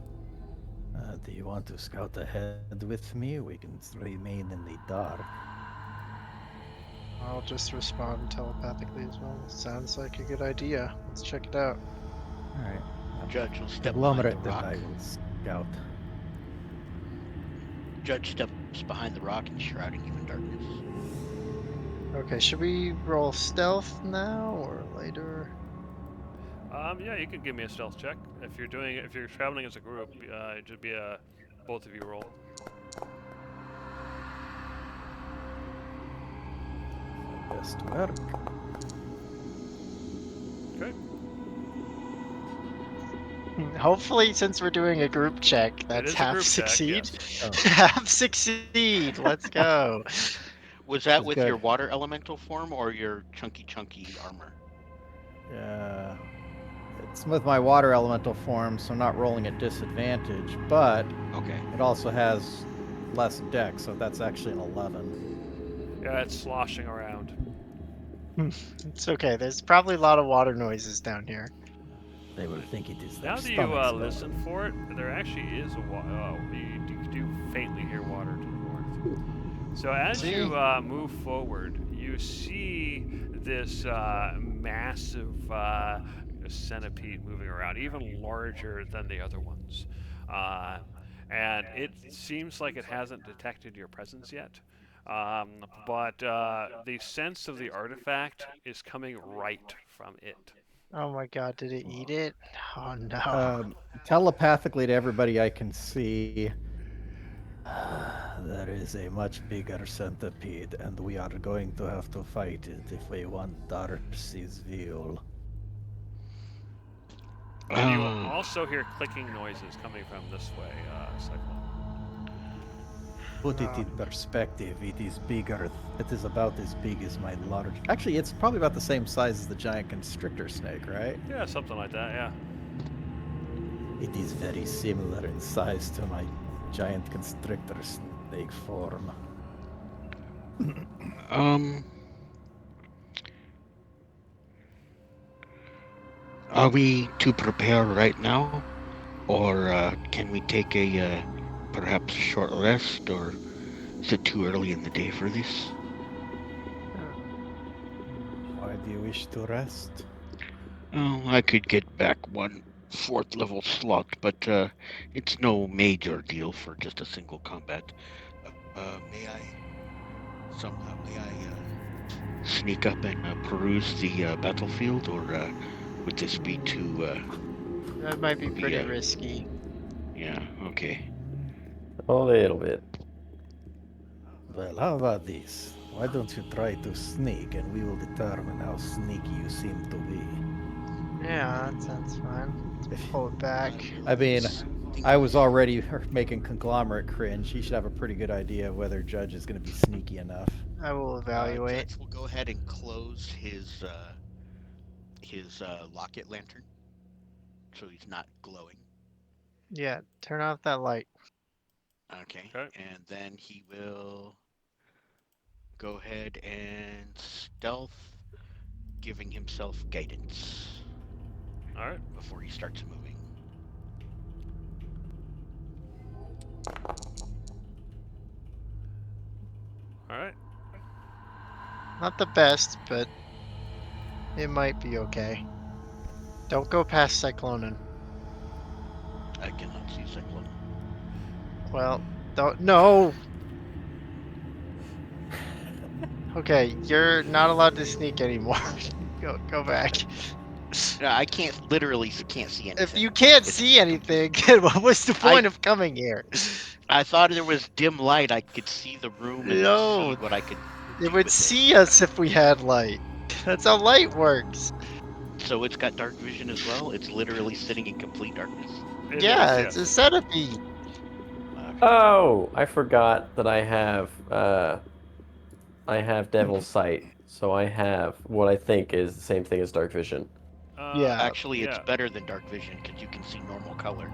you want to scout ahead with me? We can remain in the dark. I'll just respond telepathically as well. Sounds like a good idea. Let's check it out. All right. Judge will step behind the Conglomerate, then rock. I will scout. Judge steps behind the rock and shrouding you in darkness. Okay, should we roll stealth now or later? Yeah, you can give me a stealth check if you're traveling as a group. It should be a both of you roll. Best work. Okay. Hopefully, since we're doing a group check, It that's is a half group check, succeed. yes. Oh. Half succeed. Let's go. Was that That's with good. your water elemental form or your chunky armor? Yeah. It's with my water elemental form, so I'm not rolling at disadvantage, but Okay. it also has less dex, so that's actually an 11. Yeah, it's sloshing around. It's okay. There's probably a lot of water noises down here. They will think it is Now their that you stomachs. listen for it, there actually is you do faintly hear water to the north. So as See? you move forward, you see this massive centipede moving around, even larger than the other ones. And it seems like it hasn't detected your presence yet. But the sense of the artifact is coming right from it. Oh my god, did it eat it? Oh no. Telepathically to everybody I can see, there is a much bigger centipede, and we are going to have to fight it if we want Darcy's veal. And you also hear clicking noises coming from this way, Cyclone. Put it in perspective, it is bigger. It is about as big as my large. Actually, it's probably about the same size as the giant constrictor snake, right? Yeah, something like that, yeah. It is very similar in size to my giant constrictor snake form. Are we to prepare right now? Or can we take a perhaps a short rest? Or is it too early in the day for this? Why do you wish to rest? Oh, I could get back one 4th level slot, but it's no major deal for just a single combat. May I sneak up and peruse the battlefield, or would this be too? That might be pretty risky. Yeah. Okay. A little bit. Well, how about this? Why don't you try to sneak, and we will determine how sneaky you seem to be. Yeah, that sounds fine. Let's pull it back. I mean, I was already making Conglomerate cringe. He should have a pretty good idea of whether Judge is going to be sneaky enough. I will evaluate. Judge will go ahead and close his locket lantern, so he's not glowing. Yeah, turn off that light. Okay. Okay. And then he will go ahead and stealth, giving himself guidance All right. before he starts moving. All right. Not the best, but it might be okay. Don't go past Cyclonin. I cannot see Cyclone. Well, don't. No! Okay, you're not allowed to sneak anymore. Go back. No, I literally can't see anything. If you can't see anything, then what was the point of coming here? I thought there was dim light. I could see the room and No. see what I could. It would see us if we had light. That's how light works. So it's got dark vision as well. It's literally sitting in complete darkness. It Yeah, is, it's yes. a centipede. Oh, I forgot that I have Devil's Sight, so I have what I think is the same thing as Dark Vision. Yeah. Actually, it's yeah. better than dark vision because you can see normal color.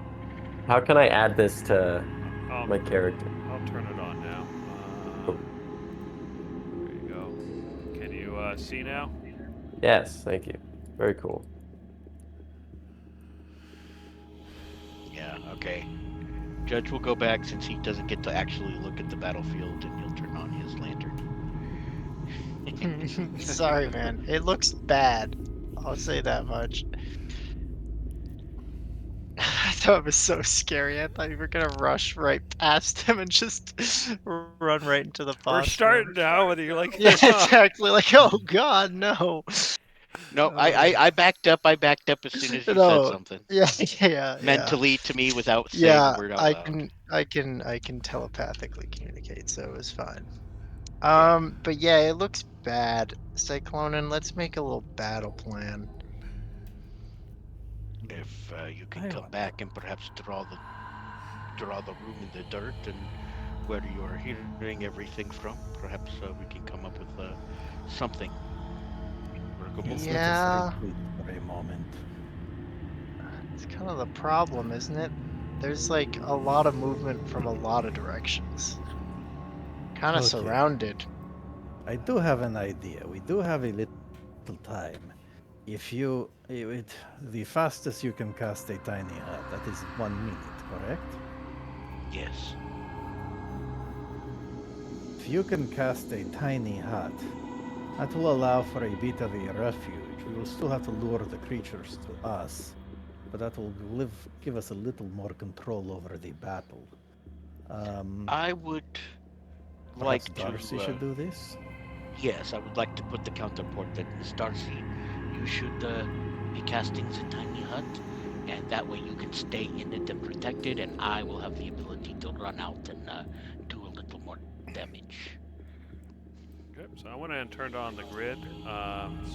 How can I add this to I'll, my character? I'll turn it on now. There you go. Can you see now? Yes, thank you. Very cool. Yeah. Okay. Judge will go back since he doesn't get to actually look at the battlefield, and he'll turn on his lantern. Sorry, man. It looks bad. I'll say that much. I thought it was so scary. I thought you were gonna rush right past him and just run right into the boss. We're starting now, and you're like, Yeah, exactly. Like, oh god, no. No, I backed up. I backed up as soon as you No. said something. Yeah. Mentally to me without saying Yeah, a word out I loud. can telepathically communicate, so it was fine. Yeah. But yeah, it looks bad. Cyclonin, let's make a little battle plan. If you can come back and perhaps draw the room in the dirt and where you are hearing everything from, perhaps we can come up with something workable. Yeah. Let's retreat for a moment. It's kind of the problem, isn't it? There's like a lot of movement from a lot of directions. Kind of Okay. surrounded. I do have an idea. We do have a little time. If you, the fastest you can cast a tiny hut, that is 1 minute, correct? Yes. If you can cast a tiny hut, that will allow for a bit of a refuge. We will still have to lure the creatures to us, but that will give us a little more control over the battle. I would Perhaps like Darcy to. should do this. Yes, I would like to put the counterpart that Miss Darcy, you should be casting the tiny hut, and that way you can stay in it and protected, and I will have the ability to run out and do a little more damage. Okay, so I went ahead and turned on the grid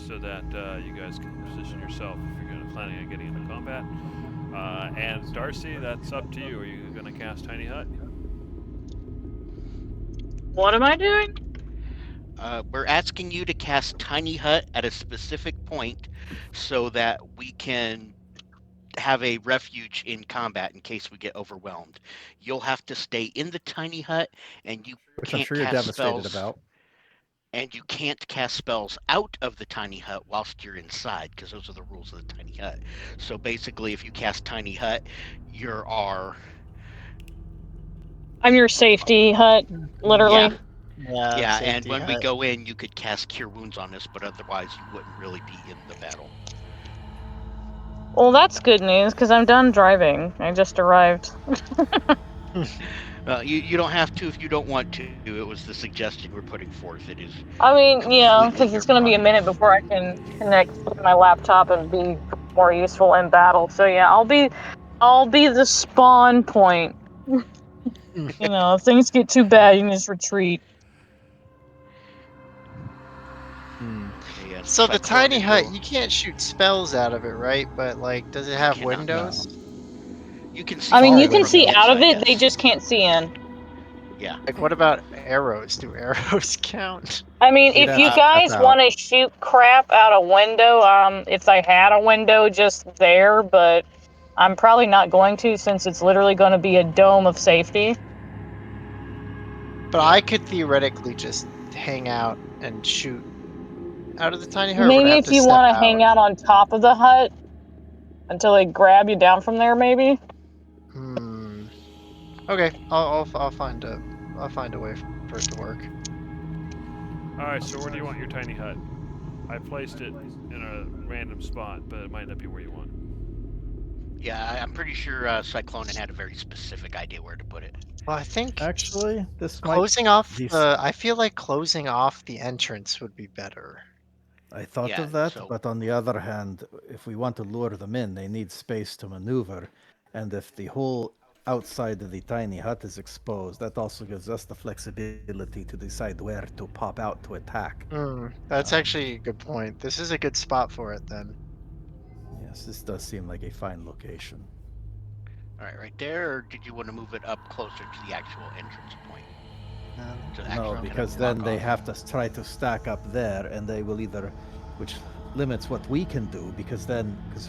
so that you guys can position yourself if you're planning on getting into combat. And Darcy, that's up to you. Are you going to cast Tiny Hut? What am I doing? We're asking you to cast Tiny Hut at a specific point so that we can have a refuge in combat in case we get overwhelmed. You'll have to stay in the Tiny Hut, and you Which can't I'm sure you're cast devastated spells. about. And you can't cast spells out of the tiny hut whilst you're inside, because those are the rules of the tiny hut. So basically, if you cast tiny hut, you're our... I'm your safety hut, literally. Yeah, and safety when we hut. go in, you could cast Cure Wounds on us, but otherwise you wouldn't really be in the battle. Well, that's good news, because I'm done driving. I just arrived. You don't have to if you don't want to. It was the suggestion we're putting forth. It is. I mean, yeah, completely because it's your going to be a minute prerogative. before I can connect with my laptop and be more useful in battle. So yeah, I'll be the spawn point. You know, if things get too bad, you can just retreat. Yes, So the tiny Cyclone hut, will- you can't shoot spells out of it, right? But like, does it have cannot. windows? You can see. I mean, Far you can away see from out of inside, it, they yes. just can't see in. Yeah. Like, what about arrows? Do arrows count? I mean, See, if you that's guys out. want to shoot crap out a window, if I had a window just there, but I'm probably not going to since it's literally going to be a dome of safety. But I could theoretically just hang out and shoot out of the tiny hut? Or would I Maybe have if to you step want to hang out on top of the hut until they grab you down from there, maybe. Okay, I'll find a way for it to work. All right. So where do you want your tiny hut? I placed it in a random spot, but it might not be where you want. Yeah, I'm pretty sure Cyclonin had a very specific idea where to put it. Well, I think Actually, this might closing off be I feel like closing off the entrance would be better. I thought Yeah, of that, so- but on the other hand, if we want to lure them in, they need space to maneuver. And if the whole outside of the tiny hut is exposed, that also gives us the flexibility to decide where to pop out to attack. That's actually a good point. This is a good spot for it then. Yes, this does seem like a fine location. All right there, or did you want to move it up closer to the actual entrance point? To the No, actual kind of because then block they off? have to try to stack up there, and they will either, which limits what we can do, because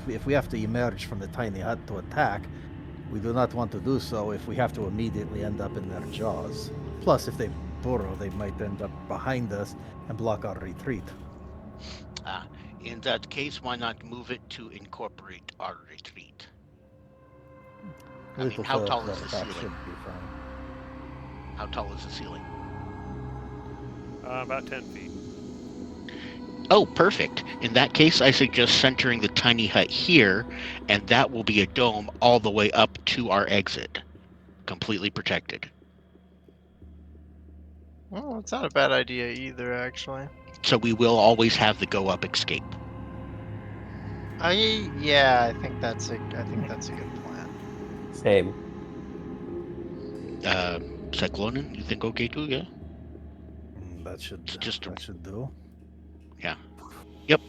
if we have to emerge from the tiny hut to attack, we do not want to do so if we have to immediately end up in their jaws. Plus, if they burrow, they might end up behind us and block our retreat. In that case, why not move it to incorporate our retreat? I mean, Little how further, tall is the that ceiling? should be fine. How tall is the ceiling? About 10 feet. Oh, perfect. In that case, I suggest centering the tiny hut here, and that will be a dome all the way up to our exit. Completely protected. Well, it's not a bad idea either, actually. So we will always have the go up escape. Yeah, I think that's a good plan. Same. Cyclonin, you think okay too, yeah? That should Just a- that should do. Yeah. Yep.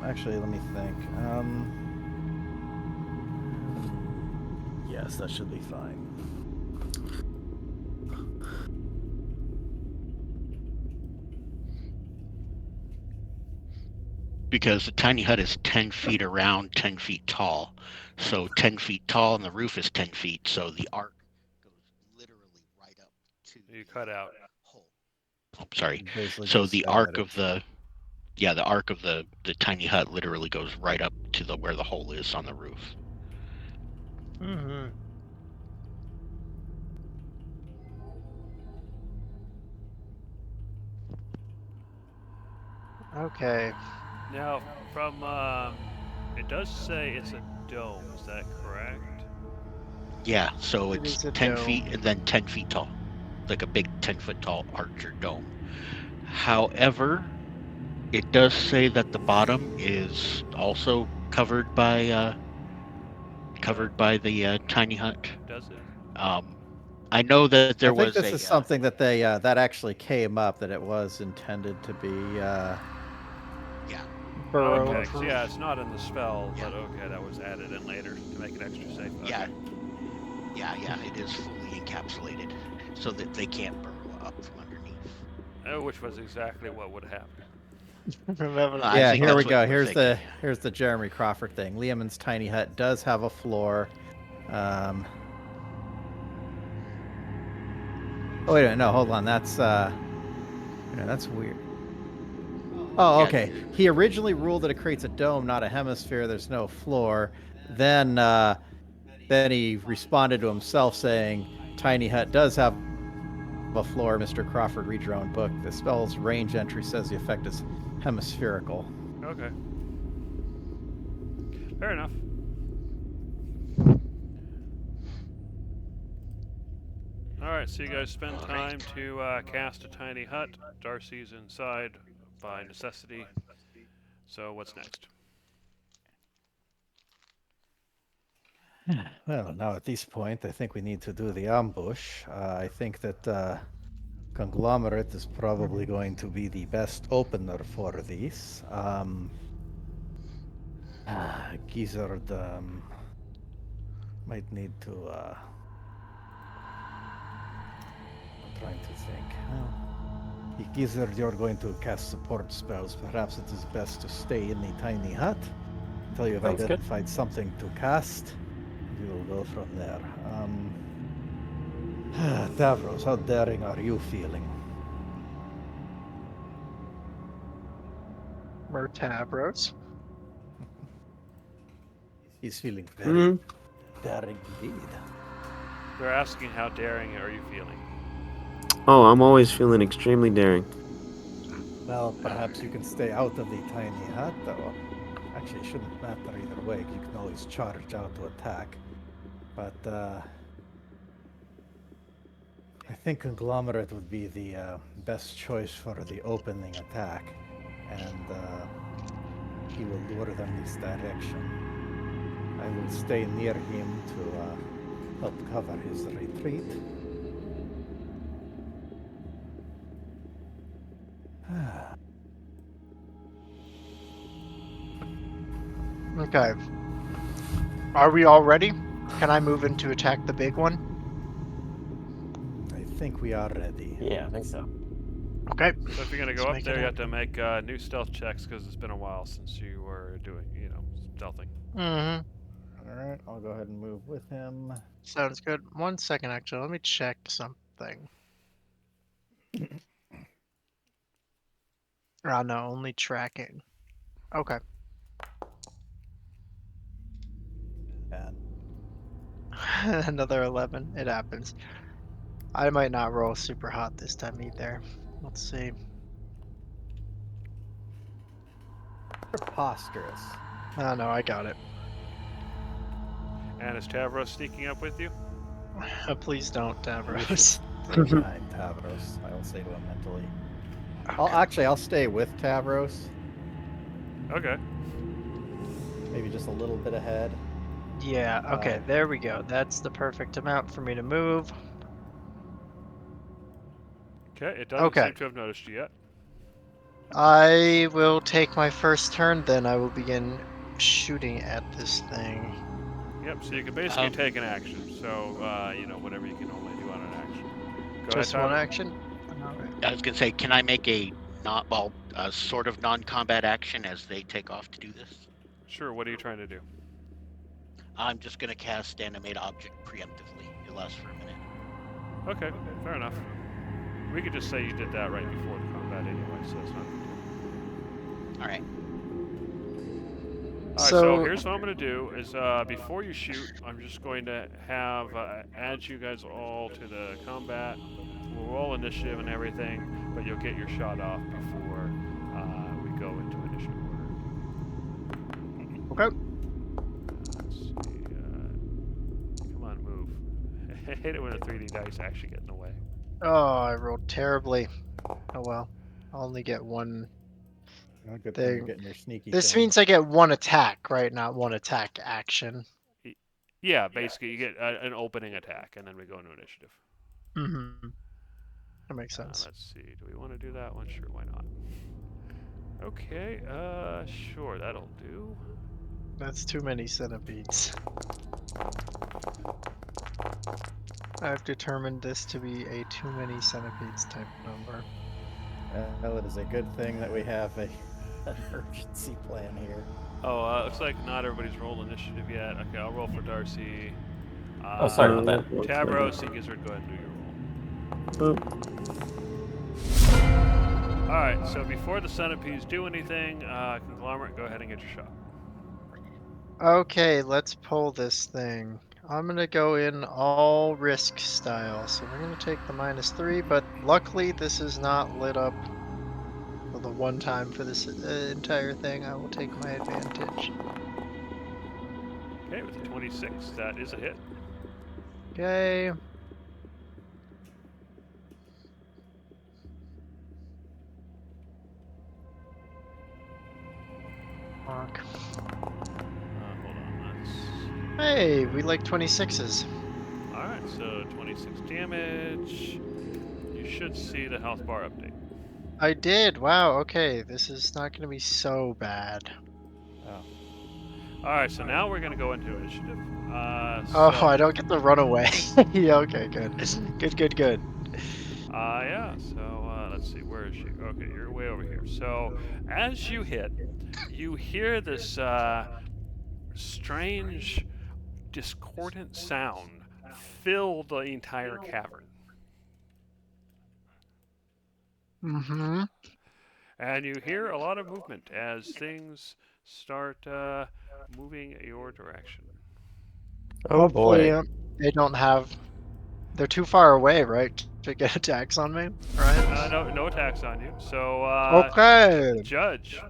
Actually, let me think. Yes, that should be fine. Because the tiny hut is 10 feet around, 10 feet tall. So 10 feet tall and the roof is 10 feet, so the arc goes literally right up to You cut out. hole. Oh, sorry. Basically So just the stab arc at of the arc of the tiny hut literally goes right up to the where the hole is on the roof. Mm-hmm. Okay. Now, from it does say it's a dome. Is that correct? Yeah, so It it's is a 10 dome. feet and then 10 feet tall. Like a big 10-foot tall archer dome. However, it does say that the bottom is also covered by the tiny hut. Does it? I know that there I think was this a is something that they that actually came up, that it was intended to be Burrow Okay, so proof. yeah, it's not in the spell, Yeah. but okay, that was added in later to make it extra safe. Okay. yeah, it is fully encapsulated so that they can't burrow up from underneath. Which was exactly what would happen. Remember I yeah, think here we that's go. what we're Here's the Jeremy Crawford thing. Leomund's tiny hut does have a floor. Oh wait a minute, no, hold on. That's that's weird. Oh, Yeah. okay. He originally ruled that it creates a dome, not a hemisphere. There's no floor. Then he responded to himself saying, "Tiny hut does have a floor." Mr. Crawford, read your own book. The spell's range entry says the effect is hemispherical. Okay. Fair enough. Alright, so you guys spend time to cast a tiny hut. Darcy's inside by necessity. So what's next? Well, now at this point, I think we need to do the ambush. I think that Conglomerate is probably going to be the best opener for this. Gizzard might need to. I'm trying to think. If Gizzard, you're going to cast support spells. Perhaps it is best to stay in the tiny hut until you've Sounds good. identified something to cast. We will go from there. Davros, how daring are you feeling? Murtavros. He's feeling very Hmm. daring indeed. They're asking how daring are you feeling? Oh, I'm always feeling extremely daring. Well, perhaps you can stay out of the tiny hut, though. Actually, it shouldn't matter either way. You can always charge out to attack. But, I think Conglomerate would be the best choice for the opening attack. And, he will lure them this direction. I will stay near him to help cover his retreat. Okay. Are we all ready? Can I move in to attack the big one? I think we are ready. Yeah, I think so. Okay. So if you're gonna go Let's up make there, it you have to make new stealth checks because it's been a while since you were doing, stealthing. Mm-hmm. Alright, I'll go ahead and move with him. Sounds good. 1 second, actually. Let me check something. Oh, no, only tracking. Okay. And Another 11. It happens. I might not roll super hot this time either. Let's see. preposterous. Oh, no, I got it. And is Tavros sneaking up with you? Please don't, You Davros. should stay behind Tavros, I will say to him mentally. I'll stay with Tavros. Okay. Maybe just a little bit ahead. Yeah, okay, Uh, there we go. That's the perfect amount for me to move. Okay. It doesn't Okay. seem to have noticed you yet. I will take my first turn, then I will begin shooting at this thing. Yep. So you can basically take an action. So whatever you can only do on an action. Go Just ahead, one Tyler. action? Alright. I was gonna say, can I make a sort of non-combat action as they take off to do this? Sure. What are you trying to do? I'm just gonna cast animate object preemptively. It lasts for a minute. Okay. Fair enough. We could just say you did that right before the combat anyway, so that's not. All right. All right, so here's what I'm going to do is before you shoot, I'm just going to have add you guys all to the combat. We'll roll initiative and everything, but you'll get your shot off before we go into initiative order. Okay. Let's see. Come on, move. I hate it when the 3D dice actually get in the way. Oh, I rolled terribly. Oh well. I'll only get one. Good thing you're Thing. getting your sneaky This thing. means I get one attack, right? Not one attack action. Yeah, basically you get an opening attack, and then we go into initiative. Mm-hmm. That makes sense. Let's see. Do we want to do that one? Sure, why not? Okay, sure, that'll do. That's too many centipedes. I've determined this to be a too many centipedes type number. Well, it is a good thing that we have an emergency plan here. Oh, looks like not everybody's rolled initiative yet. Okay, I'll roll for Darcy. Oh, sorry about that. Tavros and Gizzard, go ahead and do your roll. Alright, so before the centipedes do anything, Conglomerate, go ahead and get your shot. Okay, let's pull this thing. I'm gonna go in all risk style, so we're gonna take the -3, but luckily this is not lit up for the one time for this entire thing. I will take my advantage. Okay, with a 26, that is a hit. Okay. Fuck. Hold on, let's... Hey, we like 26s. Alright, so 26 damage. You should see the health bar update. I did. Wow. Okay, this is not gonna be so bad. Alright, so now we're going to go into initiative. Oh, I don't get to run away. Yeah. Okay. Good. Good. Yeah, so let's see, where is she? Okay, you're way over here. So as you hit, you hear this strange, discordant sound filled the entire cavern. Mm-hmm. And you hear a lot of movement as things start moving your direction. Oh boy. They don't have. They're too far away, right, to get attacks on me, right? No attacks on you. So, Okay. Judge,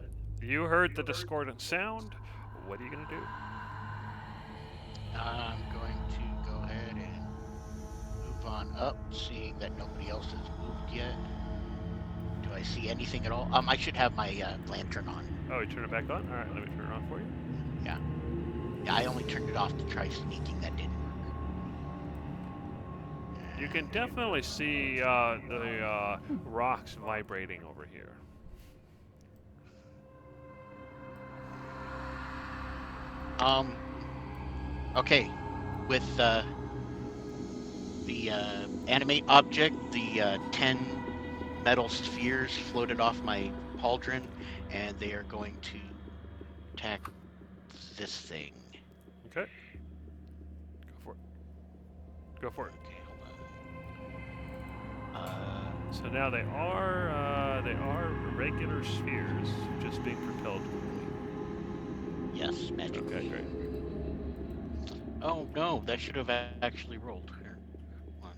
you heard the discordant sound. What are you going to do? I'm going to go ahead and move on up, seeing that nobody else has moved yet. Do I see anything at all? I should have my lantern on. Oh, you turn it back on? All right, let me turn it on for you. Yeah, I only turned it off to try sneaking. That didn't work. You can definitely see the rocks vibrating over here. Okay, with the animate object, the 10 metal spheres floated off my pauldron, and they are going to attack this thing. Okay. Go for it. Go for it. Okay, hold on. So now they are regular spheres, just being propelled quickly. Yes, magic. Okay, great. Oh no, that should have actually rolled. Here, one.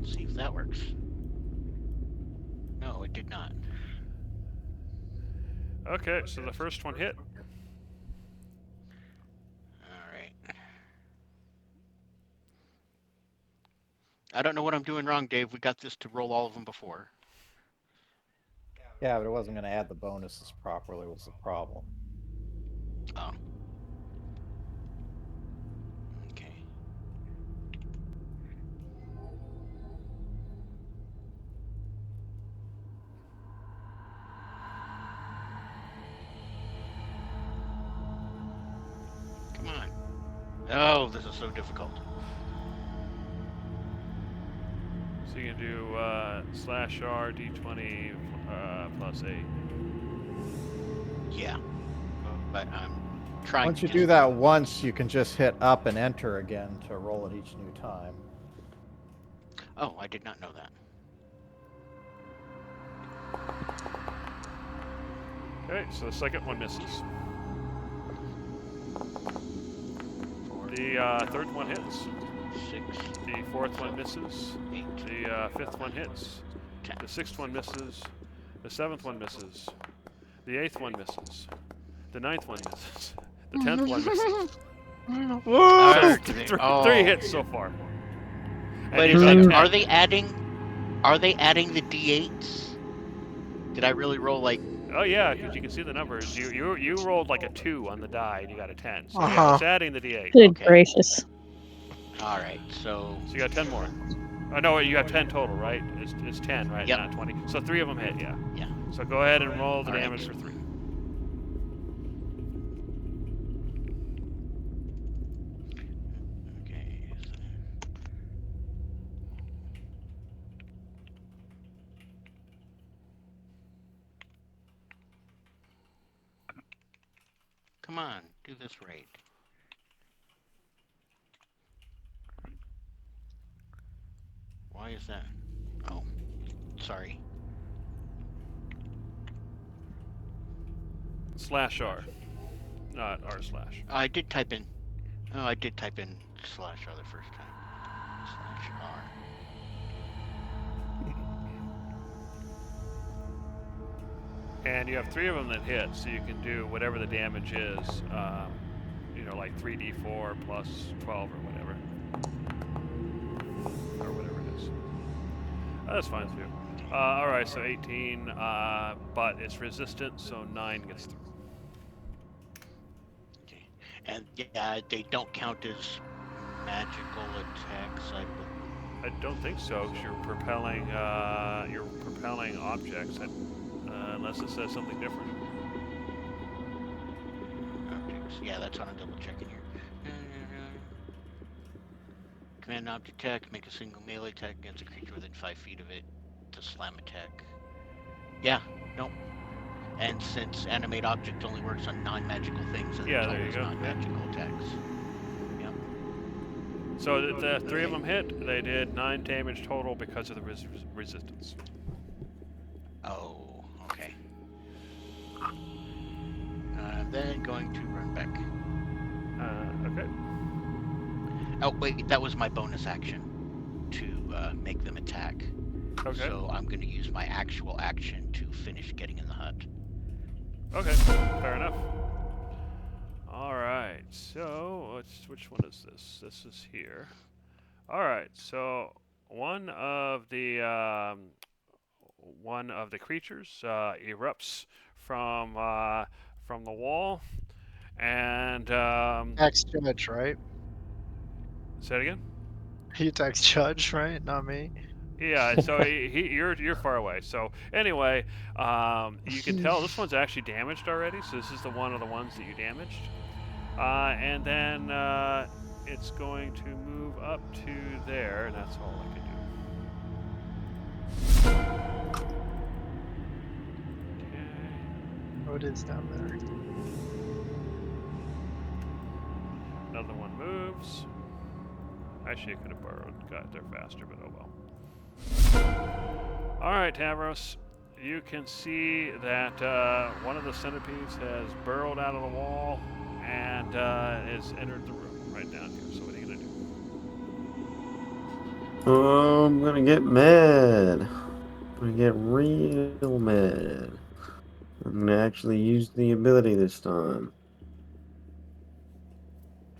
Let's see if that works. No, it did not. Okay, so the first one hit. I don't know what I'm doing wrong, Dave. We got this to roll all of them before. Yeah, but it wasn't going to add the bonuses properly was the problem. Oh. Okay. Come on. Oh, this is so difficult. So you can do /R d20 plus 8. Yeah. But I'm trying Once to you do that once, you can just hit up and enter again to roll at each new time. Oh, I did not know that. Okay, so the second one misses. The third one hits. 6, The fourth one misses. 8, The fifth one hits. 10. The sixth one misses. The seventh one misses. The eighth one misses. The ninth one misses. The 10th one misses. Whoa! So three hits so far. And Wait you've a got second. 10. Are they adding the d8s? Did I really roll like? Oh yeah, because you can see the numbers. You rolled like a 2 on the die and you got a 10. So yeah, Uh-huh. it's adding the d8. Good Okay. gracious. All right, so So you got 10 more. Oh no, you got 10 total, right? It's 10, right? Yep. Not 20. So 3 of them hit, yeah. Yeah. So go ahead and roll the All right. damage for 3. okay. Come on, do this right. Why is that? Oh, sorry. /R. Not r/. I did type in. Oh, I did type in /R the first time. /R. And you have 3 of them that hit, so you can do whatever the damage is. Like 3d4 plus 12 or whatever. Or whatever it is. That's fine too. Alright, so 18, but it's resistant, so 9 gets through. Okay. And yeah, they don't count as magical attacks. I don't think so, because you're propelling objects, unless it says something different. Objects. Yeah, that's what I'm double checking here. command object attack, make a single melee attack against a creature within 5 feet of it to slam attack. Yeah, nope. And since animate object only works on non-magical things, then Yeah, it's there you always go. non-magical attacks. Yep. So the 3 of them hit. They did 9 damage total because of the resistance. Oh, okay. Then going to run back. Okay. Oh, wait, that was my bonus action to make them attack. Okay. So I'm going to use my actual action to finish getting in the hut. Okay. Fair enough. All right. So which one is this? This is here. All right. So one of the creatures erupts from the wall, and Attacks Judge, right? say it again. He attacks Judge, right? Not me. Yeah, so you're far away. So anyway, you can tell this one's actually damaged already. So this is the one of the ones that you damaged, and then it's going to move up to there, and that's all I can do. Okay. Oh, it is down there. Another one moves. Actually, I could have got there faster, but oh well. All right, Tavros, you can see that one of the centipedes has burrowed out of the wall and has entered the room right down here. So what are you gonna do? I'm gonna get mad. I'm gonna get real mad. I'm gonna actually use the ability this time.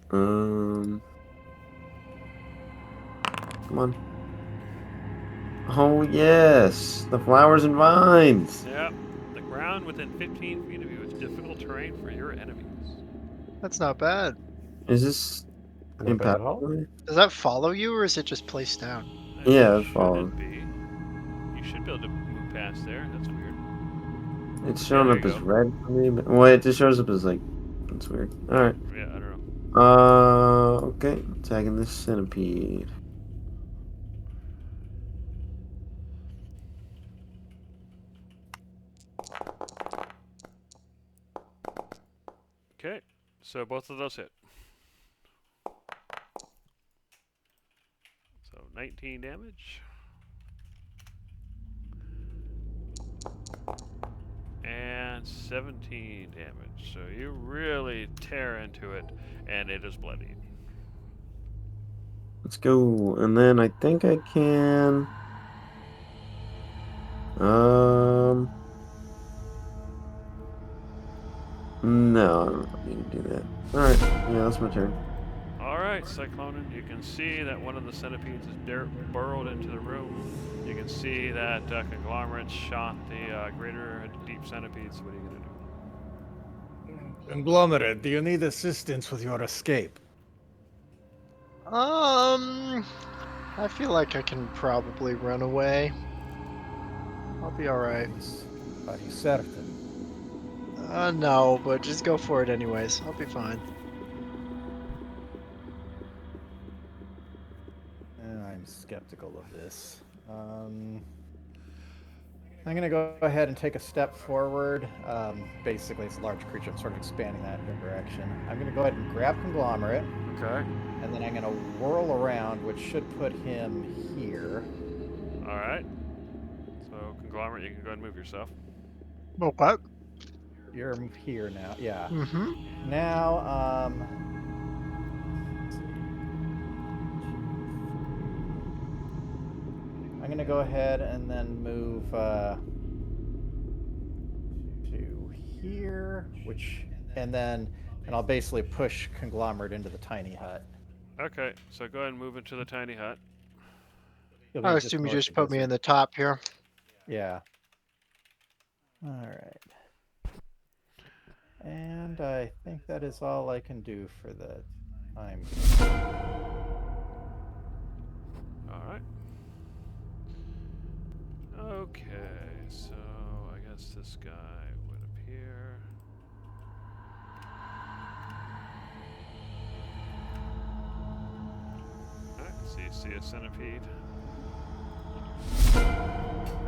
Come on. Oh yes, the flowers and vines. Yep. The ground within 15 feet of you is difficult terrain for your enemies. That's not bad. Is this Not bad at all. impactful? Does that follow you, or is it just placed down? That Yeah, it shouldn't follows. be. You should be able to move past there. That's weird. It's showing There up you as go. red for me, but well, it just shows up as like that's weird. All right. Yeah, I don't know. Okay, attacking this centipede. Okay, so both of those hit. So 19 damage. And 17 damage. So you really tear into it, and it is bloody. Let's go, and then I think I can. No, I don't need to do that. All right, yeah, that's my turn. All right, Cyclonin, you can see that one of the centipedes is burrowed into the room. You can see that Conglomerate shot the greater deep centipedes. What are you going to do? Conglomerate, do you need assistance with your escape? I feel like I can probably run away. I'll be alright. Are you certain? No, but just go for it anyways. I'll be fine. I'm skeptical of this. I'm going to go ahead and take a step forward. Basically, it's a large creature. I'm sort of expanding that direction. I'm going to go ahead and grab Conglomerate, Okay. and then I'm going to whirl around, which should put him here. All right. So Conglomerate, you can go ahead and move yourself. Okay. You're here now. Yeah. Mm-hmm. Now, I'm going to go ahead and then move to here, and I'll basically push Conglomerate into the tiny hut. Okay, so go ahead and move into the tiny hut. He'll be I just assume you north just of put me this. in the top here. Yeah. All right. And I think that is all I can do for the time. All right. Okay, so I guess this guy would appear. Alright, So you see a centipede.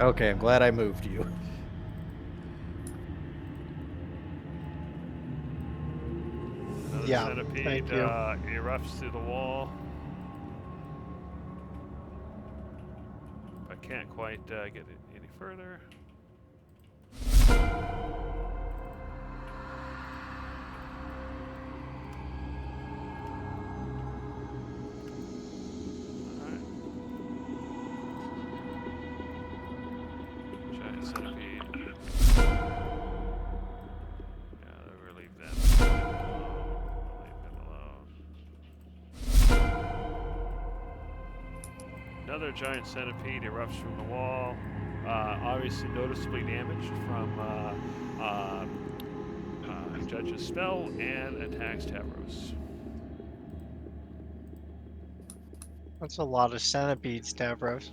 Okay, I'm glad I moved you. Another Yeah, centipede thank you. erupts through the wall. I can't quite get it any further. Alright. Giant centipede. Yeah, we'll leave them. Leave them alone. Another giant centipede erupts from the wall. Obviously noticeably damaged from Judge's spell and attacks Tavros. That's a lot of centipedes, Davros.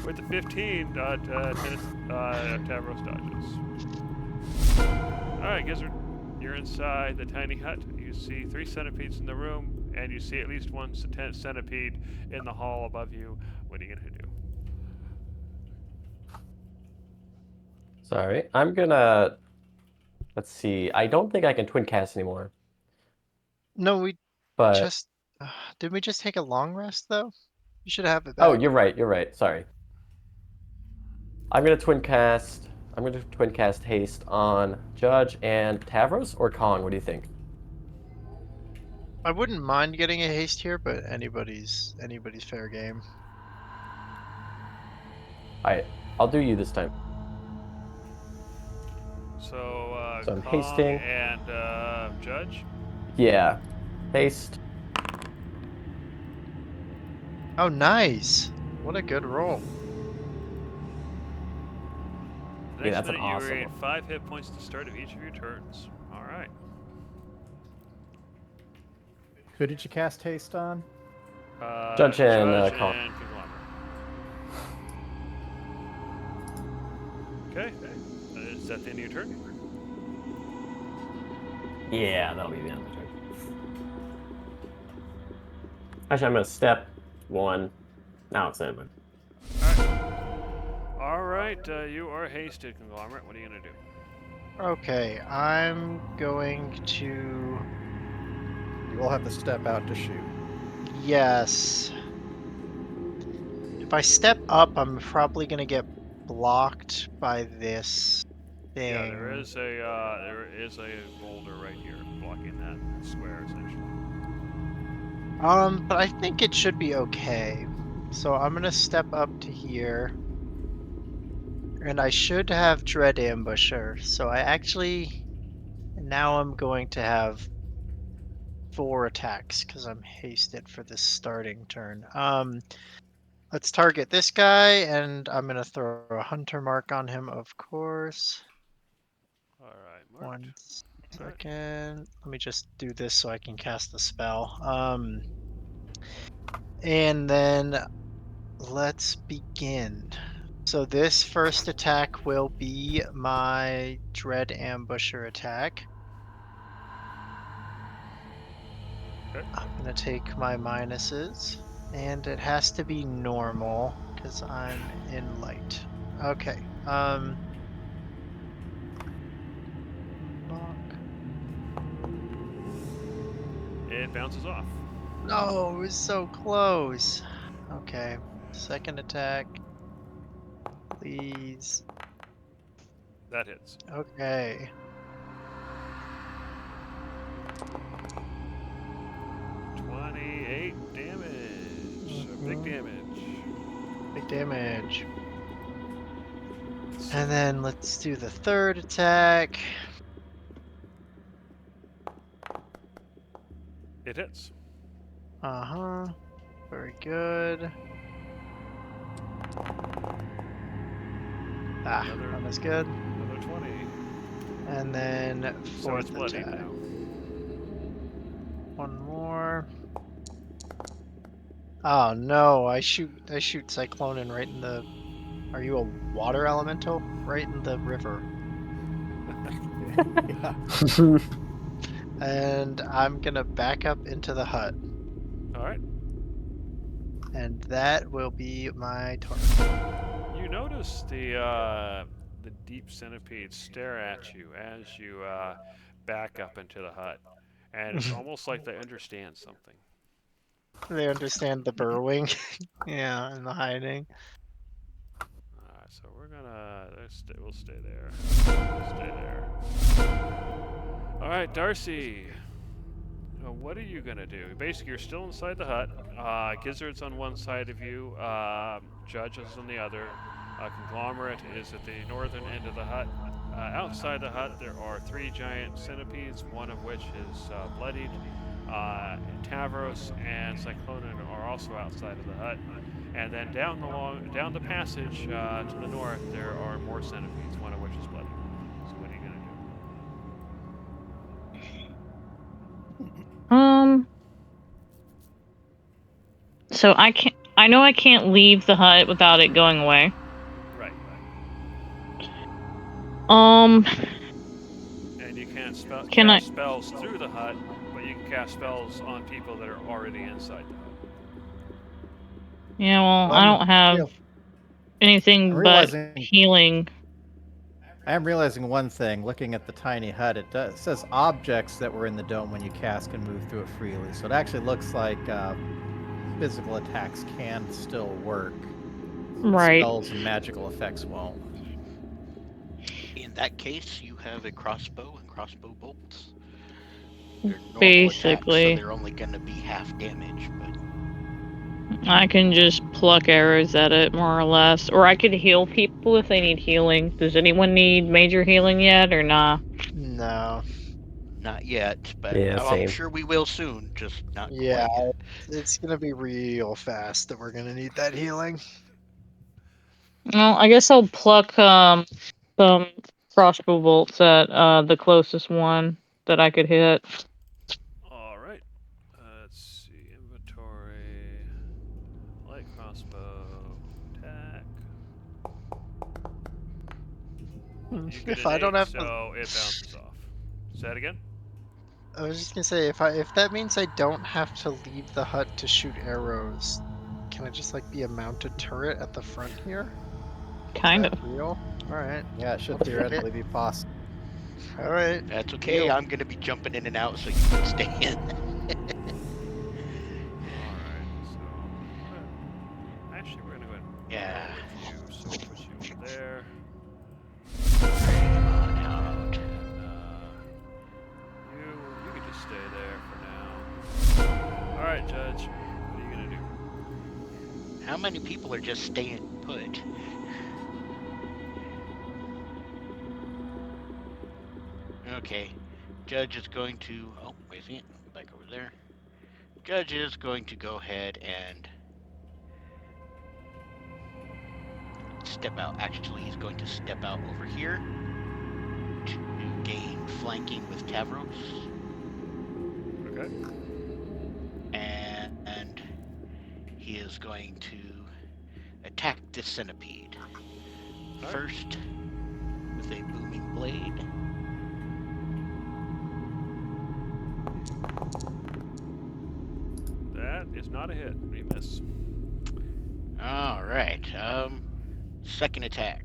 With the 15, Tavros dodges. Alright, Gizzard, you're inside the tiny hut. You see 3 centipedes in the room, and you see at least 1 centipede in the hall above you. What are you going to do? Sorry, I'm gonna. Let's see. I don't think I can twin cast anymore, No, we but just did we just take a long rest though? You should have it back. oh, you're right. You're right. Sorry. I'm gonna twin cast. I'm gonna twin cast haste on Judge and Tavros or Kong. What do you think? I wouldn't mind getting a haste here, but anybody's fair game. Alright, I'll do you this time. So, So I'm Kong hasting. and Judge? Yeah, haste. Oh, nice! What a good roll. The Yeah, next that's an minute, you awesome regain one. 5 hit points at the start of each of your turns. Alright. Who did you cast haste on? Judge and, Judge Kong. and Conglomerate. Okay. Is that the end of your turn? Yeah, that'll be the end of the turn. Actually, I'm gonna step 1. Now it's in. Alright, you are hasted, Conglomerate. What are you going to do? Okay, I'm going to. You will have to step out to shoot. Yes. If I step up, I'm probably gonna get blocked by this thing. Yeah, there is a boulder right here blocking that square, essentially. But I think it should be okay. So I'm gonna step up to here. And I should have Dread Ambusher. So I actually... Now I'm going to have 4 attacks because I'm hasted for this starting turn. Let's target this guy, and I'm gonna throw a hunter mark on him, of course. Alright, marked. 1 second. Let me just do this so I can cast the spell. And then let's begin. So this first attack will be my Dread Ambusher attack. Okay. I'm gonna take my minuses, and it has to be normal because I'm in light. Okay. It bounces off. No, it was so close. Okay. Second attack. Please. That hits. Okay. $28 damage. So big damage. Big damage. And then let's do the third attack. It hits. Uh-huh. Very good. Ah, Another- that was good. Another 20. And then So it's fourth bloody attack. now. One more. Oh no, I shoot Cyclonin right in the... Are you a water elemental? Right in the river. Yeah. And I'm gonna back up into the hut. All right. And that will be my turn. You notice the deep centipedes stare at you as you back up into the hut, and it's almost like they understand something. They understand the burrowing. Yeah, and the hiding. Alright, so we're gonna we'll stay there. We'll stay there. Alright, Darcy. What are you gonna do? Basically, you're still inside the hut. Gizzard's on one side of you. Judge is on the other. Conglomerate is at the northern end of the hut. Outside the hut, there are 3 giant centipedes, one of which is bloodied. Tavros and Cyclonin are also outside of the hut. And then down the passage to the north, there are more centipedes, one of which is bloodied. So what are you gonna do? So I know I can't leave the hut without it going away. Right. Um. And you can't Can cast spells through the hut, but you can cast spells on people that are already inside the hut. Yeah, well, I don't have anything but healing. I am realizing one thing. Looking at the tiny hut, it says objects that were in the dome when you cast can move through it freely. So it actually looks like physical attacks can still work. Right. Spells and magical effects won't. In that case, you have a crossbow and crossbow bolts. They're normal Basically. attacks, so they're only going to be half damage, but I can just pluck arrows at it, more or less. Or I could heal people if they need healing. Does anyone need major healing yet, or nah? No. not yet. But Yeah, I'm same. sure we will soon, just not Yeah, quite yet. it's gonna be real fast that we're gonna need that healing. Well, I guess I'll pluck some crossbow bolts at the closest one that I could hit. Alright. Let's see. Inventory. Light crossbow. Attack. You get If an I don't 8, have so it bounces off. Say that again? I was just gonna say if that means I don't have to leave the hut to shoot arrows, can I just like be a mounted turret at the front here? Kind Is of. that real? All right. Yeah, it should Let's take theoretically be possible. All right. That's okay. Deal. I'm going to be jumping in and out so you can stay in. Alright, so. Actually, we're gonna go ahead and Yeah. you, so we'll put you over there. Come on out. And you can just stay there for now. Alright, Judge. What are you gonna do? How many people are just staying put? Okay. Judge is going to... Oh, wait a second. Back over there. Judge is going to go ahead and... step out. Actually, he's going to step out over here to gain flanking with Tavros. Okay. And he is going to attack this centipede. Alright. First, with a booming blade. That is not a hit. We miss. Alright, second attack.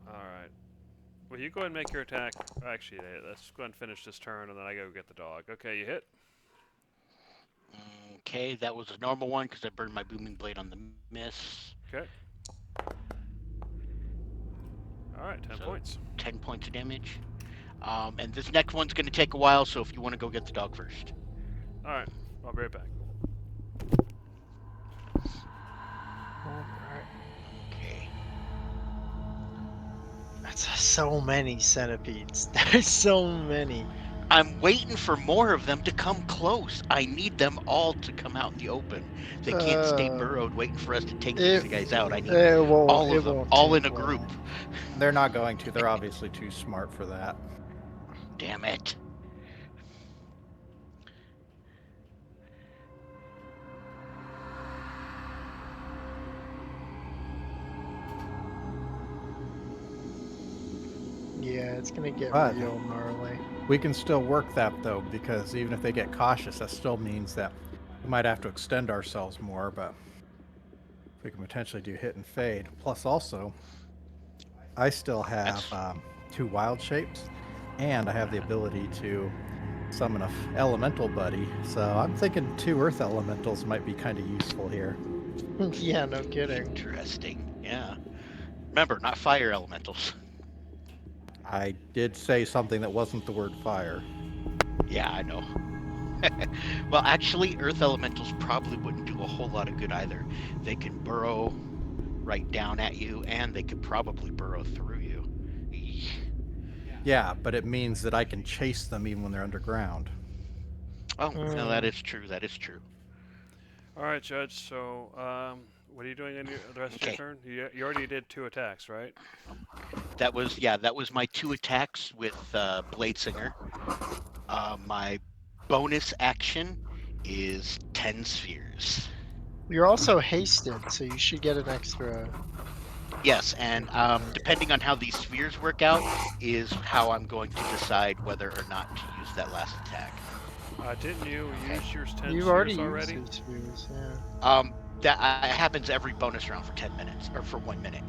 Alright. Well, you go ahead and make your attack. Actually, let's go ahead and finish this turn, and then I go get the dog. Okay, you hit. Okay, that was a normal one because I burned my booming blade on the miss. Okay. Alright, 10 So- points. 10 points of damage. And this next one's going to take a while, so if you want to go get the dog first. Alright, I'll be right back. Okay. That's so many centipedes. There's so many. I'm waiting for more of them to come close. I need them all to come out in the open. They can't stay burrowed waiting for us to take these guys out. I need all of them, all in a group. They're not going to. They're obviously too smart for that. Damn it. Yeah, it's gonna get But- real gnarly. We can still work that though, because even if they get cautious, that still means that we might have to extend ourselves more, but we can potentially do hit and fade. Plus also, I still have That's- 2 wild shapes, and I have the ability to summon a elemental buddy, so I'm thinking 2 earth elementals might be kind of useful here. Yeah, no kidding. Interesting. Yeah. Remember, not fire elementals. I did say something that wasn't the word fire. Yeah, I know. Well, actually, earth elementals probably wouldn't do a whole lot of good either. They can burrow right down at you, and they could probably burrow through you. Eesh. Yeah, but it means that I can chase them even when they're underground. Oh, no, that is true. That is true. All right, Judge. So, what are you doing on the rest of your Okay. turn? You already did 2 attacks, right? That was my 2 attacks with Bladesinger. My bonus action is 10 spheres. You're also hasted, so you should get an extra. Yes, and depending on how these spheres work out is how I'm going to decide whether or not to use that last attack. Didn't you use yours 10 You spheres already already? used your spheres, yeah. That happens every bonus round for 10 minutes, or for 1 minute.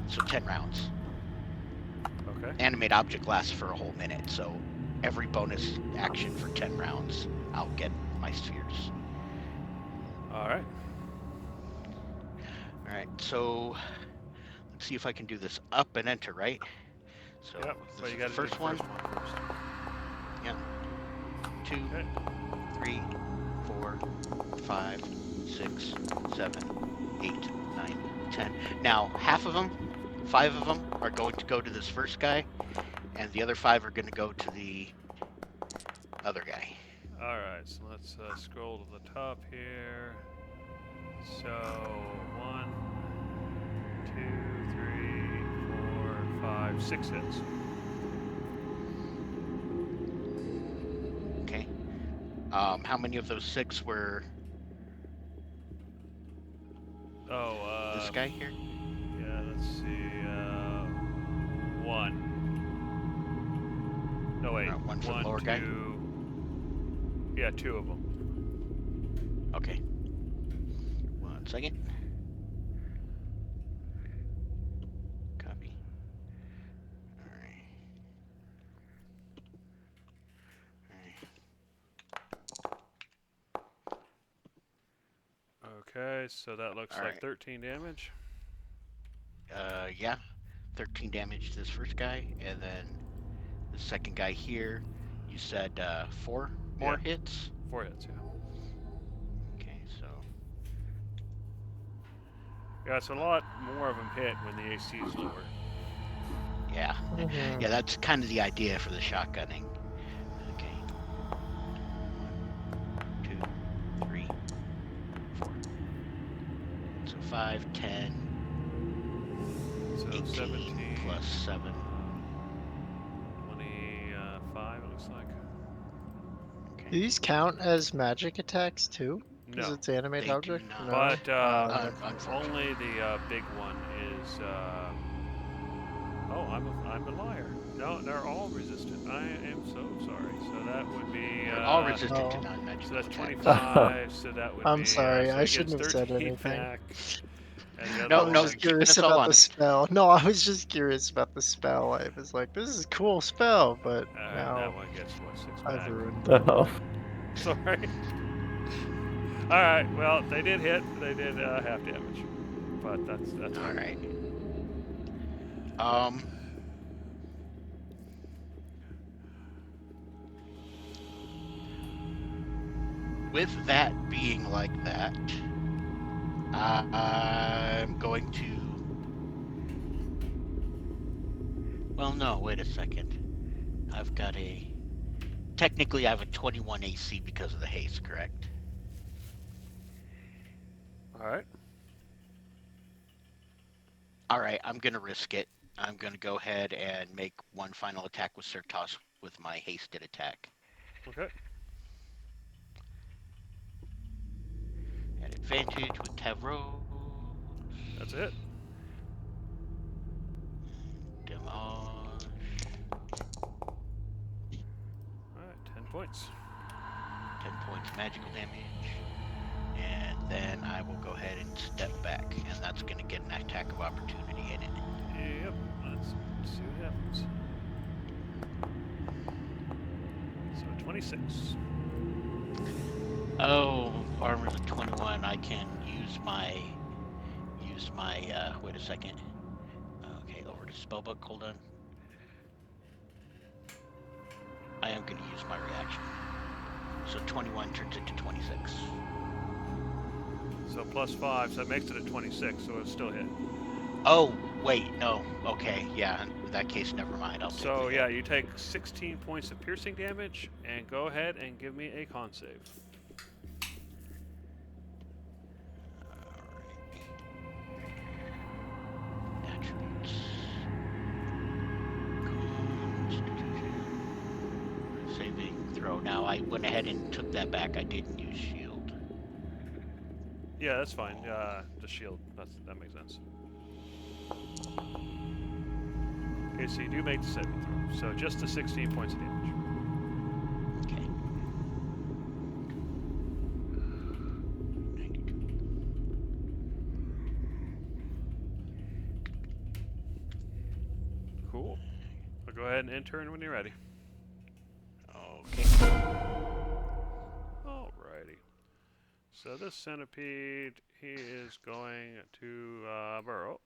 So 10 rounds. Okay. Animate object lasts for a whole minute, so every bonus action for 10 rounds, I'll get my spheres. All right. Alright, so let's see if I can do this up and enter, right? So Yep. this So you is got the to do first one. first. Yep. 2, Okay. 3, 4, 5, 6, 7, 8, 9, 10. Now, half of them, 5 of them, are going to go to this first guy, and the other 5 are going to go to the other guy. All right. So let's scroll to the top here. So 1, 2, 3, 4, 5, 6 hits. Okay. How many of those 6 were Oh, this guy here? Yeah, let's see. 1. No, wait. One for the 1, lower 2. guy? Yeah, 2 of them. Okay. 1 second. Copy. Alright. Okay, so that looks All like right. 13 damage. Yeah. 13 damage to this first guy, and then the second guy here, you said 4 more hits? 4 hits, yeah. Okay, so Yeah, it's a lot more of them hit when the AC is lower. yeah. Mhm. Yeah, that's kind of the idea for the shotgunning. Okay. 1, 2, 3, 4. So 5, 10, So 18 17 plus 7. 25, it looks like. Do Okay. these count as magic attacks too? Because No, it's animate they do object? not. No. but Okay. Unfortunately. only the big one is. Oh, I'm a liar. No, they're all resistant. I am so sorry. So that would be. They're all resistant to Oh. non-magical So that's attacks. 25. So that would be. I'm sorry, so I he shouldn't gets have said 13 anything. back. And the No, other I no, was one, just curious us all about the honest. spell. No, I was just curious about the spell. I was like, this is a cool spell, but that now one gets what 6 I've back. ruined it. Oh. Sorry. All right. Well, they did hit. They did half damage, but that's All fine. right. With that being like that, I'm going to. Well, no, wait a second. I've got a. Technically, I have a 21 AC because of the haste, correct? All right. All right, I'm going to risk it. I'm going to go ahead and make one final attack with Certos with my hasted attack. Okay. At advantage with Tavros. That's it. Damage. points. 10 points magical damage. And then I will go ahead and step back, and that's going to get an attack of opportunity in it. Yep. Let's see what happens. So 26. Oh, armor of 21. I can use my wait a second. Okay, over to spellbook. Hold on. I am going to use my reaction. So 21 turns into 26. So +5, so that makes it a 26, so it'll still hit. Oh, wait, no. Okay, yeah, in that case, never mind. I'll take So the yeah, hit. you take 16 points of piercing damage, and go ahead and give me a con save. Attributes. Constitution. Saving throw. Now, I went ahead and took that back. I didn't use shield. Yeah, that's fine. The shield. That makes sense. Okay, so you do make the saving throw. So just the 16 points of damage. Okay. Cool. I'll go ahead and intern when you're ready. Okay. Alrighty. So this centipede, he is going to burrow.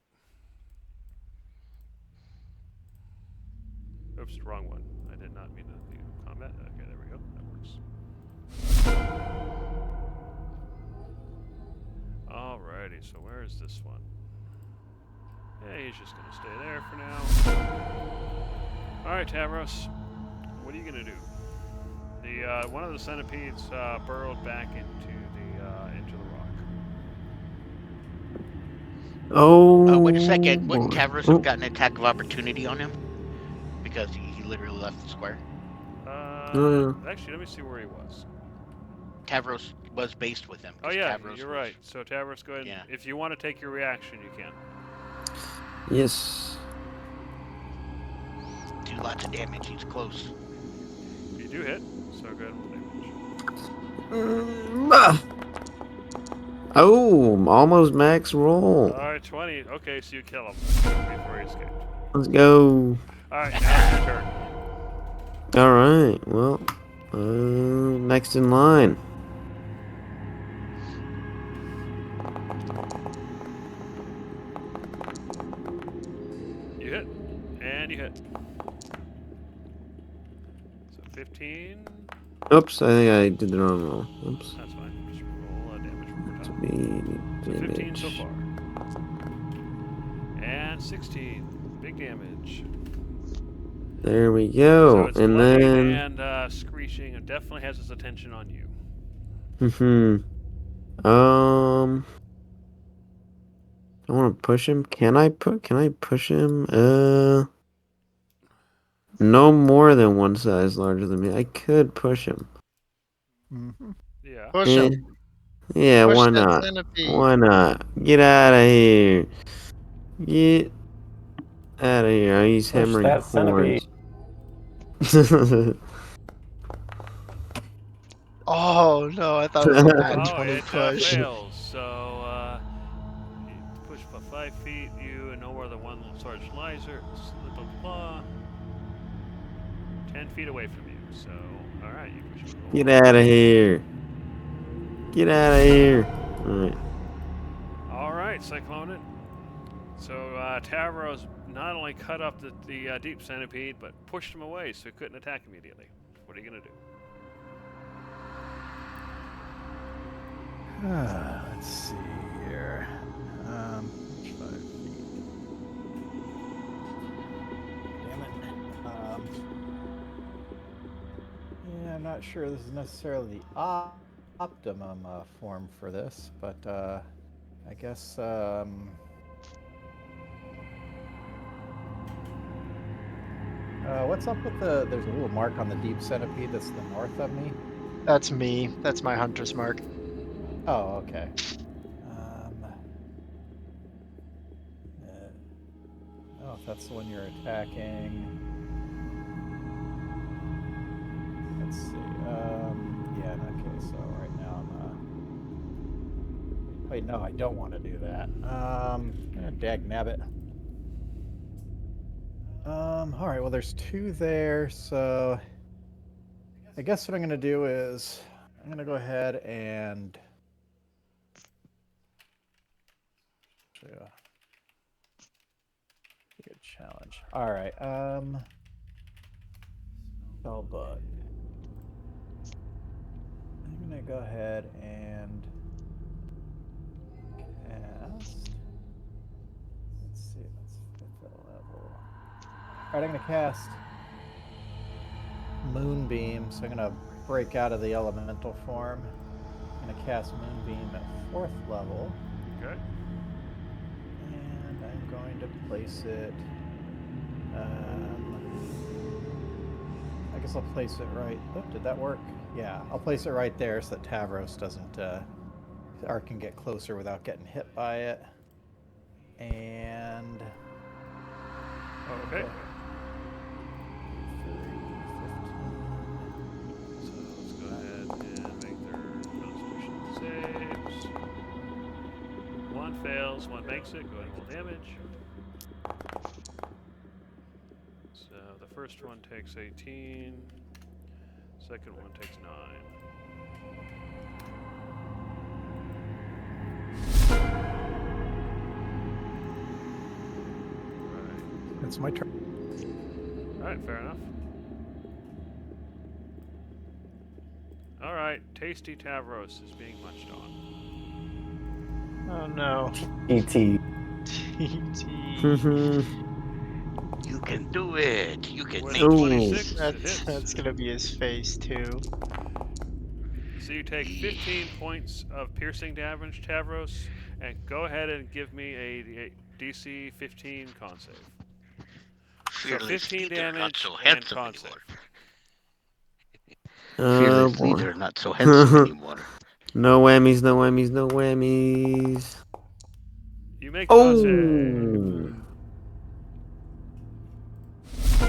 Oops, wrong one. I did not mean to do combat. Okay, there we go. That works. Alrighty, so where is this one? Yeah, he's just gonna stay there for now. Alright, Tavros. What are you gonna do? The one of the centipedes burrowed back into the rock. Oh. Wait a second. Wouldn't Tavros Oh. have gotten an attack of opportunity on him? Because he literally left the square. Actually, let me see where he was. Tavros was based with him. Oh 'cause yeah, Tavros you're was- right. So Tavros, go ahead. Yeah. If you want to take your reaction, you can. Yes. Do lots of damage. He's close. You do hit, so go ahead and Oh, almost max roll. Alright, 20. Okay, so you kill him before he escaped. Let's go. Alright, now it's your turn. All right. Well, next in line. You hit, and you hit. So 15. Oops, I think I did the wrong roll. Oops. That's fine. Just roll damage one more To time. be So 15 so damage. far. And 16. Big damage. There we So go. it's And bloody then. and screeching. It definitely has its attention on you. I want to push him. Can I push him? No more than one size larger than me. I could push him. Mm-hmm. Yeah. Push Eh, him. Yeah, Push why that not? centipede. Why not? Get out of here. Get out of here. He's Push hammering that centipede. horns. Oh no, I thought it was a nat Oh, 20 it push. fails. So you push for 5 feet. You and no more than one large laser. Blah, blah, blah. 10 feet away from you. So, all right, you push him. Get out of here. Get out of here. Alright. All right, Cyclonid. So Tavros not only cut up the deep centipede, but pushed him away so he couldn't attack immediately. What are you gonna do? Let's see here. 5 feet. Damn it. Yeah, I'm not sure this is necessarily the optimum form for this, but I guess what's up with there's a little mark on the deep centipede that's to the north of me. That's me. That's my hunter's mark. Oh, okay. Oh, if that's the one you're attacking. Let's see. Wait, no, I don't want to do that. Dagnabbit. All right, well, there's 2 there, so I guess what I'm going to do is I'm going to go ahead and good challenge. All right, Spellbook. I'm going to go ahead and cast. Let's see, that's 5th level. All right, I'm going to cast Moonbeam, so I'm going to break out of the elemental form. I'm going to cast Moonbeam at 4th level. Okay. And I'm going to place it. I guess I'll place it right. Oh, did that work? Yeah, I'll place it right there so that Tavros doesn't, or can get closer without getting hit by it. And. Okay. 3, 15. So let's go ahead and make their Constitution saves. 1 fails, 1 makes it. Go ahead and roll damage. So the first one takes 18. Second one takes 9. Right. That's my turn. Alright, fair enough. Alright, Tasty Tavros is being munched on. Oh no. E.T. You can do it. You can With make a it. 26, it That's hits. gonna be his face too. So you take 15 points of piercing damage, Tavros, and go ahead and give me a DC 15 con save. Fearless 15 leader, damage not so and handsome con save. anymore. Oh Fearless boy. leader, not so handsome anymore. No whammies, no whammies, no whammies. You make con save. Oh.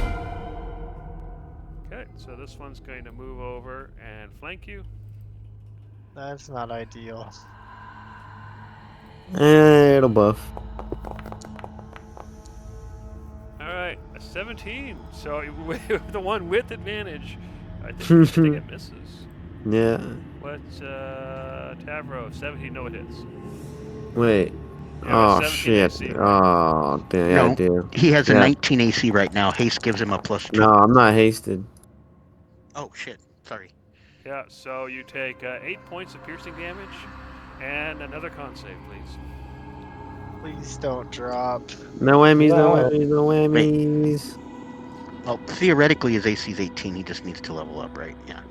Okay, so this one's going to move over and flank you. That's not ideal. It'll buff. Alright, a 17. So the one with advantage, I think it misses. Yeah. What's Tavros? 17, no, it hits. Wait. Yeah, Oh 17 shit. AC, right? Oh damn. Yeah, I No. do. He has a Yeah. 19 AC right now. Haste gives him a +2. No, I'm not hasted. Oh shit. Sorry. Yeah, so you take 8 points of piercing damage and another con save, please. Please don't drop. No whammies, no Yeah. whammies, no whammies. Well, theoretically his AC is 18. He just needs to level up, right? Yeah.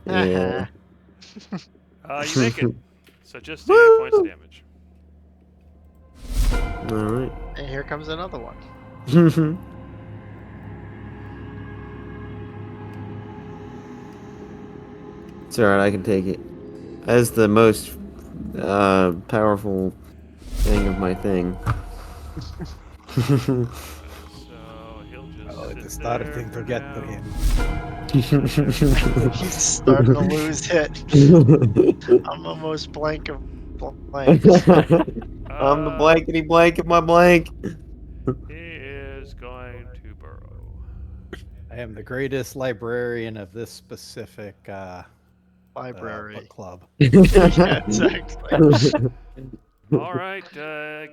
Yeah. You make it. So just 8 points of damage. Alright. And here comes another one. It's alright, I can take it. As the most powerful thing of my thing. So he'll just Oh, sit it's there starting for to get now. to him. He's starting to lose it. I'm almost blank of blank. I'm the blankety blank of my blank. He is going to burrow. I am the greatest librarian of this specific Library. book club. Yeah, exactly. All right,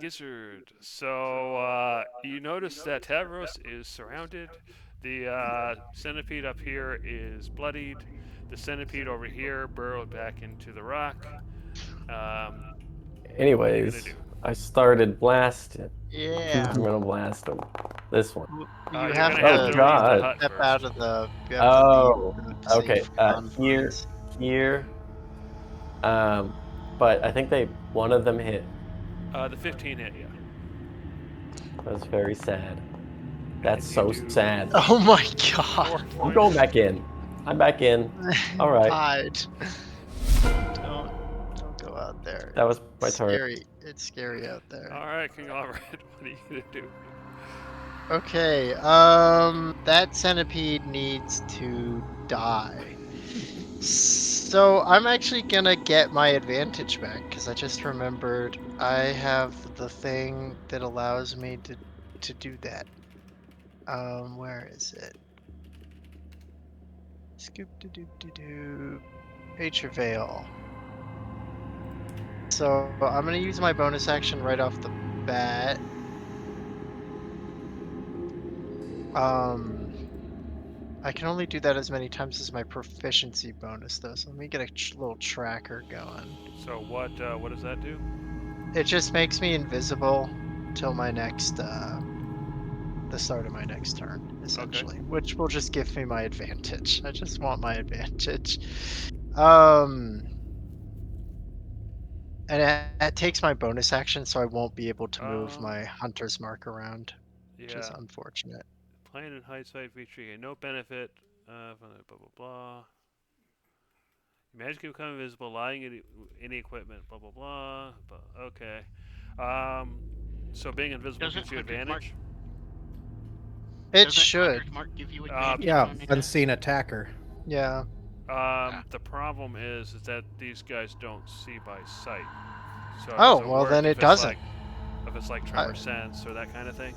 Gizzard. So you notice that Tavros is surrounded. The centipede up here is bloodied. The centipede over here burrowed back into the rock. Anyways, do? I started blasting. Yeah. I'm gonna blast him. This one. You You're have gonna Oh, have to leave the God. hut step first. out of the. You have Oh, to leave the safe okay, here. confines. Here. But I think one of them hit. The 15 hit, yeah. That's very sad. That's And so you do sad. Oh my 4 god. I'm points. going back in. I'm back in. All right. Hide. Don't go out there. That was my It's turn. scary. It's scary out there. All right, King Alred, what are you gonna do? Okay, that centipede needs to die. So I'm actually gonna get my advantage back because I just remembered I have the thing that allows me to do that. Where is it? Scoop doo doo doo doo. Hey Travail. So I'm gonna use my bonus action right off the bat. I can only do that as many times as my proficiency bonus though, so let me get a little tracker going. So what does that do? It just makes me invisible till my next the start of my next turn, essentially, which will just give me my advantage. I just want my advantage. And it takes my bonus action, so I won't be able to move my hunter's mark around, which is unfortunate. Plane and height side featuring no benefit from the blah blah blah. You magically become invisible, lying in any equipment, blah blah blah. But okay. So being invisible gives you advantage. It should. Hunter's Mark give you advantage Yeah, on it? unseen attacker. Yeah. The problem is that these guys don't see by sight. So it Oh, doesn't well work then if it it's doesn't. If it's like tremor sense or that kind of thing.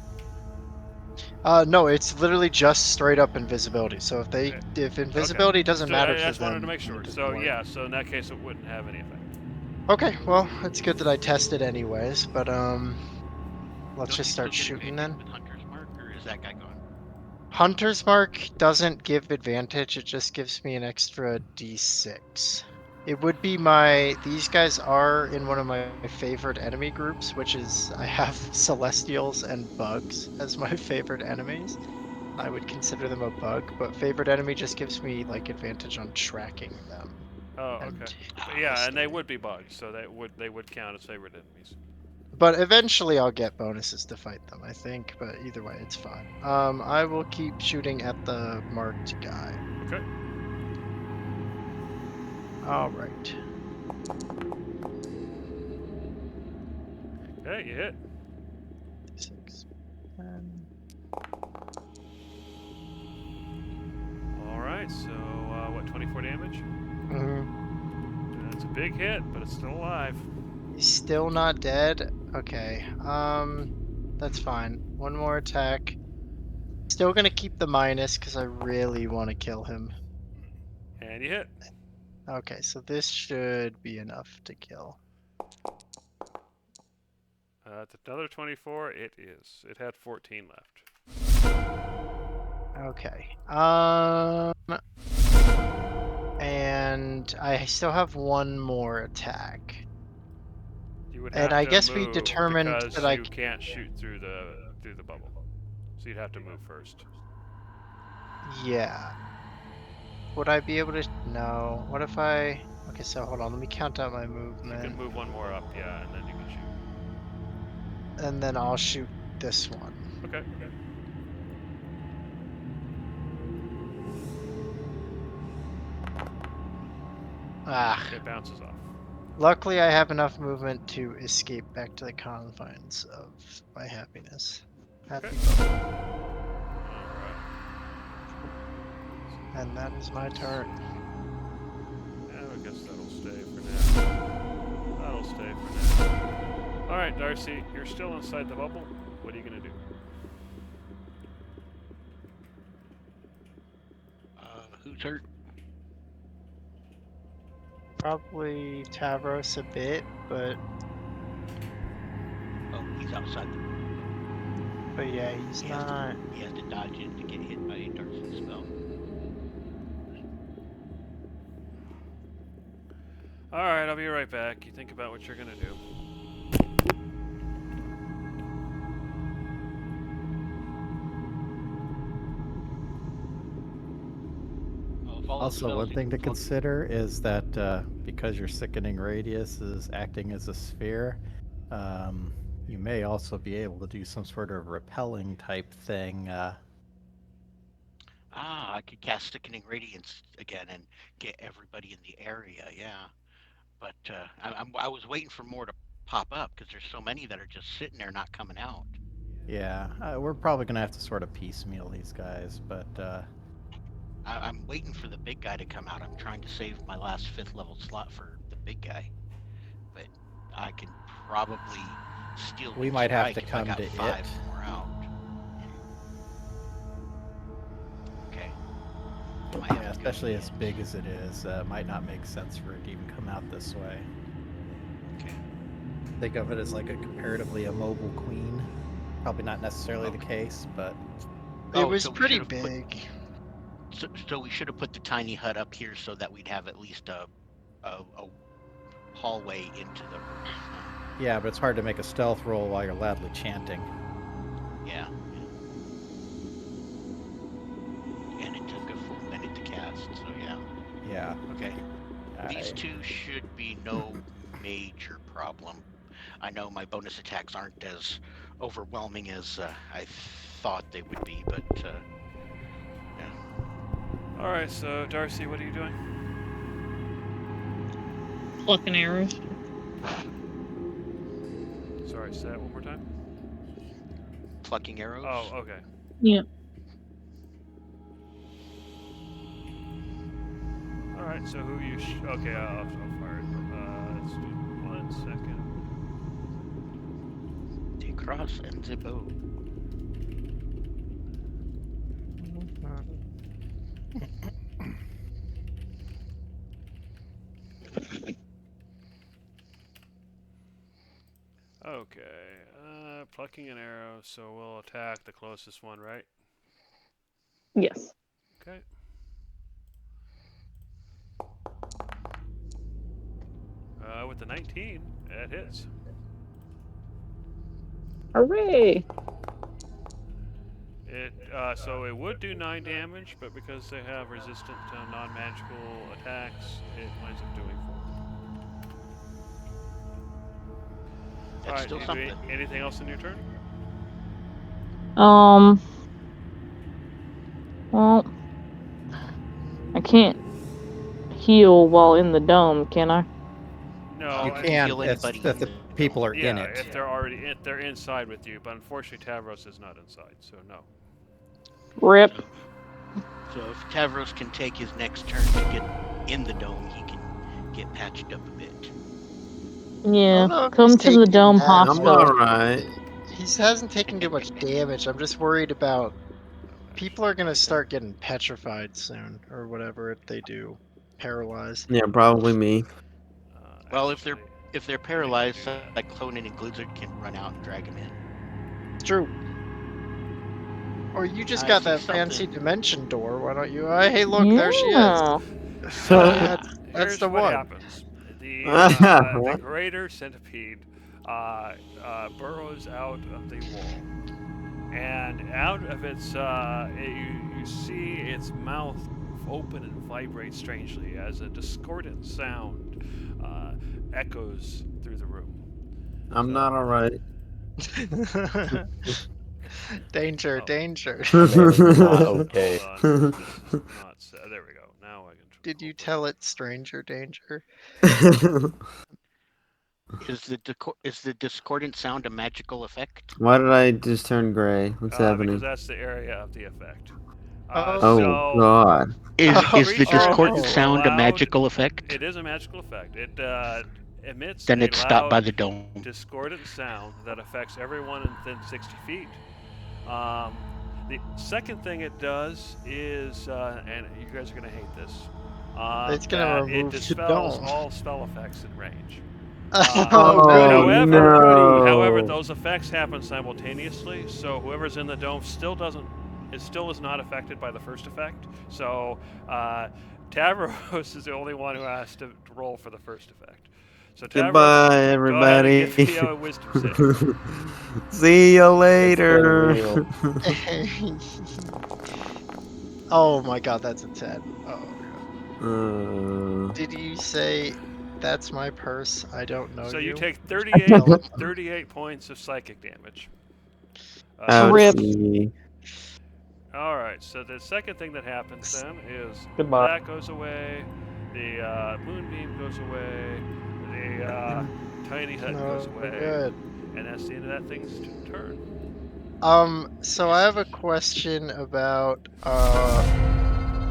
No, it's literally just straight up invisibility. So if invisibility doesn't matter I for just wanted them, to make then sure. it doesn't So work. yeah, so in that case it wouldn't have any effect. Okay, well, it's good that I tested anyways, but let's Don't just you start still get shooting advantage then. with Hunter's Mark, or is that guy gone? Hunter's Mark doesn't give advantage, it just gives me an extra d6. It would be these guys are in one of my favorite enemy groups, which is I have Celestials and Bugs as my favorite enemies. I would consider them a bug, but favorite enemy just gives me like advantage on tracking them. Oh, and okay. But yeah, and they history. would be bugs, so they would count as favorite enemies. But eventually I'll get bonuses to fight them, I think, but either way it's fine. I will keep shooting at the marked guy. Okay. Alright. Okay, you hit. 6, 10. All right. So what? 24 damage. Mm-hmm. That's a big hit, but it's still alive. He's still not dead? Okay. That's fine. One more attack. Still gonna keep the minus because I really want to kill him. And you hit. Okay, so this should be enough to kill. It's another 24. It is. It had 14 left. Okay. And I still have one more attack. You would And have I to guess move we determined because that you can't shoot through the bubble. So you'd have to move first. Yeah. Would I be able to? No. What if I? Okay, so hold on. Let me count out my You movement. can move one more up, yeah, and then you can shoot. And then I'll shoot this one. Okay. Ah. It bounces off. Luckily, I have enough movement to escape back to the confines of my happiness. Happy bubble. Alright. And that is my turn. Yeah, I guess that'll stay for now. That'll stay for now. Alright, Darcy, you're still inside the bubble. What are you gonna do? Who's hurt? Probably Tavros a bit, but Oh, he's outside the yeah, he's not. He has to dodge in to get hit by a Darcy's spell. Alright, I'll be right back. You think about what you're gonna do. Also, one thing to consider is that because your sickening radius is acting as a sphere, you may also be able to do some sort of repelling type thing. I could cast Sickening Radiance again and get everybody in the area, yeah. But I was waiting for more to pop up because there's so many that are just sitting there not coming out. Yeah, we're probably going to have to sort of piecemeal these guys, but I'm waiting for the big guy to come out. I'm trying to save my last 5th level slot for the big guy. But I can probably steal We Wind might have Strike to if I come got to 5 it. more out. Okay. Might have Yeah, to go especially to as it. big as it is, it might not make sense for it to even come out this way. Okay. Think of it as like a comparatively immobile queen. Probably not necessarily the case, but It Oh, was so we pretty should've put- big. So we should have put the tiny hut up here so that we'd have at least a hallway into the room. yeah, but it's hard to make a stealth roll while you're loudly chanting. Yeah. And it took a full minute to cast, so yeah. Yeah. Okay. These I- two should be no major problem. I know my bonus attacks aren't as overwhelming as I thought they would be, but yeah. All right, so Darcy, what are you doing? Plucking arrows. Sorry, say that one more time. Plucking arrows. Oh, okay. Yeah. All right, so who you? Okay, I'll fire it. Let's do 1 second. The cross and the bow. Okay, plucking an arrow. So we'll attack the closest one, right? Yes. Okay. With the 19, it hits. Hooray! So it would do 9 damage, but because they have resistant to non-magical attacks, it winds up doing 4. That's All right, still do you something. do anything else in your turn? Well, I can't heal while in the dome, can I? No, You I- can heal if anybody the in the people are Yeah, in it. if they're already they're inside with you, but unfortunately Tavros is not inside, so no. Rip. So if Tavros can take his next turn to get in the dome, he can get patched up a bit. Yeah. know if Come he's to the taking dome that. I'm hostile. alright. He hasn't taken too much damage. I'm just worried about people are gonna start getting petrified soon, or whatever they do, paralyzed. Yeah, probably me. Well, if Actually, they're paralyzed, Cyclonin and Glizzard can run out and drag him in. It's true. Or you just I got see that fancy something. dimension door. Why don't you? Hey, look, there she is. Yeah. That's here's the what one. happens. The greater centipede burrows out of the wall, and out of its you see its mouth open and vibrate strangely as a discordant sound echoes through the room. I'm not alright. Danger, Oh. danger. That is not okay. Hold on. There we go. Now I can. Did you tell it stranger danger? Is the discordant sound a magical effect? Why did I just turn gray? What's Because happening? that's the area of the effect. Oh So god. Is Oh, the creature discordant is sound a allowed- magical effect? It is a magical effect. It emits Then a it's stopped by loud, the dome. discordant sound that affects everyone within 60 feet. The second thing it does is, and you guys are going to hate this, It's gonna that remove it the dispels dome. all spell effects in range. Oh, Oh, no. no. However, those effects happen simultaneously, so whoever's in the dome still is not affected by the first effect. So Tavros is the only one who has to roll for the first effect. So Tavros, Goodbye, go ahead everybody. and give me a wisdom save. See you been later. real. Oh my god, that's a 10. Oh. Uh, Did you say that's my purse? I don't know So you. you take 38 points of psychic damage. Rip. ouchie. All right. So the second thing that happens then is Goodbye. that goes away, the moonbeam goes away, the tiny hut goes No, away, good. and that's the end of that thing's turn. So I have a question about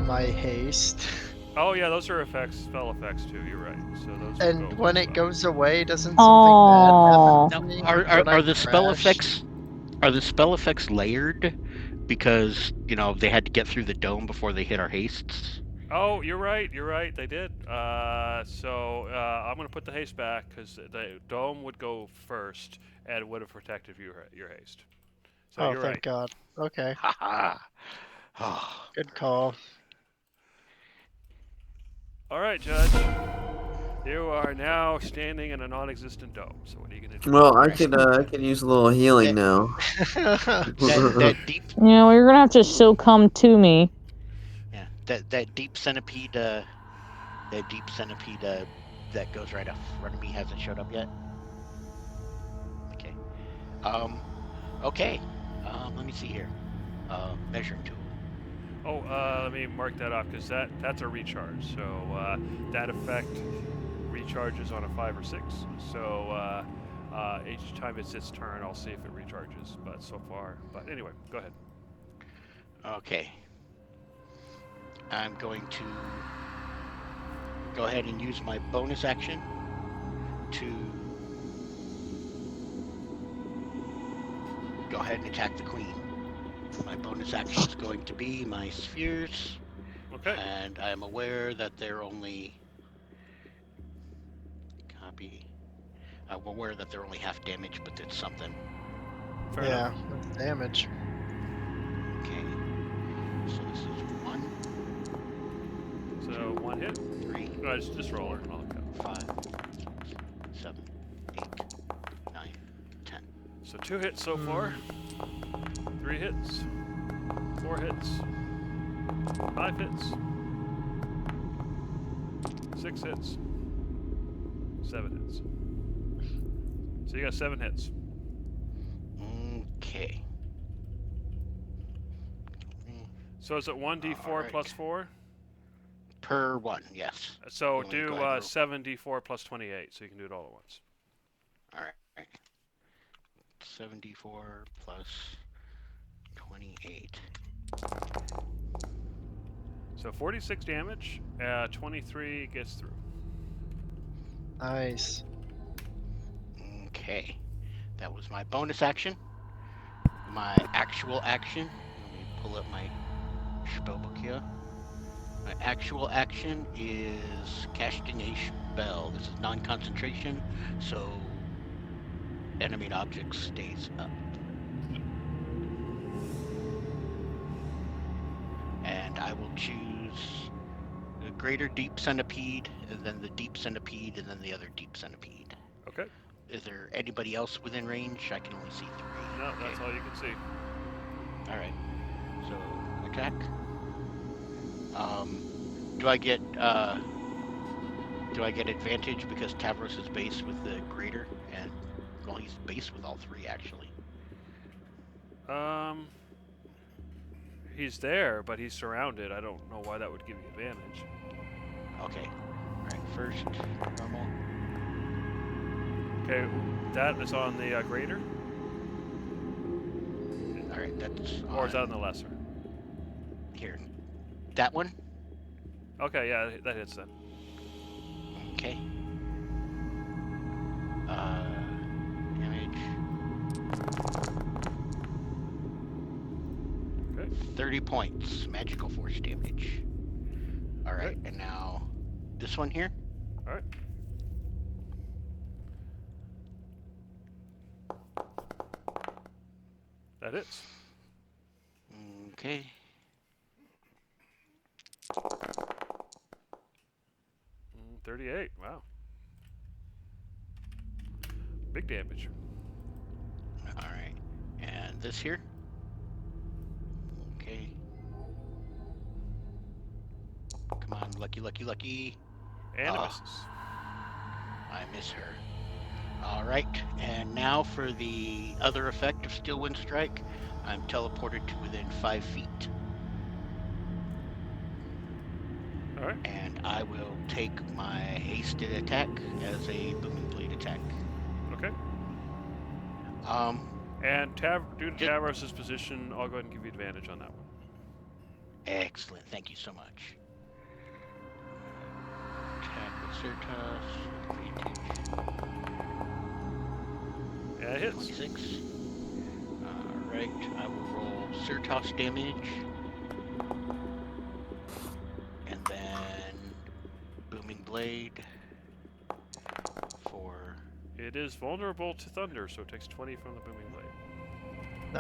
my haste. Oh yeah, those are spell effects too. You're right. So those. will And go when as it well. goes away, doesn't something Aw. bad happen Now, to me? are When I the spell crash? effects? Are the spell effects layered? Because they had to get through the dome before they hit our hastes. Oh, you're right. You're right. They did. So I'm gonna put the haste back because the dome would go first and would have protected your haste. So Oh, you're thank right. God. Okay, Haha. Oh. good call. All right, Judge. You are now standing in a non-existent dome. So what are you gonna do? Well, I Right. could use a little healing now. That deep Yeah, well, you're gonna have to still come to me. Yeah, that deep centipede, that goes right in front of me hasn't showed up yet. Okay. Okay. Let me see here. Measuring tool. Oh, let me mark that off because that's a recharge. So that effect recharges on a 5 or 6. So each time it's its turn, I'll see if it recharges. But so far, anyway, go ahead. Okay. I'm going to go ahead and use my bonus action to go ahead and attack the queen. My bonus action is going to be my spheres. Okay. And I am aware that they're only I'm aware that they're only half damage, but it's something. Fair Yeah, enough. that's damage. Okay. So this is 1, So 1 hit. 3, No, just roll her. I'll count. 5, 7, 8, 9, 10. So 2 hits so far. 3 hits. 4 hits. 5 hits. 6 hits. 7 hits. So you got 7 hits. Okay. So is it 1d4 Alright. plus 4? Per 1, yes. So You want me to do go ahead and roll? 7d4 plus 28, so you can do it all at once. Alright. 74 plus 28. So 46 damage, 23 gets through. Nice. Okay. That was my bonus action. My actual action. Let me pull up my spellbook here. My actual action is casting a spell. This is non-concentration, so enemy object stays up. And I will choose the greater deep centipede, and then the deep centipede, and then the other deep centipede. Okay. Is there anybody else within range? I can only see 3. No, Okay. that's all you can see. Alright. So, attack. Do I get advantage because Tavros is base with the greater? And, well, he's base with all 3, actually. He's there, but he's surrounded. I don't know why that would give you advantage. Okay. Alright, first, normal. Okay, that is on the greater, Alright, that's or is that on on the lesser? here. That one? Okay, yeah, that hits then. Okay. Damage. Okay. 30 points. Magical force damage. Alright, and now this one here. Alright. That hits. Okay. 38. Wow. Big damage. Alright. And this here. Okay. Come on, lucky, lucky, lucky. And it Ah. misses. I miss her. Alright, and now for the other effect of Steel Wind Strike, I'm teleported to within 5 feet. Alright. And I will take my hasted attack as a booming blade attack. Okay. Um, And due to Ju- Tavros' position, I'll go ahead and give you advantage on that one. Excellent. Thank you so much. Attack with Certas. Yeah, it hits. 26. Alright, I will roll Certas damage. And then Booming Blade for... It is vulnerable to thunder, so it takes 20 from the booming blade.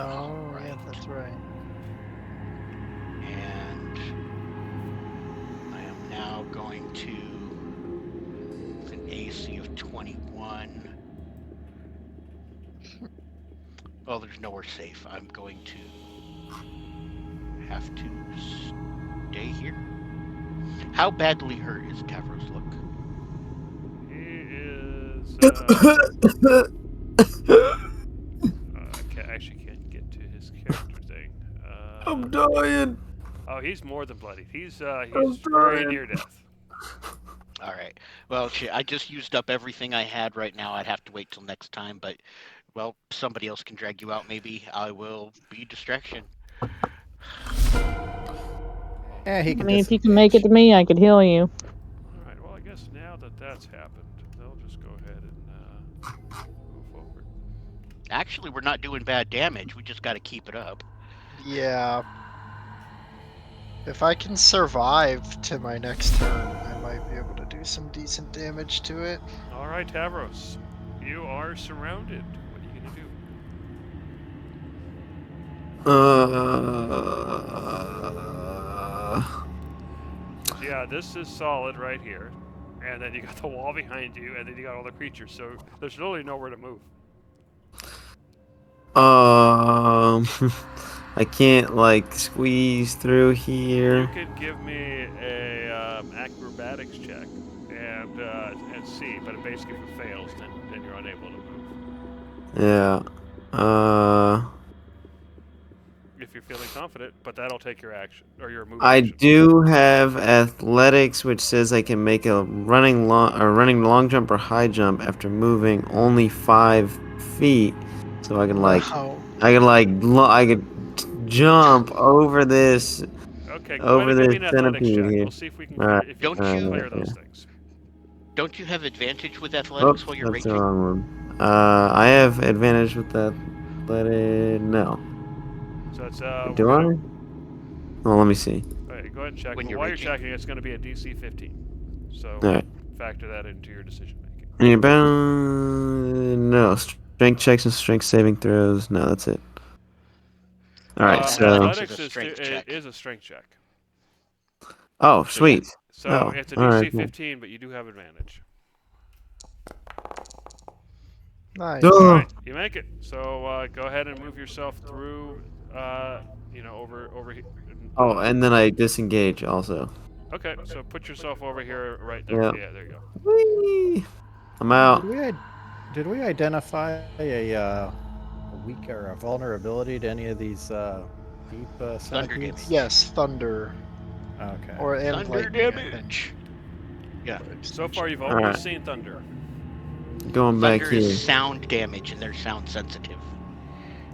Oh, yeah, that's right. And I am now going to, with an AC of 21. Well, there's nowhere safe. I'm going to have to stay here. How badly hurt is Tavros look? He is. Actually can't get to his character thing. I'm dying. Oh, he's more than bloody. He's very dying. near death. All right. Well, shit, I just used up everything I had right now. I'd have to wait till next time, but well, somebody else can drag you out. Maybe I will be distraction. Yeah, he I can. mean, if you can make it to me, I could heal you. All right. Well, I guess now that that's happened, they'll just go ahead and move forward. Actually, we're not doing bad damage. We just got to keep it up. Yeah. If I can survive to my next turn, I might be able to do some decent damage to it. All right, Tavros, you are surrounded. What are you gonna do? Yeah, this is solid right here, and then you got the wall behind you, and then you got all the creatures. So there's really nowhere to move. I can't like squeeze through You here. could give me a acrobatics check and see, but basically if it fails, then you're unable to move. Yeah. If you're feeling confident, but that'll take your action or your move. I action. do have athletics, which says I can make a running long jump or high jump after moving only 5 feet. So I can Wow. I could jump over this. Okay, go Over ahead and give me this an athletics centipede check. here. We'll see if we can Alright, if you Don't can you- clear those yeah. things. Don't you have advantage with athletics while you're That's the raging? wrong one. I have advantage with that. No. So it's Do I? Well, let me see. All right, go ahead and check. When Well, you're while raging. you're checking, it's going to be a DC 15. So Alright. factor that into your decision making. No. Strength checks and strength saving throws. No, that's it. Alright, so. Athletics is a Athletics strength check. is a strength check. Oh, So, sweet. So Oh, it's a all DC right, cool. 15, but you do have advantage. Nice. Duh. All right, you make it. So go ahead and move yourself through. Over here. Oh, and then I disengage also. Okay, so put yourself over here, right there. Yeah. Yeah, there you go. Whee! I'm out. Did we identify a weak or a vulnerability to any of these deep centipedes? Yes, thunder. Okay. Or and Thunder lightning, I damage. Yeah. So far, you've All only right. seen thunder. Going back Thunder here. is sound damage, and they're sound sensitive.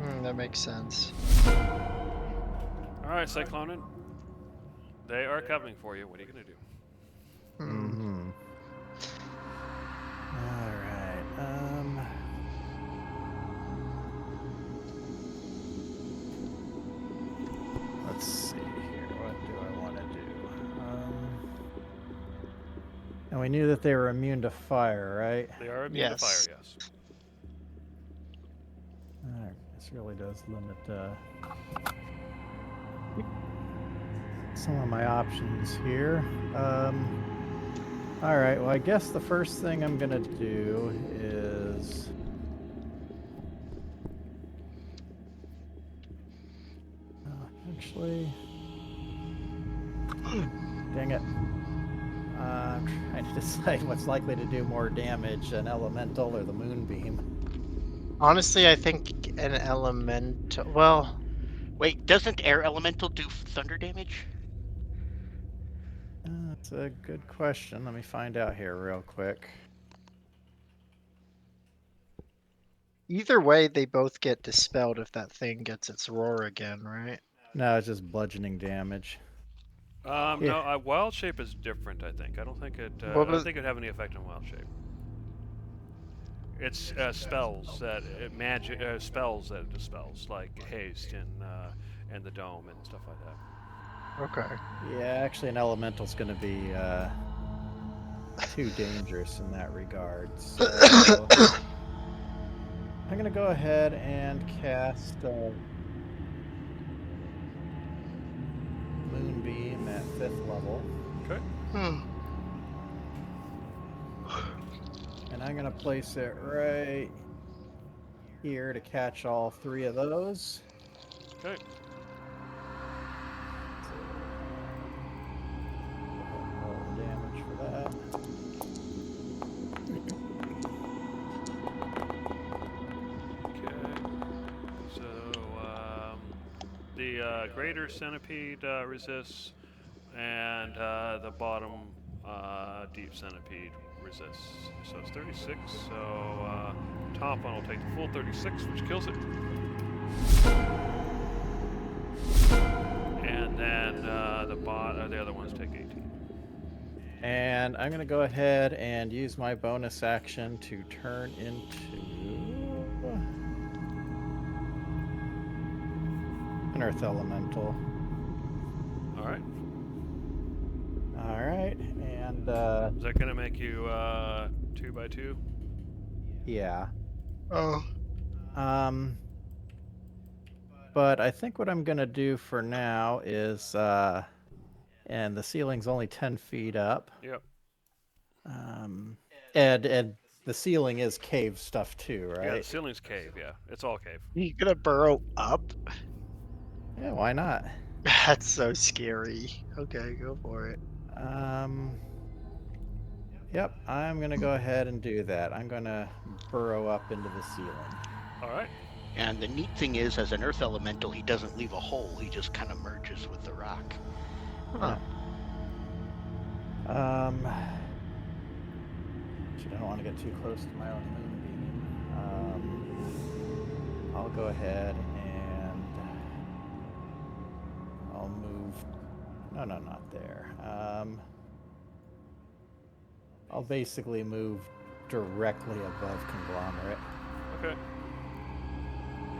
think. That makes sense. All right, Cyclonin. They are coming for you. What are you gonna do? Hmm. All right. Let's see here. What do I want to do? And we knew that they were immune to fire, right? They are immune to fire. Yes. Yes. All right. This really does limit some of my options here. All right. Well, I guess the first thing I'm gonna do is. Actually, dang it. I'm trying to decide what's likely to do more damage, an elemental or the moonbeam. Honestly, I think an elemental. Well, Wait, doesn't air elemental do thunder damage? That's a good question. Let me find out here real quick. either way, they both get dispelled if that thing gets its roar again, right? No, it's just bludgeoning damage. No, wild shape is different. I think. I don't think it. I What don't was- think it'd have any effect on wild shape. It's spells that magic spells that it dispels, like haste and the dome and stuff like that. Okay. Yeah, actually, an elemental's going to be too dangerous in that regard. So I'm going to go ahead and cast Moonbeam at 5th level. Okay. And I'm going to place it right here to catch all 3 of those. Okay. Roll damage for that. Okay. So the greater centipede resists, and the bottom deep centipede resists. So it's 36. So top one will take the full 36, which kills it. And then the other ones take 18. And I'm going to go ahead and use my bonus action to turn into an Earth Elemental. All right. All right, and Is that gonna make you 2 by 2? yeah. Oh. But I think what I'm going to do for now is, and the ceiling's only 10 feet up. Yep. And the ceiling is cave stuff too, Yeah, the right? ceiling's cave. Yeah, it's all cave. You gonna burrow up? Yeah, why not? That's so scary. Okay, go for it. Yep, I'm going to go ahead and do that. I'm going to burrow up into the ceiling. All right. And the neat thing is, as an earth elemental, he doesn't leave a hole. He just kind of merges with the rock. Huh. Actually, I don't want to get too close to my own moonbeam. I'll go ahead and I'll move. No, not there. I'll basically move directly above Conglomerate. Okay.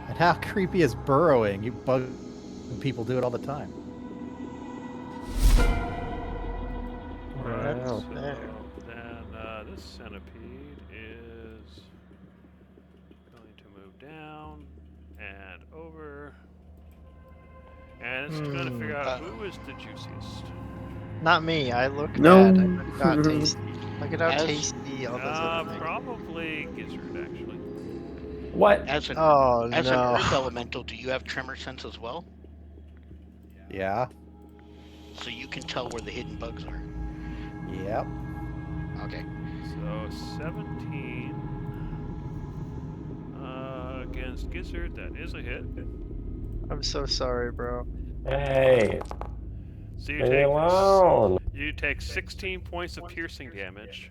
And how creepy is burrowing? You bug people do it all the time. Right So there. then this centipede is going to move down and over, and it's going to figure out who is the juiciest. Not me. I look No. bad. I look not tasty. Look at how As- tasty all those other things. Probably Gizzard actually. What? As an Oh as an no. earth elemental, do you have tremor sense as well? Yeah. So you can tell where the hidden bugs are. Yep. Okay. So 17 against Gizzard. That is a hit. I'm so sorry, bro. Hey, So leave me alone. you take 16 points of piercing damage,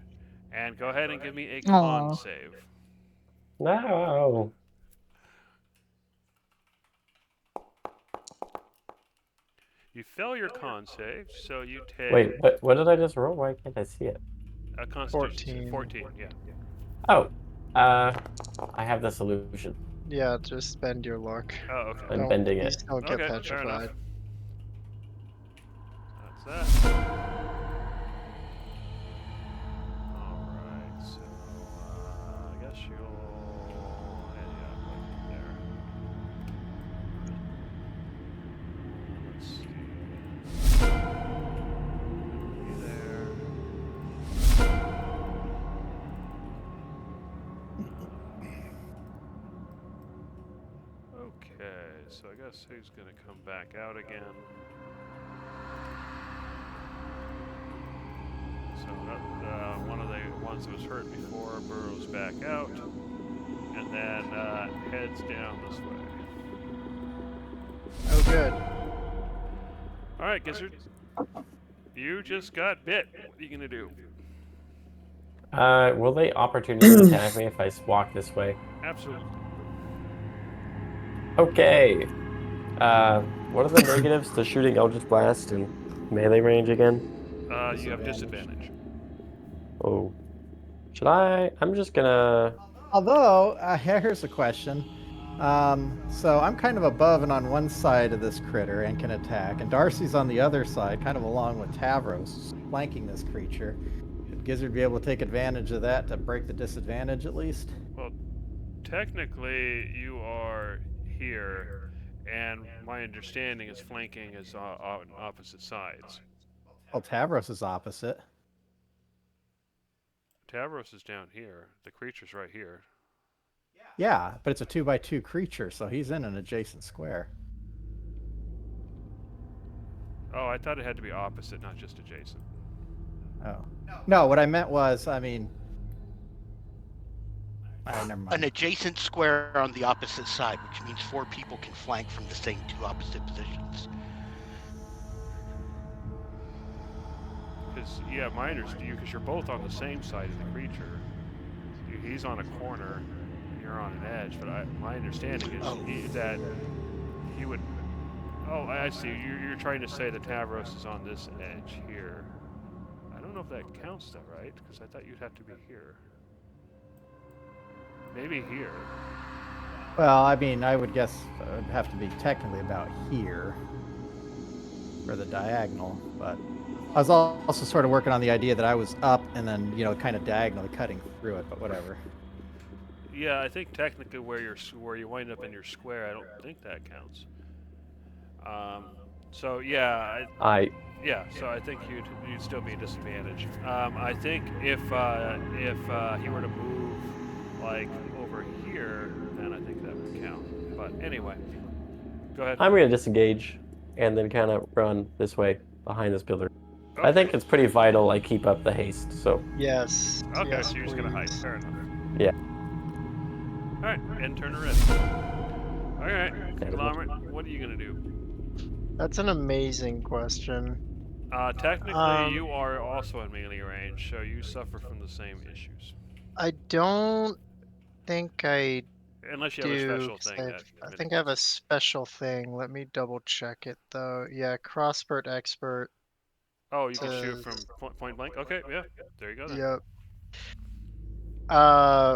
and go ahead and give me a Aw. con save. No. You fail your con save, so you take Wait, what did I just roll? Why can't I see it? a Constitution 14. Yeah. Oh, I have the solution. Yeah, just spend your luck. Oh, okay. I'm Don't- bending please it. Don't get Okay, fair enough. petrified. That's that. Alright, so I guess you'll yeah, right there. Let's see. You there. Okay, so I guess who's gonna come back out again? So one of the ones that was hurt before burrows back out, and then heads down this way. Oh, good. All right, Gizzard, you just got bit. What are you gonna do? Will they opportunity attack me if I walk this way? Absolutely. Okay. What are the negatives to shooting Eldritch Blast and melee range again? You have disadvantage. Oh. Should I? I'm just gonna. Although, here's a question. So I'm kind of above and on one side of this critter and can attack, and Darcy's on the other side, kind of along with Tavros, flanking this creature. Should Gizzard be able to take advantage of that to break the disadvantage at least? Well, technically, you are here, and my understanding is flanking is on opposite sides. Well, Tavros is opposite. Tavros is down here. The creature's right here. Yeah, but it's a 2x2 creature, so he's in an adjacent square. Oh, I thought it had to be opposite, not just adjacent. Oh. No, what I meant was, I mean... never mind. An adjacent square on the opposite side, which means 4 people can flank from the same 2 opposite positions. Because, yeah, my understanding, because you're both on the same side of the creature. He's on a corner, and you're on an edge, but my understanding is that he would... Oh, I see. You're trying to say that Tavros is on this edge here. I don't know if that counts, though, right? Because I thought you'd have to be here. Maybe here. Well, I mean, I would guess it would have to be technically about here for the diagonal, but I was also sort of working on the idea that I was up and then, kind of diagonally cutting through it, but whatever. Yeah, I think technically where you wind up in your square, I don't think that counts. So yeah, so I think you'd still be a disadvantage. I think if he were to move like over here, then I think that would count. But anyway, go ahead. I'm gonna disengage and then kind of run this way behind this builder. Okay. I think it's pretty vital I keep up the haste, so. Yes. Okay, yes, so you're just gonna hide. please. Fair enough. Yeah. Alright, end turn ready. Alright, Conglomerate, what are you gonna do? That's an amazing question. Technically, you are also in melee range, so you suffer from the same issues. I don't think I Unless you have do. a special 'Cause thing. I think I have a special thing. Let me double check it though. Yeah, Crossbow Expert. Oh, you can shoot says- from point blank? Okay, yeah. There you go then. Yep.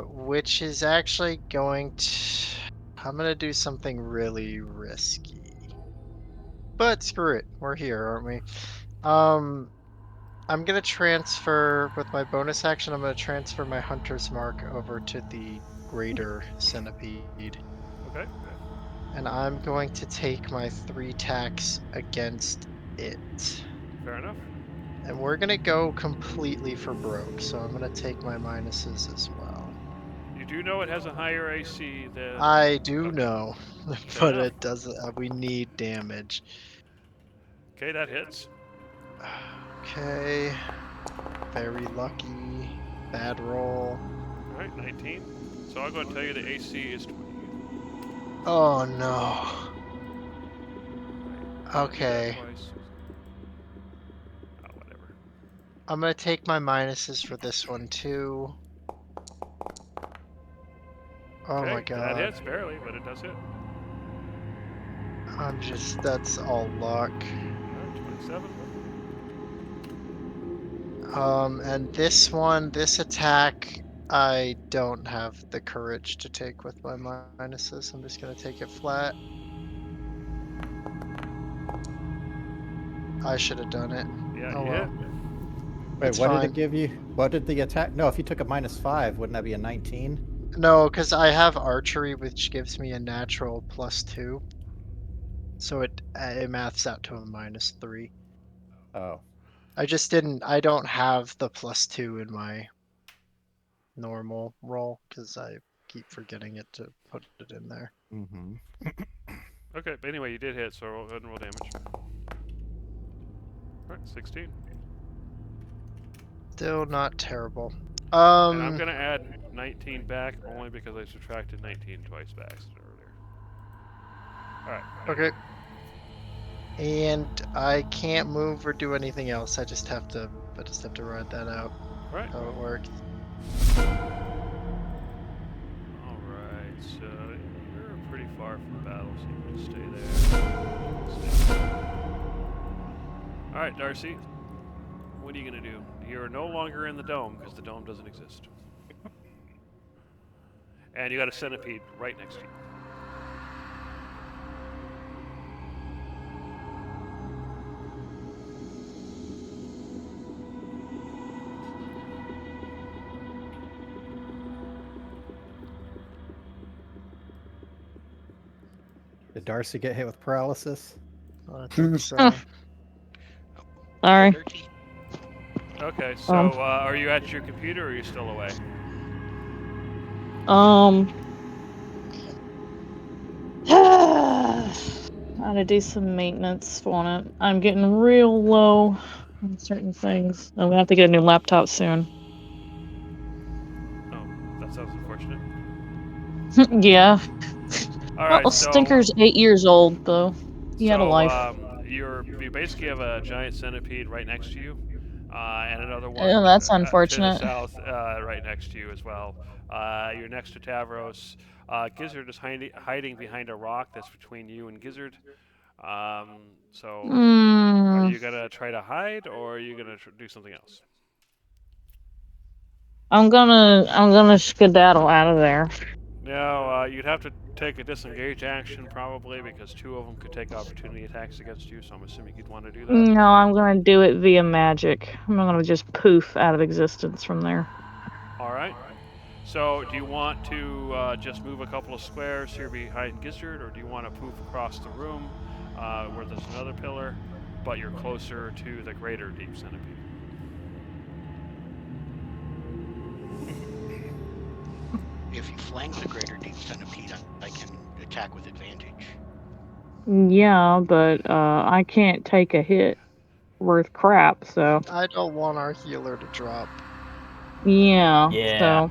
Which is actually going to... I'm gonna do something really risky. But screw it. We're here, aren't we? I'm gonna transfer, with my bonus action, I'm gonna transfer my Hunter's Mark over to the Greater Centipede. Okay. And I'm going to take my 3 attacks against it. Fair enough. And we're gonna go completely for broke, so I'm gonna take my minuses as well. You do know it has a higher AC than... I do know, Fair but enough. it doesn't. We need damage. Okay, that hits. Okay. Very lucky. Bad roll. Alright, 19. So I'll go and tell you the AC is 20. Oh no. Okay. Twice. Oh, whatever. I'm gonna take my minuses for this one too. Oh Okay, my god. that hits barely, but it does hit. That's all luck. Alright, 27. And this attack, I don't have the courage to take with my minuses. I'm just gonna take it flat. I should have done it. Yeah, Oh you well. hit. Wait, It's what did fine. it give you? What did the attack? No, if you took a -5, wouldn't that be a 19? No, because I have archery, which gives me a natural +2. So it maths out to a -3. Oh. I don't have the +2 in my normal roll because I keep forgetting it to put it in there. Mm-hmm. Okay, but anyway, you did hit, so go ahead and roll damage. Alright, 16. Still not terrible. And I'm gonna add 19 back only because I subtracted 19 twice back earlier. Alright. Okay. And I can't move or do anything else. I just have to ride that out. Alright. How it works. Alright, so you're pretty far from the battle, so you can stay there. All right, Darcy. What are you gonna do? You're no longer in the dome because the dome doesn't exist, and you got a centipede right next to you. Did Darcy get hit with paralysis? I think so. Sorry. Dirty. Okay, so are you at your computer or are you still away? Gotta do some maintenance on it. I'm getting real low on certain things. I'm gonna have to get a new laptop soon. Oh, that sounds unfortunate. Yeah. All right, Well, so Stinker's 8 years old, though. He had a life. You basically have a giant centipede right next to you, and another one Oh, that's to the unfortunate. south, right next to you as well. You're next to Tavros. Gizzard is hiding behind a rock that's between you and Gizzard. So, are Hmm. you gonna try to hide, or are you gonna do something else? I'm gonna skedaddle out of there. No, you'd have to take a disengage action probably because two of them could take opportunity attacks against you. So I'm assuming you'd want to do that. No, I'm gonna do it via magic. I'm not gonna just poof out of existence from there. All right. So, do you want to just move a couple of squares here behind Gizzard, or do you want to poof across the room where there's another pillar, but you're closer to the greater deep centipede? If you flank the greater deep centipede, I can attack with advantage. Yeah, but I can't take a hit worth crap, so I don't want our healer to drop. yeah. Yeah.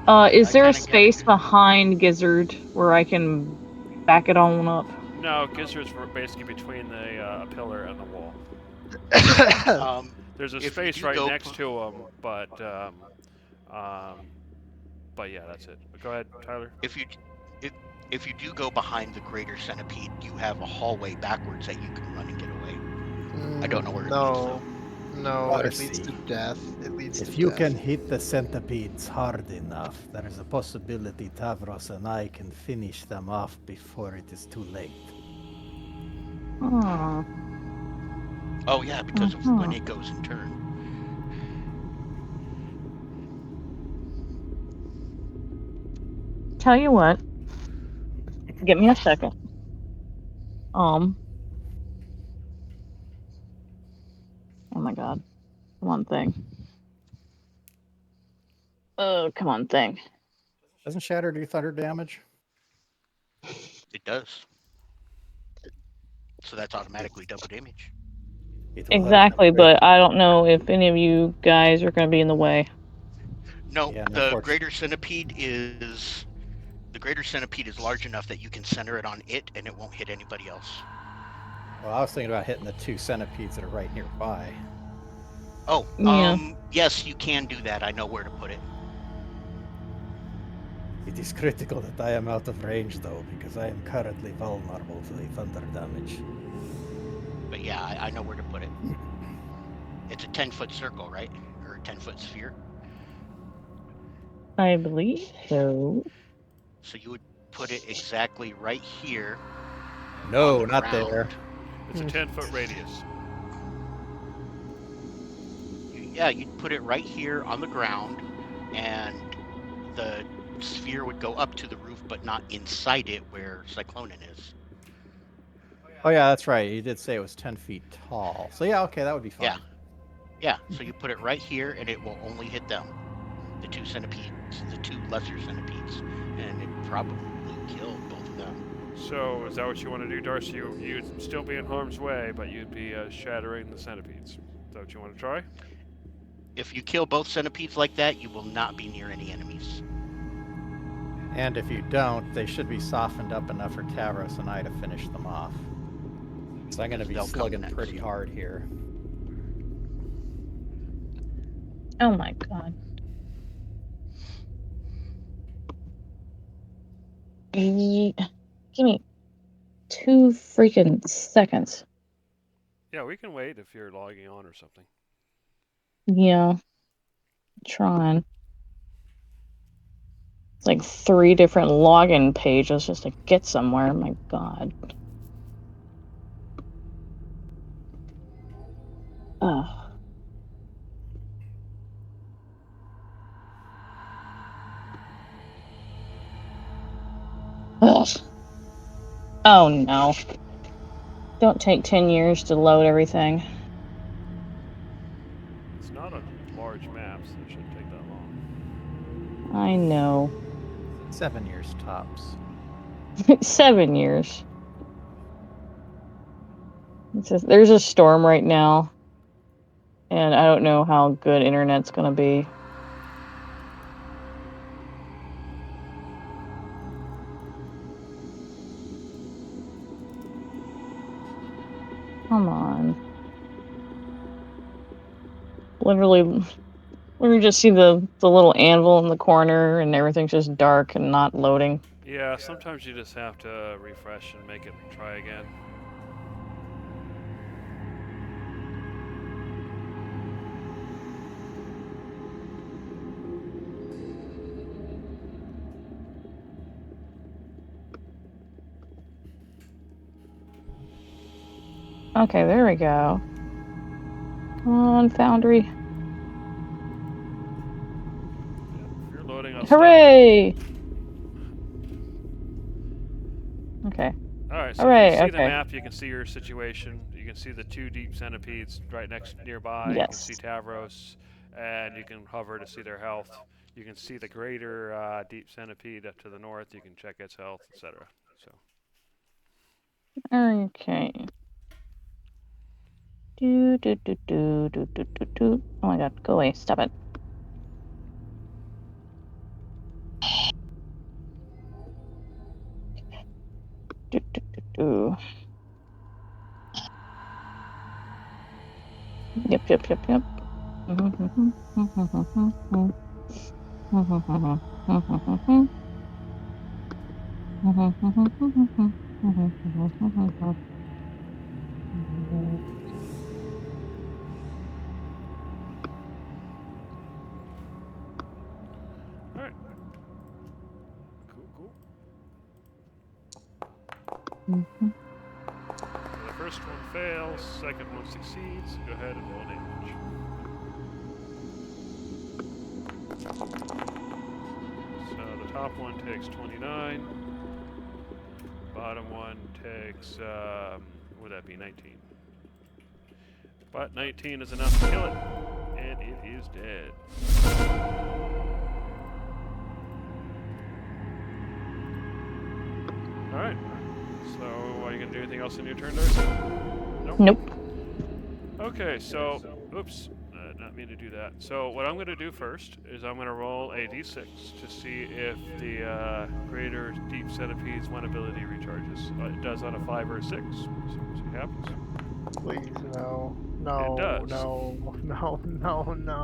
So, is I there a kinda get space it. behind Gizzard where I can back it on up? No, Gizzard's basically between the pillar and the wall. There's a If you space do right go next to him, but yeah, that's it. Go ahead, Tyler. if you do go behind the greater centipede, you have a hallway backwards that you can run and get away. I don't know where it leads No. though. No, it leads Darcy, to death. It leads to If you death. can hit the centipedes hard enough, there is a possibility Tavros and I can finish them off before it is too late. Oh. Oh yeah, because of when it goes in turn. Tell you what. Give me a second. Oh my god. Come on, thing. Oh, come on, thing. Doesn't Shatter do thunder damage? It does. So that's automatically double damage. It will hurt Exactly, them but I don't know if any of you guys are going to be in the way. No, Yeah, the unfortunately. greater centipede is large enough that you can center it on it and it won't hit anybody else. Well, I was thinking about hitting the two centipedes that are right nearby. Oh, Yeah. yes, you can do that. I know where to put it. It is critical that I am out of range, though, because I am currently vulnerable to the thunder damage. But yeah, I know where to put it. It's a 10-foot circle, right? Or a 10-foot sphere. I believe so. So you would put it exactly right here. No, on the not ground. there. It's a 10-foot radius. Yeah, you'd put it right here on the ground, and the sphere would go up to the roof, but not inside it where Cyclonin is. Oh, yeah, that's right. You did say it was 10 feet tall. So, yeah, okay, that would be fine. Yeah. Yeah, so you put it right here, and it will only hit them. The two centipedes, the two lesser centipedes, and it probably kill both of them. So, is that what you want to do, Darcy? You'd still be in harm's way, but you'd be shattering the centipedes. Is that what you want to try? If you kill both centipedes like that, you will not be near any enemies. And if you don't, they should be softened up enough for Tavros and I to finish them off. So I'm going to be They'll come slugging next. pretty hard here. Oh my god. Give me 2 freaking seconds. Yeah, we can wait if you're logging on or something. Yeah. Trying. It's like 3 different login pages just to get somewhere. My God. Ugh. Ugh. Oh no. Don't take 10 years to load everything. It's not a large map, so it shouldn't take that long. I know. 7 years tops. 7 years. There's a storm right now, and I don't know how good internet's gonna be. Come on. Literally just see the little anvil in the corner, and everything's just dark and not loading. Yeah, sometimes you just have to refresh and make it try again. Okay, there we go. Come on, Foundry. If you're loading, I'll Hooray! Okay. Alright, so Hooray, if you see okay. the map, you can see your situation. You can see the 2 deep centipedes right nearby. You can Yes. see Tavros, and you can hover to see their health. You can see the greater deep centipede up to the north. You can check its health, etc. So. Okay. Do. Oh my God, go away! Stop it. Do. Yep. Alright. Cool. So the first one fails, second one succeeds. Go ahead and roll damage. So the top one takes 29. Bottom one takes, what would that be, 19. But 19 is enough to kill it, and it is dead. Alright. So, are you going to do anything else in your turn, Darcy? Nope. Okay, so, oops, not mean to do that. So, what I'm going to do first is I'm going to roll a d6 to see if the greater deep centipede's one ability recharges. It does on a 5 or a 6. So, we'll see what happens. Please, no. No, It does. no.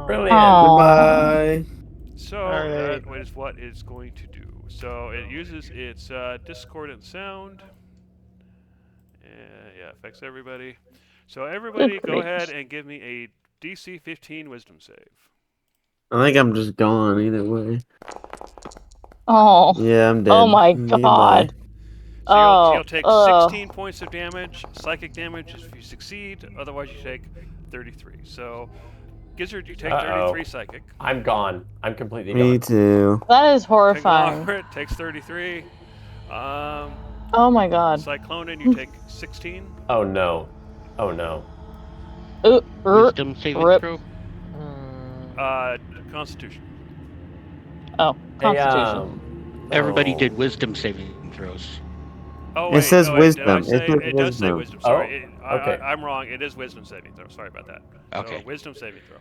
Brilliant. Goodbye. So, Alright. that is what it's going to do. So, it uses its discordant sound. Yeah, affects everybody. So, everybody go great. ahead and give me a DC 15 wisdom save. I think I'm just gone either way. Oh. Yeah, I'm dead. Oh my Goodbye. God. So you'll take Oh, 16 points of damage, psychic damage if you succeed, otherwise you take 33. So, Gizzard, you take 33 psychic. I'm gone. I'm completely Me gone. too. That is horrifying. Conglomerate takes 33. Oh my God. Cyclonin, you take 16. Oh no. Oh no. Wisdom saving rip. throw. Constitution. Oh, Hey, Constitution. Everybody no. did wisdom saving throws. Oh, It wait, says oh, wait, did I wisdom. say- It says it does say wisdom. wisdom. Sorry, Oh, okay. I'm wrong. It is wisdom saving throw. Sorry about that. Okay. So, wisdom saving throw.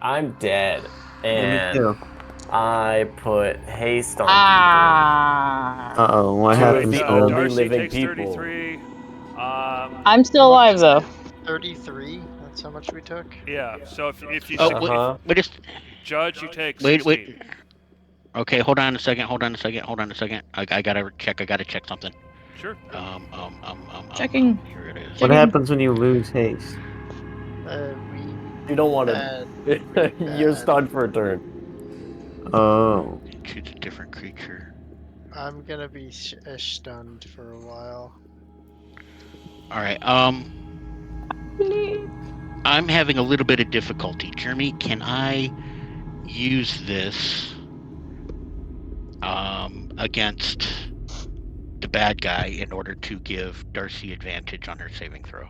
I'm dead, Me and too. I put haste on Uh-oh, what Two happened? of the to only them? Darcy living takes people. 33. I'm still alive though. 33? That's how much we took? Yeah. So if you Oh, suc- Uh-huh. wait, just Judge, you take 16. wait. Okay, hold on a second. I gotta check something. Sure. Checking. Here it is. What Chicken. happens when you lose haste? You don't want to. You're stunned for a turn. Oh. Choose a different creature. I'm gonna be stunned for a while. All right. I'm having a little bit of difficulty. Jeremy, can I use this against the bad guy in order to give Darcy advantage on her saving throw?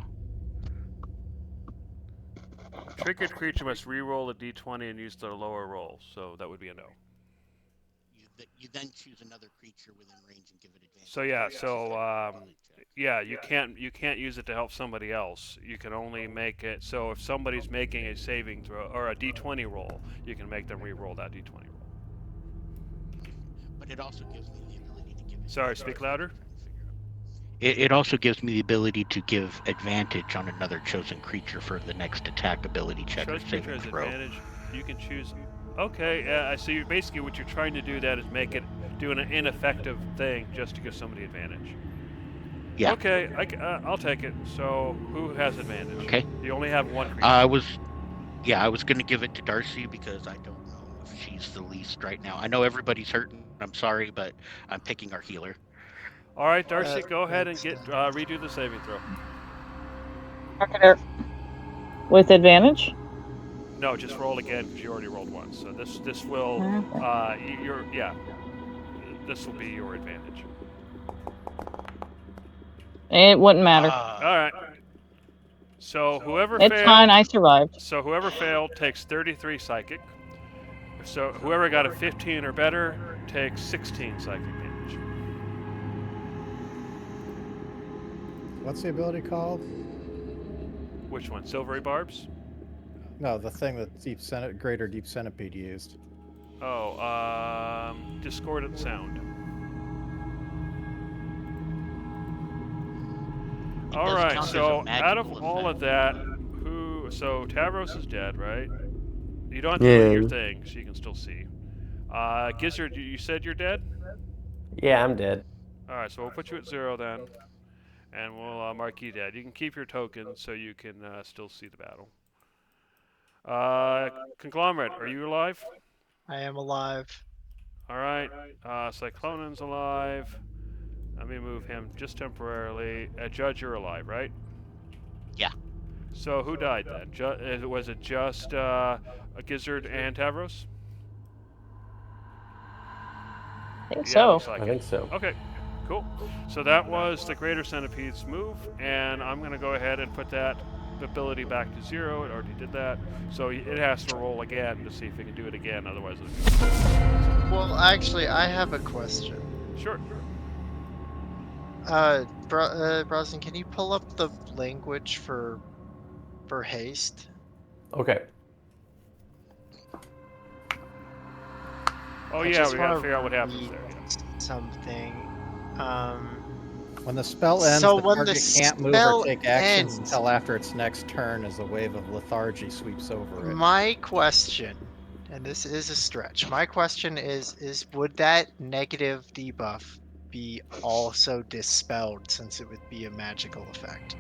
Triggered creature must re-roll a d20 and use the lower roll, so that would be a no. You then choose another creature within range and give it advantage. So yeah, you can't use it to help somebody else. You can only make it so if somebody's making a saving throw or a d20 roll, you can make them re-roll that d20 roll. But it also gives me the ability to give. Sorry, speak louder. It also gives me the ability to give advantage on another chosen creature for the next attack ability check or Chosen creature saving has throw. advantage. You can choose. Okay, I see. You're basically what you're trying to do that is make it do an ineffective thing just to give somebody advantage. Yeah. Okay, I'll take it. So who has advantage? Okay. You only have one creature. I was going to give it to Darcy because I don't know if she's the least right now. I know everybody's hurting. I'm sorry, but I'm picking our healer. All right, Darcy, go ahead and get redo the saving throw. With advantage? No, just roll again because you already rolled once. So this will this will be your advantage. It wouldn't matter. All right. So whoever It's failed. fine, I survived. So whoever failed takes 33 psychic. So whoever got a 15 or better takes 16 psychic damage. What's the ability called? Which one? Silvery barbs? No, the thing that Greater Deep Centipede used. Oh, discordant sound. All does right. count as a So out magical of all of effect. that, so Tavros is dead, right? You don't have to do your thing, so you can still see. Gizzard, you said you're dead? Yeah, I'm dead. All right, so we'll put you at 0 then, and we'll mark you dead. You can keep your token so you can still see the battle. Conglomerate, are you alive? I am alive. All right. Cyclonan's alive. Let me move him just temporarily. Judge, you're alive, right? Yeah. So who died then? Was it just Gizzard and Tavros? I think Yeah, so. looks like I it. think so. Okay, cool. So that was the Greater Centipede's move, and I'm going to go ahead and put that ability back to 0. It already did that. So it has to roll again to see if it can do it again, otherwise it's... Well, actually, I have a question. Sure. Brosnan, can you pull up the language for haste? Okay. Oh I yeah, just we got to wanna figure out what happens read there. Yeah. Something. When the spell ends, So the when the target can't move spell or take actions ends- until after its next turn as a wave of lethargy sweeps over it. My question, and this is a stretch, my question is would that negative debuff be also dispelled since it would be a magical effect?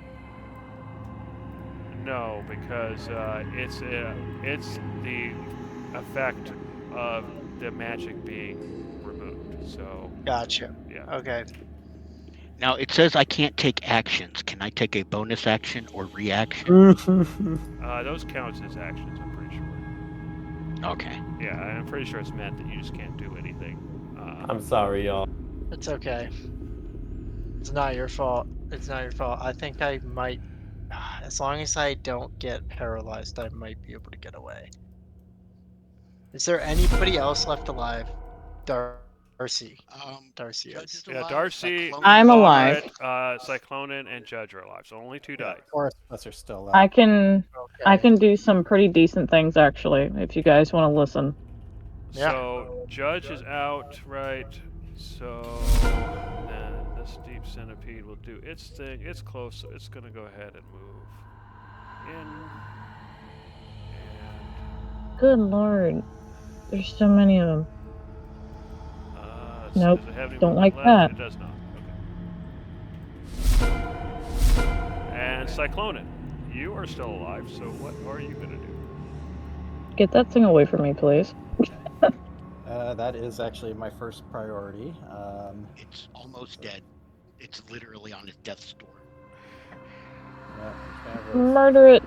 No, because it's the effect of the magic being removed. So Gotcha. yeah. Okay. Now it says I can't take actions. Can I take a bonus action or reaction? Those count as actions, I'm pretty sure. Okay. Yeah, I'm pretty sure it's meant that you just can't do anything. I'm sorry, y'all. It's okay. It's not your fault. It's not your fault. I think I might, as long as I don't get paralyzed, I might be able to get away. Is there anybody else left alive? Darcy. Darcy Judge is. is Yeah, alive, Darcy, Cyclone- I'm alive. Cyclonan, and Judge are alive. So only 2 died. Forest Plus are still I up. can Okay. do some pretty decent things actually, if you guys want to listen. Yeah. So Judge is out, right? So then this Deep Centipede will do its thing. It's close, so it's gonna go ahead and move in. And Good lord. There's so many of them. let's see, Nope, does it have any don't movement like left? that. It does not. Okay. And Cyclonid, you are still alive, so what are you going to do? Get that thing away from me, please. That is actually my first priority. It's almost dead. It's literally on its death's door. Yeah, kind of Murder it.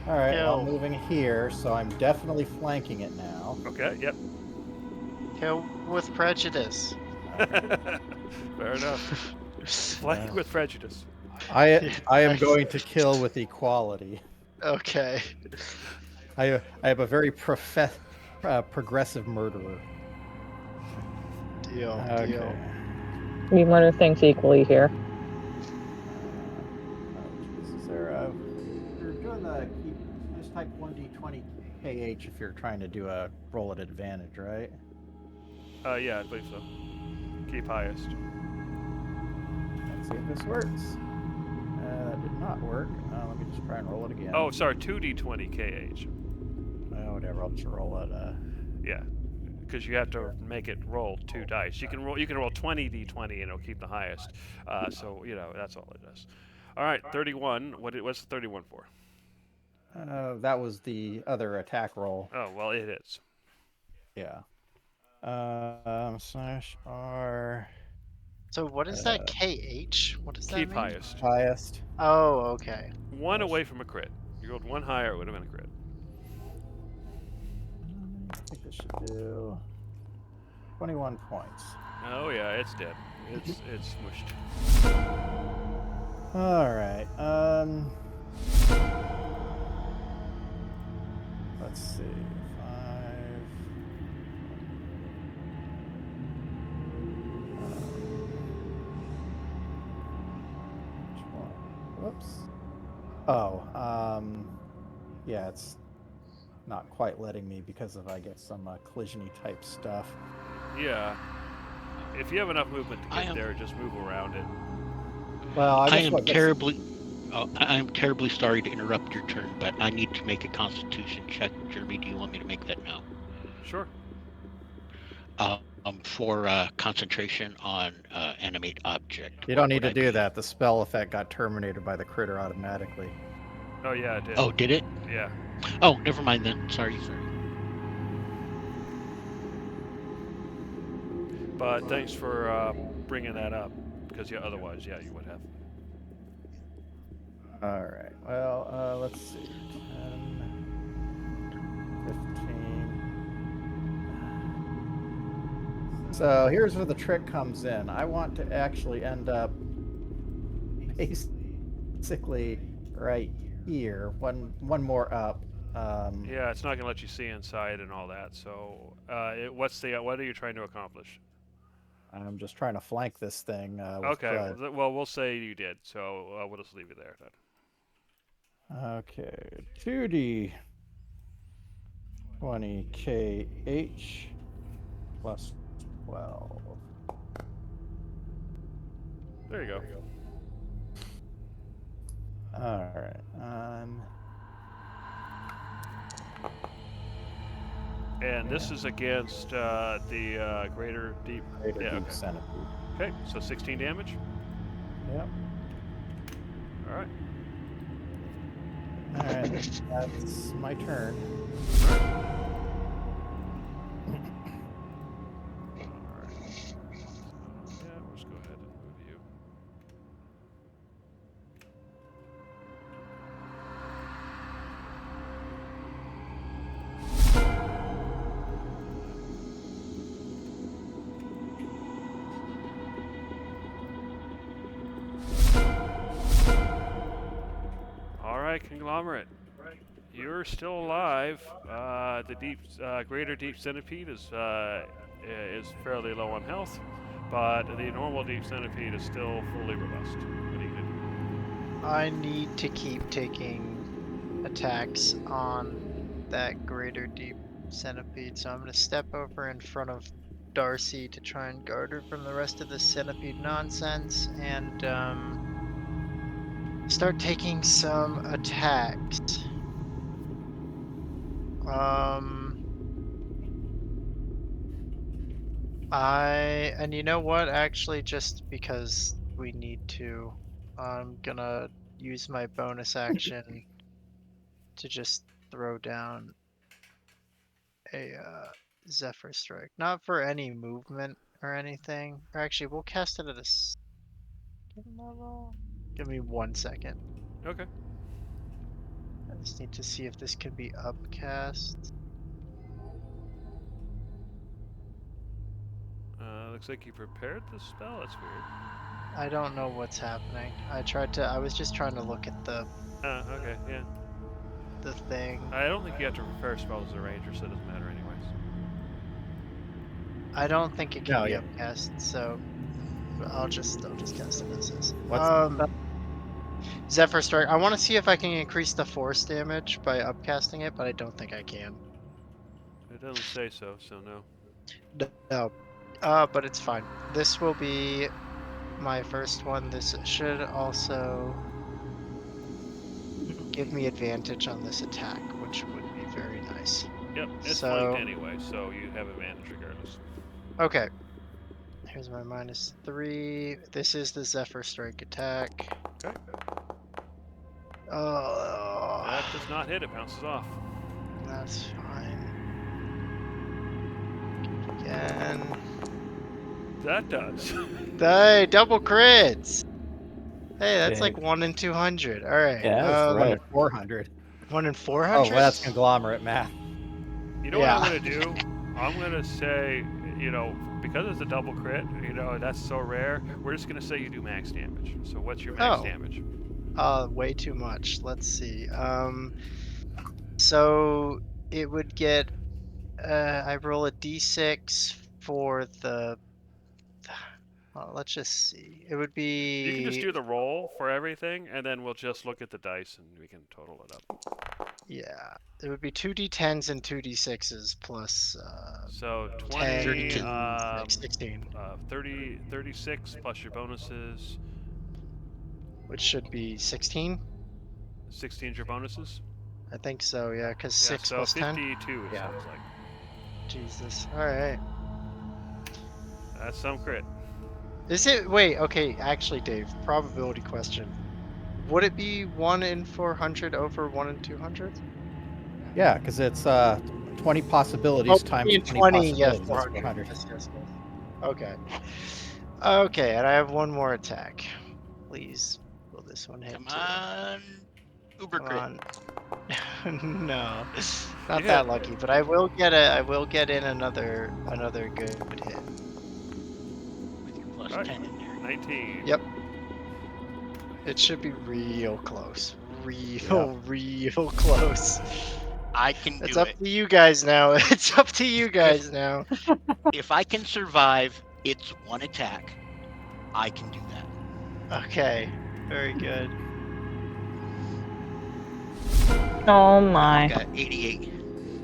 All right, well, I'm Kill. moving here, so I'm definitely flanking it now. Okay, yep. Kill with prejudice. Fair enough. Flank with prejudice. I am Nice. going to kill with equality. Okay. I have a very progressive murderer. Deal. Okay. Deal. We murder things equally here. Is there a? You're doing the keep. Just type 1d20 KH if you're trying to do a roll at advantage, right? Yeah, I believe so. Keep highest. Let's see if this works. That did not work. Let me just try and roll it again. Oh, sorry, 2d20 KH. Whatever. I'll just roll it. Yeah, because you have to make it roll 2 dice. You can roll 20d20 and it'll keep the highest. So that's all it does. All right, 31. What's the 31 for? That was the other attack roll. Oh well, it is. Yeah. /R. So what is that KH? What does that Keep mean? highest. Highest. Oh, okay. 1 away from a crit. You rolled 1 higher, it would have been a crit. I think this should do 21 points. Oh yeah, it's dead. It's smushed. All right. Let's see. 5. Whoops. Oh, yeah, it's not quite letting me because of, I guess, some collision-y type stuff. Yeah. If you have enough movement to I get am- there, just move around it. Well, I guess am what gets- terribly. I am terribly sorry to interrupt your turn, but I need to make a Constitution check. Jeremy, do you want me to make that now? Sure. For concentration on animate object. You don't what need would to I do be? that. The spell effect got terminated by the critter automatically. Oh yeah, it did. Oh, did it? Yeah. Oh, never mind then. Sorry. But thanks for bringing that up, because otherwise, yeah, you would have. All right. Well, let's see. 10, 15. So here's where the trick comes in. I want to actually end up basically right here, one more up. Yeah, it's not gonna let you see inside and all that. So, what are you trying to accomplish? I'm just trying to flank this thing. Okay. Well, we'll say you did. So we'll just leave it there then. Okay. 2d 20 KH plus 12. There you go. All right. And this is against the greater deep. Greater Yeah, deep okay. centipede. Okay, so 16 damage. Yep. All right. All right. That's my turn. All right. Yeah, we'll just go ahead and move you. All right, Conglomerate. You're still alive. The greater deep centipede is fairly low on health, but the normal deep centipede is still fully robust. What are you gonna do? I need to keep taking attacks on that greater deep centipede, so I'm gonna step over in front of Darcy to try and guard her from the rest of the centipede nonsense and start taking some attacks. And you know what? Actually, just because we need to, I'm gonna use my bonus action to just throw down a Zephyr Strike. Not for any movement or anything. Or actually, we'll cast it at a second level. Give me 1 second. Okay. I just need to see if this can be upcast. Looks like you prepared the spell. That's weird. I don't know what's happening. I was just trying to look at the Okay, yeah. thing. I don't think you have to prepare spells as a ranger, so it doesn't matter anyways. I don't think it can No, be yeah. upcast, so I'll just cast it as is. What's Zephyr Strike. I want to see if I can increase the force damage by upcasting it, but I don't think I can. It doesn't say so, so no. No. But it's fine. This will be my first one. This should also give me advantage on this attack, which would be very nice. Yep, it's So- flanked anyway, so you have advantage regardless. Okay. Here's my -3. This is the Zephyr Strike attack. Okay. Oh, That does not hit, it bounces off. that's fine. Again. That does. Hey, double crits! Hey, that's like Big. 1 in 200. Alright. Yeah, that's right. 400. 1 in Oh, 400? well, that's conglomerate math. You know Yeah. what I'm gonna do? I'm gonna say, because it's a double crit, that's so rare, we're just gonna say you do max damage. So what's your max Oh. damage? Way too much. Let's see. So it would get. I roll a d6 for the. Well, let's just see. It would be. You can just do the roll for everything, and then we'll just look at the dice and we can total it up. Yeah, it would be 2d10s and 2d6s plus So 10, 20, 16, 36 plus your bonuses. which should be 16. 16 is your bonuses. I think so. Yeah, because Yeah, 6 so plus 10. 52 it Yeah. sounds like. Jesus. All right. That's some crit. Is it? Wait. Okay. Actually, Dave. Probability question. Would it be 1 in 400 over 1 in 200? Yeah, because it's 20 possibilities times 20 20. Yes. possibilities. That's 400. 400. Yes. Okay. Okay, and I have one more attack. Please. Will this one hit? Come too? on. Uber Come crit. on. No, not Yeah. that lucky, but I will get in another good hit. With your plus Alright. 10 in there. 19. Yep. It should be real close. Real close. I can It's do up it. to you guys now. It's up to you guys now. If I can survive its one attack, I can do that. Okay. Very good. Oh my.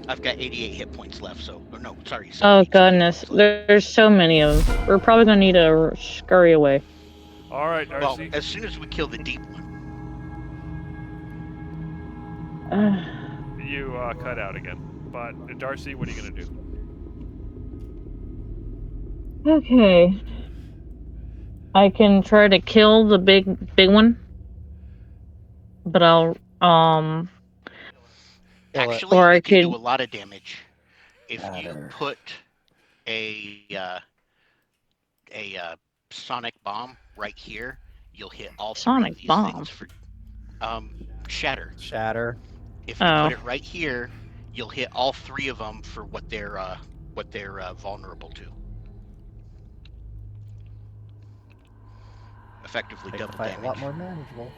I've got 88 hit points left, so no, sorry. Oh 72 hit goodness. points left. There's so many of them. We're probably gonna need to scurry away. All right, Well, Darcy. as soon as we kill the deep one. You cut out again. But Darcy, what are you gonna do? Okay. I can try to kill the big one. But I'll Kill it. Actually, Or I you can do could- a lot of damage if you Better. put a sonic bomb right here. You'll hit all three Sonic of these bomb? things for shatter. Shatter. If you Oh. put it right here, you'll hit all three of them for what they're vulnerable to. Effectively Make the double fight damage. a lot more manageable.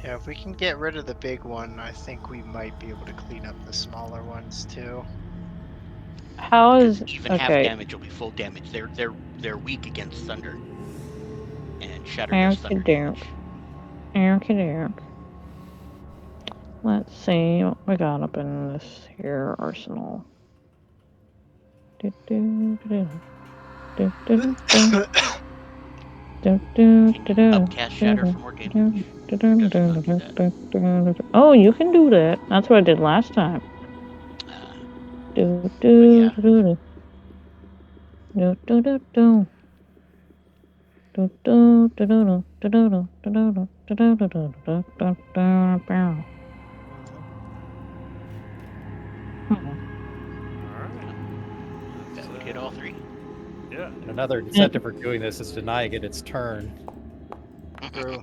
Yeah, if we can get rid of the big one, I think we might be able to clean up the smaller ones too. how is Even half okay. damage will be full damage. They're weak against thunder, and shatter does thunder Okey-doke. damage. Okay. Let's see what we got up in this here arsenal. Upcast shatter for more damage. Oh, you can do that. That's what I did last time. yeah. All right. That would hit all three. Yeah. And another incentive for doing this is denying it its turn. True.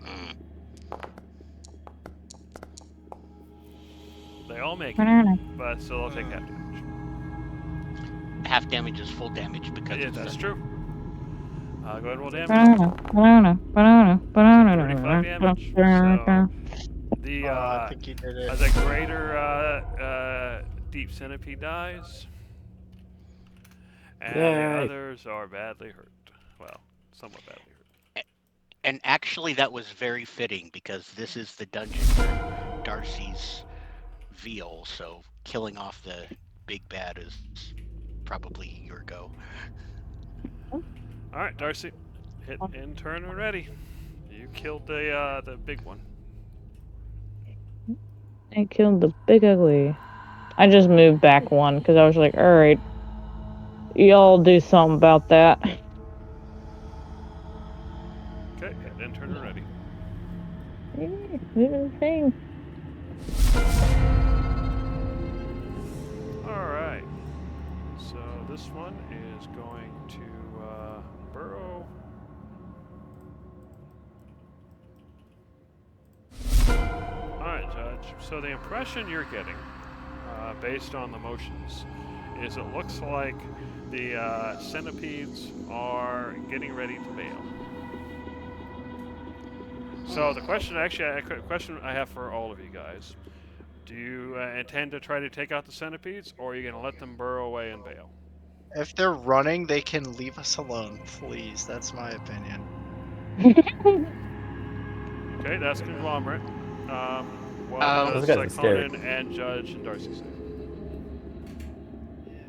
They all make it, but still they'll take half damage. Half damage is full damage because Yeah, it's that's thunder. true. Go ahead and roll damage. 35 damage. So the I think you did it. the greater deep centipede dies, and the Yay. others are badly hurt. Well, somewhat badly hurt. And actually, that was very fitting because this is the dungeon for Darcy's veal, so killing off the big bad is probably your go. All right, Darcy, hit in turn and ready. You killed the big one. I killed the big ugly. I just moved back one because I was like, all right, y'all do something about that. Okay, hit in turn and ready. Do the thing. All right. So this one is going to burrow. All right, Judge. So the impression you're getting, based on the motions, is it looks like the centipedes are getting ready to bail. So the question, actually, a question I have for all of you guys: do you intend to try to take out the centipedes, or are you going to let them burrow away and bail? If they're running, they can leave us alone, please. That's my opinion. Okay, that's conglomerate. What Those does guys are scary. Cyclonin and Judge and Darcy say?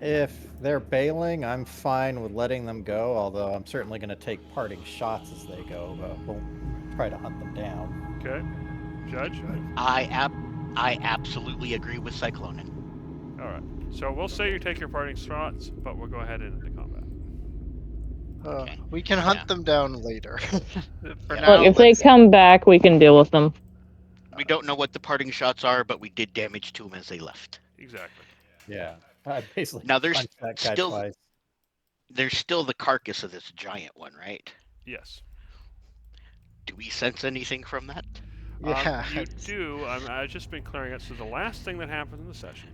If they're bailing, I'm fine with letting them go, although I'm certainly going to take parting shots as they go, but won't try to hunt them down. Okay, Judge. I absolutely agree with Cyclonin. All right. So we'll say you take your parting shots, but we'll go ahead into combat. Okay. We can hunt Yeah. them down later. For Yeah. now, Look, if they let's- come back, we can deal with them. We don't know what the parting shots are, but we did damage to them as they left. Exactly. Yeah. I basically Now, there's punched that guy still- twice. There's still the carcass of this giant one, right? Yes. Do we sense anything from that? Yeah. You do. I've just been clearing it. So the last thing that happens in the session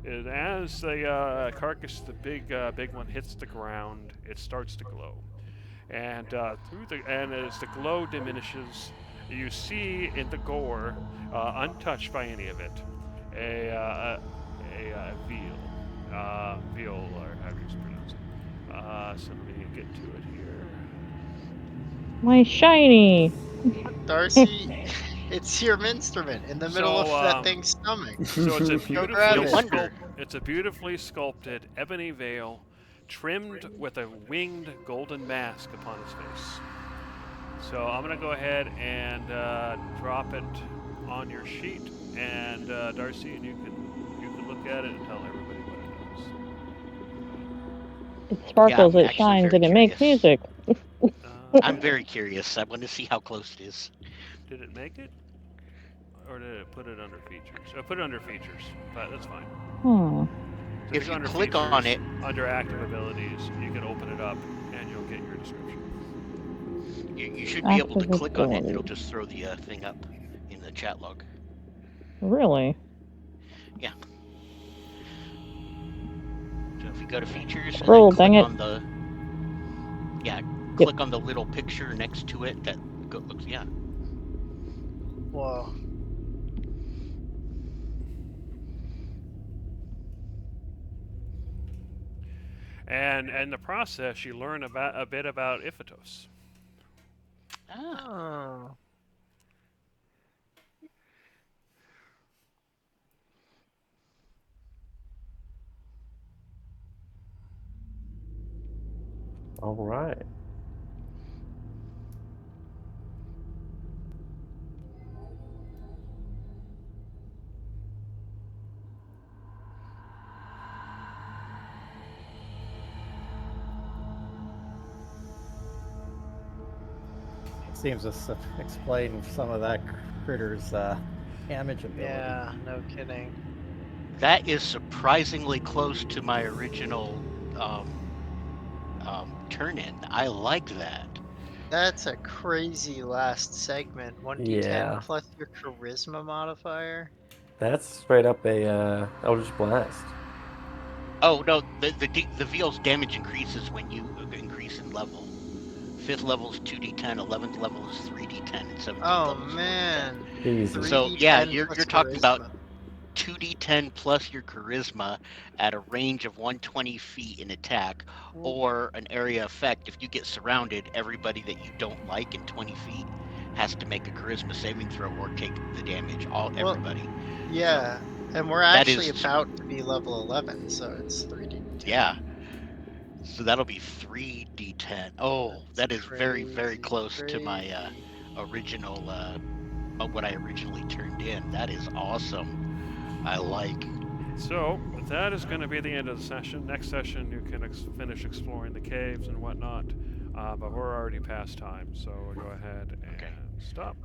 is as the carcass, the big one, hits the ground, it starts to glow, and as the glow diminishes, you see in the gore, untouched by any of it, a veal, or how do you pronounce it? So let me get to it here. My shiny. Darcy, it's your instrument in the middle So, of that thing's stomach. So it's a Go grab beautifully it. it's a beautifully sculpted ebony veil, trimmed with a winged golden mask upon his face. So I'm gonna go ahead and drop it on your sheet, and Darcy, and you can look at it and tell everybody what it does. It sparkles, I'm it actually shines, very and it makes curious. music. I'm very curious. I want to see how close it is. Did it make it, or did it put it under features? Put it under features, but that's fine. Hmm. So If go you under click on features, it- under active abilities, you can open it up, and you'll get your description. You should be able to Active click on it. It'll ability. just throw the thing up in the chat log. Really? So if you go to features and Oh, then dang click it. on the click on the little picture next to it that looks Whoa. And in the process, you learn a bit about Iphitos. Oh. All right. Seems to explain some of that critter's damage ability. Yeah, no kidding. That is surprisingly close to my original turn-in. I like that. That's a crazy last segment. 1d10 Yeah. plus your charisma modifier. That's straight up a Eldritch Blast. Oh no, the Veil's damage increases when you increase in level. 5th level is 2d10, 11th level is 3d10, and 17th Oh level is 4d10. man. Jesus. So yeah, 3d10 you're plus talking about charisma. 2d10 plus your charisma at a range of 120 feet in attack, or an area effect. If you get surrounded, everybody that you don't like in 20 feet has to make a charisma saving throw or take the damage. Everybody. Yeah, and we're that actually is- about to be level 11, so it's 3d10. Yeah. So that'll be 3d10. Oh, that is very, very Crazy, close to my original, what I originally turned in. That is awesome. I like. So that is going to be the end of the session. Next session, you can finish exploring the caves and whatnot. But we're already past time, so we'll go ahead and Okay. stop.